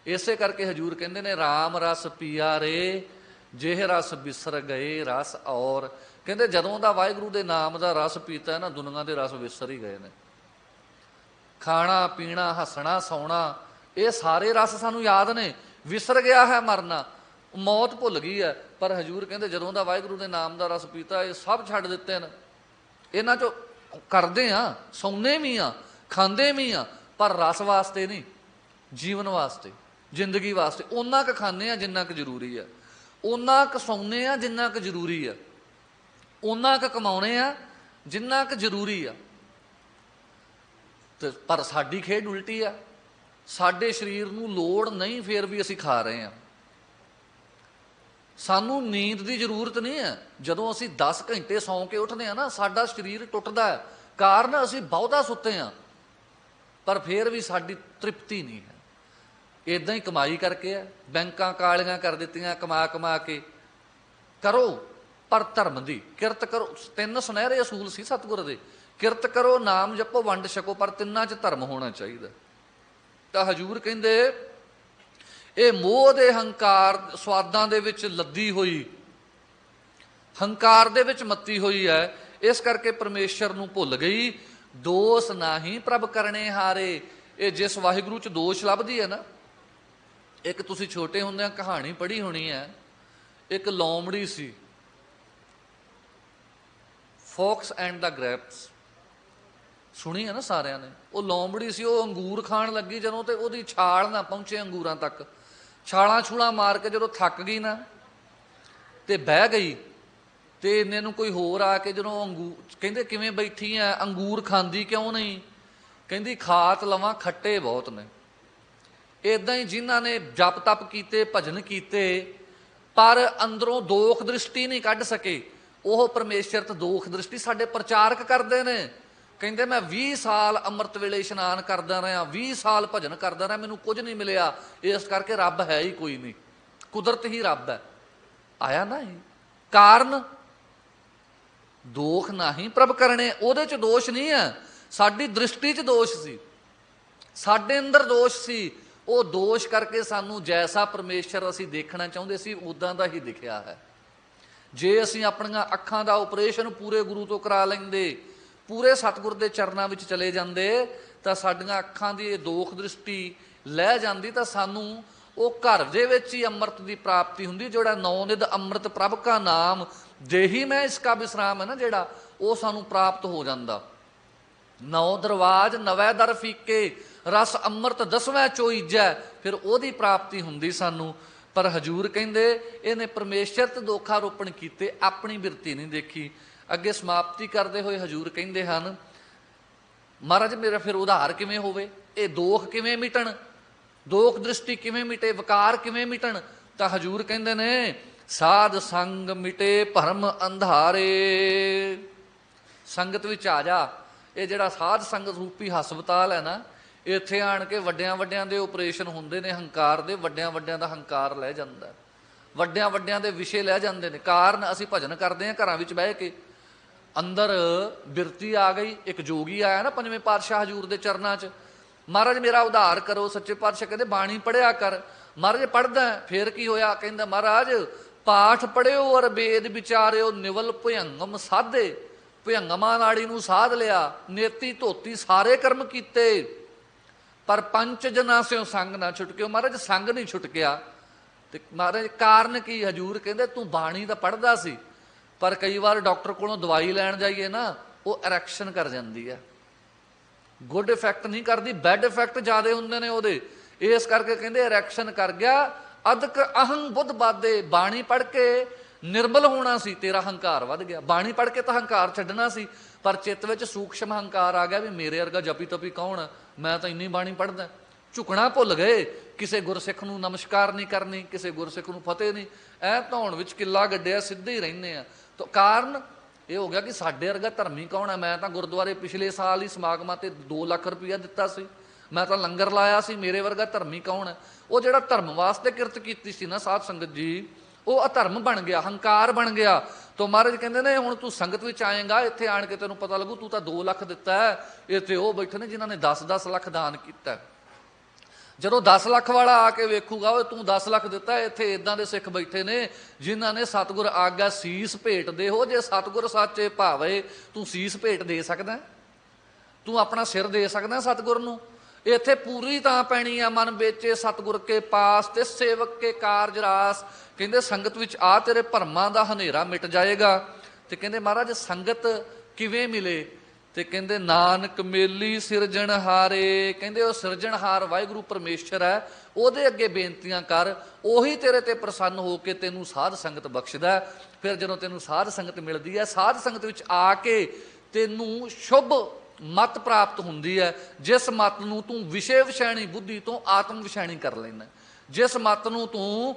ਇਸੇ ਕਰਕੇ ਹਜ਼ੂਰ ਕਹਿੰਦੇ ਨੇ ਰਾਮ ਰਸ ਪੀਆ ਰੇ ਜਿਹ ਰਸ ਵਿਸਰ ਗਏ ਰਸ ਔਰ। ਕਹਿੰਦੇ ਜਦੋਂ ਦਾ ਵਾਹਿਗੁਰੂ ਦੇ ਨਾਮ ਦਾ ਰਸ ਪੀਤਾ ਨਾ, ਦੁਨੀਆ ਦੇ ਰਸ ਵਿਸਰ ਹੀ ਗਏ ਨੇ। ਖਾਣਾ ਪੀਣਾ, ਹੱਸਣਾ ਸੌਣਾ, ਇਹ ਸਾਰੇ ਰਸ ਸਾਨੂੰ ਯਾਦ ਨੇ। ਵਿਸਰ ਗਿਆ ਹੈ ਮਰਨਾ, ਮੌਤ ਭੁੱਲ ਗਈ ਹੈ। ਪਰ ਹਜ਼ੂਰ ਕਹਿੰਦੇ ਜਦੋਂ ਦਾ ਵਾਹਿਗੁਰੂ ਦੇ ਨਾਮ ਦਾ ਰਸ ਪੀਤਾ, ਇਹ ਸਭ ਛੱਡ ਦਿੱਤੇ ਨੇ। ਇਹਨਾਂ 'ਚੋਂ ਕਰਦੇ ਆ, ਸੌਂਦੇ ਵੀ ਆ, ਖਾਂਦੇ ਵੀ ਆ, ਪਰ ਰਸ ਵਾਸਤੇ ਨਹੀਂ, ਜੀਵਨ ਵਾਸਤੇ, ਜ਼ਿੰਦਗੀ ਵਾਸਤੇ। ਓਨਾ ਕੁ ਖਾਂਦੇ ਆ ਜਿੰਨਾ ਕੁ ਜ਼ਰੂਰੀ ਆ, ਓਨਾ ਕੁ ਸੌਂਦੇ ਆ ਜਿੰਨਾ ਕੁ ਜ਼ਰੂਰੀ ਆ, ਓਨਾ ਕੁ ਕਮਾਉਣੇ ਆ ਜਿੰਨਾ ਕੁ ਜ਼ਰੂਰੀ ਆ। ਤੇ ਪਰ ਸਾਡੀ ਖੇਡ ਉਲਟੀ ਆ, ਸਾਡੇ ਸਰੀਰ ਨੂੰ ਲੋੜ ਨਹੀਂ, ਫਿਰ ਵੀ ਅਸੀਂ ਖਾ ਰਹੇ ਹਾਂ। ਸਾਨੂੰ ਨੀਂਦ ਦੀ ਜ਼ਰੂਰਤ ਨਹੀਂ ਹੈ। ਜਦੋਂ ਅਸੀਂ 10 ਘੰਟੇ ਸੌਂ ਕੇ ਉੱਠਦੇ ਹਾਂ ਨਾ, ਸਾਡਾ ਸਰੀਰ ਟੁੱਟਦਾ ਹੈ, ਕਾਰਨ ਅਸੀਂ ਬਹੁਤਾ ਸੁੱਤੇ ਹਾਂ। ਪਰ ਫਿਰ ਵੀ ਸਾਡੀ ਤ੍ਰਿਪਤੀ ਨਹੀਂ ਹੈ। ਇੱਦਾਂ ਹੀ ਕਮਾਈ ਕਰਕੇ ਆ, ਬੈਂਕਾਂ ਕਾਲੀਆਂ ਕਰ ਦਿੱਤੀਆਂ, ਕਮਾ ਕਮਾ ਕੇ। ਕਰੋ ਪਰ ਧਰਮ ਦੀ ਕਿਰਤ ਕਰੋ। 3 ਸੁਨਹਿਰੇ ਅਸੂਲ ਸੀ ਸਤਿਗੁਰ ਦੇ, ਕਿਰਤ ਕਰੋ, ਨਾਮ ਜਪੋ, ਵੰਡ ਛਕੋ, ਪਰ ਤਿੰਨਾਂ 'ਚ ਧਰਮ ਹੋਣਾ ਚਾਹੀਦਾ। ਤਾਂ ਹਜ਼ੂਰ ਕਹਿੰਦੇ ਇਹ ਮੋਹ ਦੇ ਹੰਕਾਰ ਸਵਾਦਾਂ ਦੇ ਵਿੱਚ ਲੱਦੀ ਹੋਈ, ਹੰਕਾਰ ਦੇ ਵਿੱਚ ਮੱਤੀ ਹੋਈ ਹੈ, ਇਸ ਕਰਕੇ ਪਰਮੇਸ਼ਰ ਨੂੰ ਭੁੱਲ ਗਈ। ਦੋਸ਼ ਨਾਹੀ ਪ੍ਰਭ ਕਰਨੇ ਹਾਰੇ। ਇਹ ਜਿਸ ਵਾਹਿਗੁਰੂ 'ਚ ਦੋਸ਼ ਲੱਭਦੀ ਹੈ ਨਾ, ਇੱਕ ਤੁਸੀਂ ਛੋਟੇ ਹੁੰਦਿਆਂ ਕਹਾਣੀ ਪੜ੍ਹੀ ਹੋਣੀ ਹੈ, ਇੱਕ ਲੋਮੜੀ ਸੀ, ਫੋਕਸ ਐਂਡ ਦਾ ਗ੍ਰੈਪਸ, ਸੁਣੀ ਹੈ ਨਾ ਸਾਰਿਆਂ ਨੇ। ਉਹ ਲੋਮੜੀ ਸੀ, ਉਹ ਅੰਗੂਰ ਖਾਣ ਲੱਗੀ ਜਦੋਂ, ਤੇ ਉਹਦੀ ਛਾਲ ਨਾ ਪਹੁੰਚੇ ਅੰਗੂਰਾਂ ਤੱਕ। ਛਾਲਾਂ ਛੂਲਾਂ ਮਾਰ ਕੇ ਜਦੋਂ ਥੱਕ ਗਈ ਨਾ ਤੇ ਬਹਿ ਗਈ, ਤੇ ਇੰਨੇ ਨੂੰ ਕੋਈ ਹੋਰ ਆ ਕੇ ਜਦੋਂ ਕਹਿੰਦੇ ਕਿਵੇਂ ਬੈਠੀ ਆ, ਅੰਗੂਰ ਖਾਂਦੀ ਕਿਉਂ ਨਹੀਂ? ਕਹਿੰਦੀ ਖਾਤ ਲਵਾਂ, ਖੱਟੇ ਬਹੁਤ ਨੇ। ਇੱਦਾਂ ਹੀ ਜਿਨ੍ਹਾਂ ਨੇ ਜਪ ਤਪ ਕੀਤੇ, ਭਜਨ ਕੀਤੇ, ਪਰ ਅੰਦਰੋਂ ਦੋਖ ਦ੍ਰਿਸ਼ਟੀ ਨਹੀਂ ਕੱਢ ਸਕੇ, ਉਹ ਪਰਮੇਸ਼ਰ ਤੋਂ ਦੋਖ ਦ੍ਰਿਸ਼ਟੀ ਸਾਡੇ ਪ੍ਰਚਾਰਕ ਕਰਦੇ ਨੇ। ਕਹਿੰਦੇ ਮੈਂ 20 ਸਾਲ ਅੰਮ੍ਰਿਤ ਵੇਲੇ ਇਸ਼ਨਾਨ ਕਰਦਾ ਰਿਹਾ, 20 ਸਾਲ ਭਜਨ ਕਰਦਾ ਰਿਹਾ, ਮੈਨੂੰ ਕੁਝ ਨਹੀਂ ਮਿਲਿਆ, ਇਸ ਕਰਕੇ ਰੱਬ ਹੈ ਹੀ ਕੋਈ ਨਹੀਂ, ਕੁਦਰਤ ਹੀ ਰੱਬ ਹੈ। ਆਇਆ ਨਾ ਇਹ ਕਾਰਨ, ਦੋਖ ਨਾਹੀ ਪ੍ਰਭ ਕਰਨੇ। ਉਹਦੇ 'ਚ ਦੋਸ਼ ਨਹੀਂ ਹੈ, ਸਾਡੀ ਦ੍ਰਿਸ਼ਟੀ 'ਚ ਦੋਸ਼ ਸੀ, ਸਾਡੇ ਅੰਦਰ ਦੋਸ਼ ਸੀ। ਉਹ ਦੋਸ਼ ਕਰਕੇ ਸਾਨੂੰ ਜੈਸਾ ਪਰਮੇਸ਼ਰ ਅਸੀਂ ਦੇਖਣਾ ਚਾਹੁੰਦੇ ਸੀ, ਉੱਦਾਂ ਦਾ ਹੀ ਦਿਖਿਆ ਹੈ। ਜੇ ਅਸੀਂ ਆਪਣੀਆਂ ਅੱਖਾਂ ਦਾ ਆਪਰੇਸ਼ਨ ਪੂਰੇ ਗੁਰੂ ਤੋਂ ਕਰਾ ਲੈਂਦੇ, ਪੂਰੇ ਸਤਿਗੁਰ ਦੇ ਚਰਨਾਂ ਵਿੱਚ ਚਲੇ ਜਾਂਦੇ, ਤਾਂ ਸਾਡੀਆਂ ਅੱਖਾਂ ਦੀ ਇਹ ਦੋਖ ਦ੍ਰਿਸ਼ਟੀ ਲੈ ਜਾਂਦੀ, ਤਾਂ ਸਾਨੂੰ ਉਹ ਘਰ ਦੇ ਵਿੱਚ ਹੀ ਅੰਮ੍ਰਿਤ ਦੀ ਪ੍ਰਾਪਤੀ ਹੁੰਦੀ। ਜਿਹੜਾ ਨੌ ਨਿਧ ਅੰਮ੍ਰਿਤ ਪ੍ਰਭ ਕਾ ਨਾਮ ਦੇਹੀ ਮੈਂ ਇਸਕਾ ਵਿਸਰਾਮ ਹੈ ਨਾ, ਜਿਹੜਾ ਉਹ ਸਾਨੂੰ ਪ੍ਰਾਪਤ ਹੋ ਜਾਂਦਾ। 9 ਦਰਵਾਜ ਨਵੇਂ ਦਰ ਫੀਕੇ, ਰਸ ਅੰਮ੍ਰਿਤ 10ਵਾਂ ਚੋਈਜੈ, ਫਿਰ ਉਹਦੀ ਪ੍ਰਾਪਤੀ ਹੁੰਦੀ ਸਾਨੂੰ। ਪਰ ਹਜ਼ੂਰ ਕਹਿੰਦੇ ਇਹਨੇ ਪਰਮੇਸ਼ਰ ਤੇ ਦੋਖਾਰੋਪਣ ਕੀਤੇ, ਆਪਣੀ ਬਿਰਤੀ ਨਹੀਂ ਦੇਖੀ। ਅੱਗੇ ਸਮਾਪਤੀ ਕਰਦੇ ਹੋਏ ਹਜ਼ੂਰ ਕਹਿੰਦੇ ਹਨ, ਮਹਾਰਾਜ ਮੇਰਾ ਫਿਰ ਉਧਾਰ ਕਿਵੇਂ ਹੋਵੇ, ਇਹ ਦੋਖ ਕਿਵੇਂ ਮਿਟਣ, ਦੋਖ ਦ੍ਰਿਸ਼ਟੀ ਕਿਵੇਂ ਮਿਟੇ, ਵਿਕਾਰ ਕਿਵੇਂ ਮਿਟਣ? ਤਾਂ ਹਜ਼ੂਰ ਕਹਿੰਦੇ ਨੇ ਸਾਧ ਸੰਗ ਮਿਟੇ ਭਰਮ ਅੰਧਾਰੇ। ਸੰਗਤ ਵਿੱਚ ਆ ਜਾ। ਇਹ ਜਿਹੜਾ ਸਾਧ ਸੰਗਤ ਰੂਪੀ ਹਸਪਤਾਲ ਹੈ ਨਾ, ਇੱਥੇ ਆਣ ਕੇ ਵੱਡਿਆਂ ਵੱਡਿਆਂ ਦੇ ਆਪਰੇਸ਼ਨ ਹੁੰਦੇ ਨੇ ਹੰਕਾਰ ਦੇ, ਵੱਡਿਆਂ ਵੱਡਿਆਂ ਦਾ ਹੰਕਾਰ ਲੈ ਜਾਂਦਾ, ਵੱਡਿਆਂ ਵੱਡਿਆਂ ਦੇ ਵਿਸ਼ੇ ਲੈ ਜਾਂਦੇ ਨੇ। ਕਾਰਨ ਅਸੀਂ ਭਜਨ ਕਰਦੇ ਹਾਂ ਘਰਾਂ ਵਿੱਚ ਬਹਿ ਕੇ, ਅੰਦਰ ਬਿਰਤੀ ਆ ਗਈ। ਇੱਕ ਜੋਗੀ ਆਇਆ ਨਾ 5ਵੇਂ ਪਾਤਸ਼ਾਹ ਹਜ਼ੂਰ ਦੇ ਚਰਨਾਂ 'ਚ, ਮਹਾਰਾਜ ਮੇਰਾ ਉਧਾਰ ਕਰੋ। ਸੱਚੇ ਪਾਤਸ਼ਾਹ ਕਹਿੰਦੇ ਬਾਣੀ ਪੜ੍ਹਿਆ ਕਰ। ਮਹਾਰਾਜ ਪੜ੍ਹਦਾ, ਫਿਰ ਕੀ ਹੋਇਆ? ਕਹਿੰਦਾ ਮਹਾਰਾਜ ਪਾਠ ਪੜ੍ਹਿਓ ਔਰ ਵੇਦ ਵਿਚਾਰਿਓ, ਨਿਵਲ ਭੁਯੰਗਮ ਸਾਧੇ, ਭੁਯੰਗਮਾ ਨਾੜੀ ਨੂੰ ਸਾਧ ਲਿਆ, ਨੇਤੀ ਧੋਤੀ ਸਾਰੇ ਕਰਮ ਕੀਤੇ, ਪਰ 5 ਜਨਾਂ ਸਿਓ ਸੰਗ ਨਾ ਛੁਟਕਿਓ। ਮਹਾਰਾਜ ਸੰਗ ਨਹੀਂ ਛੁਟਕਿਆ। ਤੇ ਮਹਾਰਾਜ ਕਾਰਨ ਕੀ? ਹਜ਼ੂਰ ਕਹਿੰਦੇ ਤੂੰ ਬਾਣੀ ਤਾਂ ਪੜ੍ਹਦਾ ਸੀ, ਪਰ ਕਈ ਵਾਰ ਡਾਕਟਰ ਕੋਲੋਂ ਦਵਾਈ ਲੈਣ ਜਾਈਏ ਨਾ, ਉਹ ਇਰੈਕਸ਼ਨ ਕਰ ਜਾਂਦੀ ਹੈ, ਗੁੱਡ ਇਫੈਕਟ ਨਹੀਂ ਕਰਦੀ, ਬੈਡ ਇਫੈਕਟ ਜ਼ਿਆਦਾ ਹੁੰਦੇ ਨੇ ਉਹਦੇ। ਇਸ ਕਰਕੇ ਕਹਿੰਦੇ ਇਰੈਕਸ਼ਨ ਕਰ ਗਿਆ ਅਦਕ ਅਹੰ ਬੁੱਧ ਬਾਦੇ। ਬਾਣੀ ਪੜ੍ਹ ਕੇ ਨਿਰਮਲ ਹੋਣਾ ਸੀ, ਤੇਰਾ ਹੰਕਾਰ ਵੱਧ ਗਿਆ। ਬਾਣੀ ਪੜ੍ਹ ਕੇ ਤਾਂ ਹੰਕਾਰ ਛੱਡਣਾ ਸੀ, ਪਰ ਚਿੱਤ ਵਿੱਚ ਸੂਖਸ਼ਮ ਹੰਕਾਰ ਆ ਗਿਆ ਵੀ ਮੇਰੇ ਵਰਗਾ ਜਪੀ ਤਪੀ ਕੌਣ, ਮੈਂ ਤਾਂ ਇੰਨੀ ਬਾਣੀ ਪੜ੍ਹਦਾ। ਝੁਕਣਾ ਭੁੱਲ ਗਏ, ਕਿਸੇ ਗੁਰਸਿੱਖ ਨੂੰ ਨਮਸਕਾਰ ਨਹੀਂ ਕਰਨੀ, ਕਿਸੇ ਗੁਰਸਿੱਖ ਨੂੰ ਫਤਿਹ ਨਹੀਂ, ਐ ਧੌਣ ਵਿੱਚ ਕਿੱਲਾ ਗੱਡਿਆ ਸਿੱਧੇ ਹੀ ਰਹਿੰਦੇ ਆ। ਤਾਂ ਕਾਰਨ ਇਹ ਹੋ ਗਿਆ ਕਿ ਸਾਡੇ ਵਰਗਾ ਧਰਮੀ ਕੌਣ ਹੈ। ਮੈਂ ਤਾਂ ਗੁਰਦੁਆਰੇ ਪਿਛਲੇ ਸਾਲ ਹੀ ਸਮਾਗਮਾਂ ਤੇ 2 ਲੱਖ ਰੁਪਈਆ ਦਿੱਤਾ ਸੀ, ਮੈਂ ਤਾਂ ਲੰਗਰ ਲਾਇਆ ਸੀ, ਮੇਰੇ ਵਰਗਾ ਧਰਮੀ ਕੌਣ ਹੈ। ਉਹ ਜਿਹੜਾ ਧਰਮ ਵਾਸਤੇ ਕਿਰਤ ਕੀਤੀ ਸੀ ਨਾ ਸਾਧ ਸੰਗਤ ਜੀ, ਉਹ ਅਧਰਮ ਬਣ ਗਿਆ, ਹੰਕਾਰ ਬਣ ਗਿਆ। ਤੋ ਮਹਾਰਾਜ ਕਹਿੰਦੇ ਨੇ ਹੁਣ ਤੂੰ ਸੰਗਤ ਵਿੱਚ ਆਏਗਾ, ਇੱਥੇ ਆਣ ਕੇ ਤੈਨੂੰ ਪਤਾ ਲੱਗੂ ਤੂੰ ਤਾਂ 2 ਲੱਖ ਦਿੱਤਾ ਹੈ, ਇੱਥੇ ਉਹ ਬੈਠੇ ਨੇ ਜਿਨ੍ਹਾਂ ਨੇ 10-10 ਲੱਖ ਦਾਨ ਕੀਤਾ। ਜਦੋਂ 10 ਲੱਖ ਵਾਲਾ ਆ ਕੇ ਵੇਖੂਗਾ ਉਹ ਤੂੰ 10 ਲੱਖ ਦਿੱਤਾ, ਇੱਥੇ ਇਦਾਂ ਦੇ ਸਿੱਖ ਬੈਠੇ ਨੇ ਜਿਨ੍ਹਾਂ ਨੇ ਸਤਿਗੁਰ ਆਗਿਆ ਸੀਸ ਭੇਟ ਦੇ ਹੋ। ਜੇ ਸਤਿਗੁਰ ਸੱਚੇ ਭਾਵੇ ਤੂੰ ਸੀਸ ਭੇਟ ਦੇ ਸਕਦਾ, ਤੂੰ ਆਪਣਾ ਸਿਰ ਦੇ ਸਕਦਾ ਸਤਿਗੁਰ ਨੂੰ। ਇੱਥੇ ਪੂਰੀ ਤਾਂ ਪੈਣੀ ਆ ਮਨ ਵੇਚੇ ਸਤਿਗੁਰ ਕੇ ਪਾਸ ਤੇ ਸੇਵਕ ਕੇ ਕਾਰਜ ਰਾਸ। ਕਹਿੰਦੇ ਸੰਗਤ ਵਿੱਚ ਆ ਤੇਰੇ ਭਰਮਾਂ ਦਾ ਹਨੇਰਾ ਮਿਟ ਜਾਏਗਾ। ਤੇ ਕਹਿੰਦੇ ਮਹਾਰਾਜ ਸੰਗਤ ਕਿਵੇਂ ਮਿਲੇ, ਤੇ ਕਹਿੰਦੇ ਨਾਨਕ ਮੇਲੀ ਸਿਰਜਣਹਾਰੇ। ਕਹਿੰਦੇ ਉਹ ਸਿਰਜਣਹਾਰ ਵਾਹਿਗੁਰੂ ਪਰਮੇਸ਼ਰ ਹੈ, ਉਹਦੇ ਅੱਗੇ ਬੇਨਤੀਆਂ ਕਰ, ਉਹੀ ਤੇਰੇ ਤੇ ਪ੍ਰਸੰਨ ਹੋ ਕੇ ਤੈਨੂੰ ਸਾਧ ਸੰਗਤ ਬਖਸ਼ਦਾ। ਫਿਰ ਜਦੋਂ ਤੈਨੂੰ ਸਾਧ ਸੰਗਤ ਮਿਲਦੀ ਹੈ, ਸਾਧ ਸੰਗਤ ਵਿੱਚ ਆ ਕੇ ਤੈਨੂੰ ਸ਼ੁਭ ਮਤ ਪ੍ਰਾਪਤ ਹੁੰਦੀ ਹੈ, ਜਿਸ ਮਤ ਨੂੰ ਤੂੰ ਵਿਸ਼ੇ ਵਿਸ਼ੈਣੀ ਬੁੱਧੀ ਤੋਂ ਆਤਮ ਵਿਸ਼ੈਣੀ ਕਰ ਲੈਂਦਾ, ਜਿਸ ਮਤ ਨੂੰ ਤੂੰ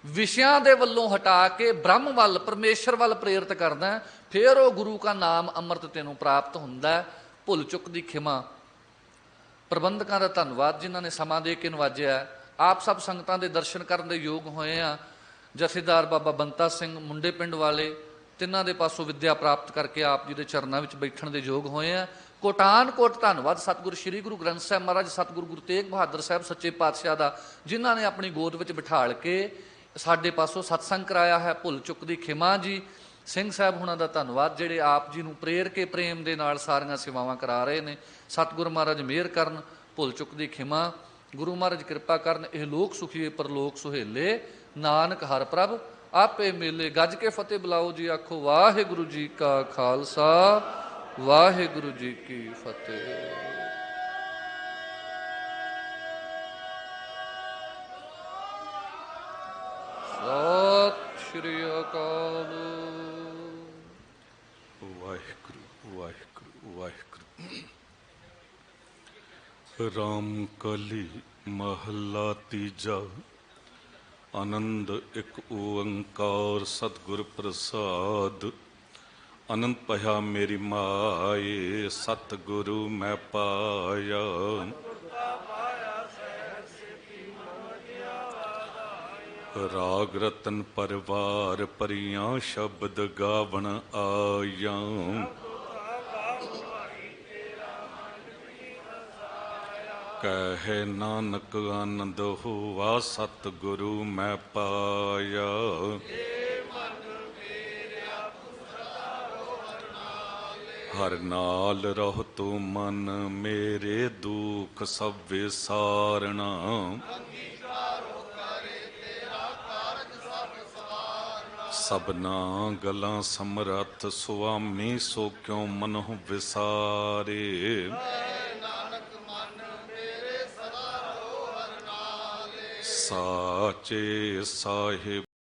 ਵਿਸ਼ਿਆਂ ਦੇ ਵੱਲੋਂ ਹਟਾ ਕੇ ਬ੍ਰਹਮ ਵੱਲ ਪਰਮੇਸ਼ਰ ਵੱਲ ਪ੍ਰੇਰਿਤ ਕਰਦਾ, ਫਿਰ ਉਹ ਗੁਰੂ ਕਾ ਨਾਮ ਅੰਮ੍ਰਿਤ ਤੈਨੂੰ ਪ੍ਰਾਪਤ ਹੁੰਦਾ। ਭੁੱਲ ਚੁੱਕ ਦੀ ਖਿਮਾ। ਪ੍ਰਬੰਧਕਾਂ ਦਾ ਧੰਨਵਾਦ ਜਿਨ੍ਹਾਂ ਨੇ ਸਮਾਂ ਦੇ ਕੇ ਨਵਾਜਿਆ। ਆਪ ਸਭ ਸੰਗਤਾਂ ਦੇ ਦਰਸ਼ਨ ਕਰਨ ਦੇ ਯੋਗ ਹੋਏ ਆ। ਜਥੇਦਾਰ ਬਾਬਾ ਬੰਤਾ ਸਿੰਘ ਮੁੰਡੇ ਪਿੰਡ ਵਾਲੇ, ਤਿੰਨਾਂ ਦੇ ਪਾਸੋਂ ਵਿੱਦਿਆ ਪ੍ਰਾਪਤ ਕਰਕੇ ਆਪ ਜੀ ਦੇ ਚਰਨਾਂ ਵਿੱਚ ਬੈਠਣ ਦੇ ਯੋਗ ਹੋਏ ਆ। ਕੋਟਾਨ ਕੋਟ ਧੰਨਵਾਦ ਸਤਿਗੁਰੂ ਸ਼੍ਰੀ ਗੁਰੂ ਗ੍ਰੰਥ ਸਾਹਿਬ ਮਹਾਰਾਜ ਸਤਿਗੁਰੂ ਗੁਰੂ ਤੇਗ ਬਹਾਦਰ ਸਾਹਿਬ ਸੱਚੇ ਪਾਤਸ਼ਾਹ ਦਾ, ਜਿਨ੍ਹਾਂ ਨੇ ਆਪਣੀ ਗੋਦ ਵਿੱਚ ਬਿਠਾਲ ਕੇ ਸਾਡੇ ਪਾਸੋਂ ਸਤਸੰਗ ਕਰਾਇਆ ਹੈ। ਭੁੱਲ ਚੁੱਕ ਦੀ ਖਿਮਾ ਜੀ। ਸਿੰਘ ਸਾਹਿਬ ਹੁਣਾਂ ਦਾ ਧੰਨਵਾਦ ਜਿਹੜੇ ਆਪ ਜੀ ਨੂੰ ਪ੍ਰੇਰ ਕੇ ਪ੍ਰੇਮ ਦੇ ਨਾਲ ਸਾਰੀਆਂ ਸੇਵਾਵਾਂ ਕਰਾ ਰਹੇ ਨੇ। ਸਤਿਗੁਰੂ ਮਹਾਰਾਜ ਮਿਹਰ ਕਰਨ, ਭੁੱਲ ਚੁੱਕ ਦੀ ਖਿਮਾ। ਗੁਰੂ ਮਹਾਰਾਜ ਕਿਰਪਾ ਕਰਨ, ਇਹ ਲੋਕ ਸੁਖੀਏ ਪਰਲੋਕ ਸੁਹੇਲੇ, ਨਾਨਕ ਹਰ ਪ੍ਰਭ ਆਪੇ ਮੇਲੇ। ਗੱਜ ਕੇ ਫਤਿਹ ਬੁਲਾਓ ਜੀ, ਆਖੋ ਵਾਹਿਗੁਰੂ ਜੀ ਕਾ ਖਾਲਸਾ ਵਾਹਿਗੁਰੂ ਜੀ ਕੀ ਫਤਿਹ। ਸਤਿ ਸ਼੍ਰੀ ਅਕਾਲ। ਵਾਹਿਗੁਰੂ ਵਾਹਿਗੁਰੂ ਵਾਹਿਗੁਰੂ। ਰਾਮ ਕਲੀ ਮਹੱਲਾ ਤੀਜਾ। ਆਨੰਦ ਇੱਕ ਓੰਕਾਰ ਸਤਿਗੁਰ ਪ੍ਰਸਾਦ। ਅਨੰਦ ਭਇਆ ਮੇਰੀ ਮਾਏ, ਸਤਿਗੁਰੂ ਮੈਂ ਪਾਇਆ। ਰਾਗ ਰਤਨ ਪਰਵਾਰ ਭਰੀਆਂ, ਸ਼ਬਦ ਗਾਵਣ ਆਇਆ। ਕਹੇ ਨਾਨਕ ਆਨੰਦ ਹੋਆ, ਸਤਿਗੁਰੂ ਮੈਂ ਪਾਇਆ। ਹਰ ਨਾਲ ਰਹਿ ਤੂੰ ਮਨ ਮੇਰੇ, ਦੁਖ ਸਭ ਵਿਸਾਰਣਾ। ਸਭਨਾ ਗਲਾਂ ਸਮਰੱਥ ਸੁਆਮੀ, ਸੋ ਕਿਉ ਮਨਹੁ ਵਿਸਾਰੇ। ਸਾਚੇ ਸਾਹਿਬ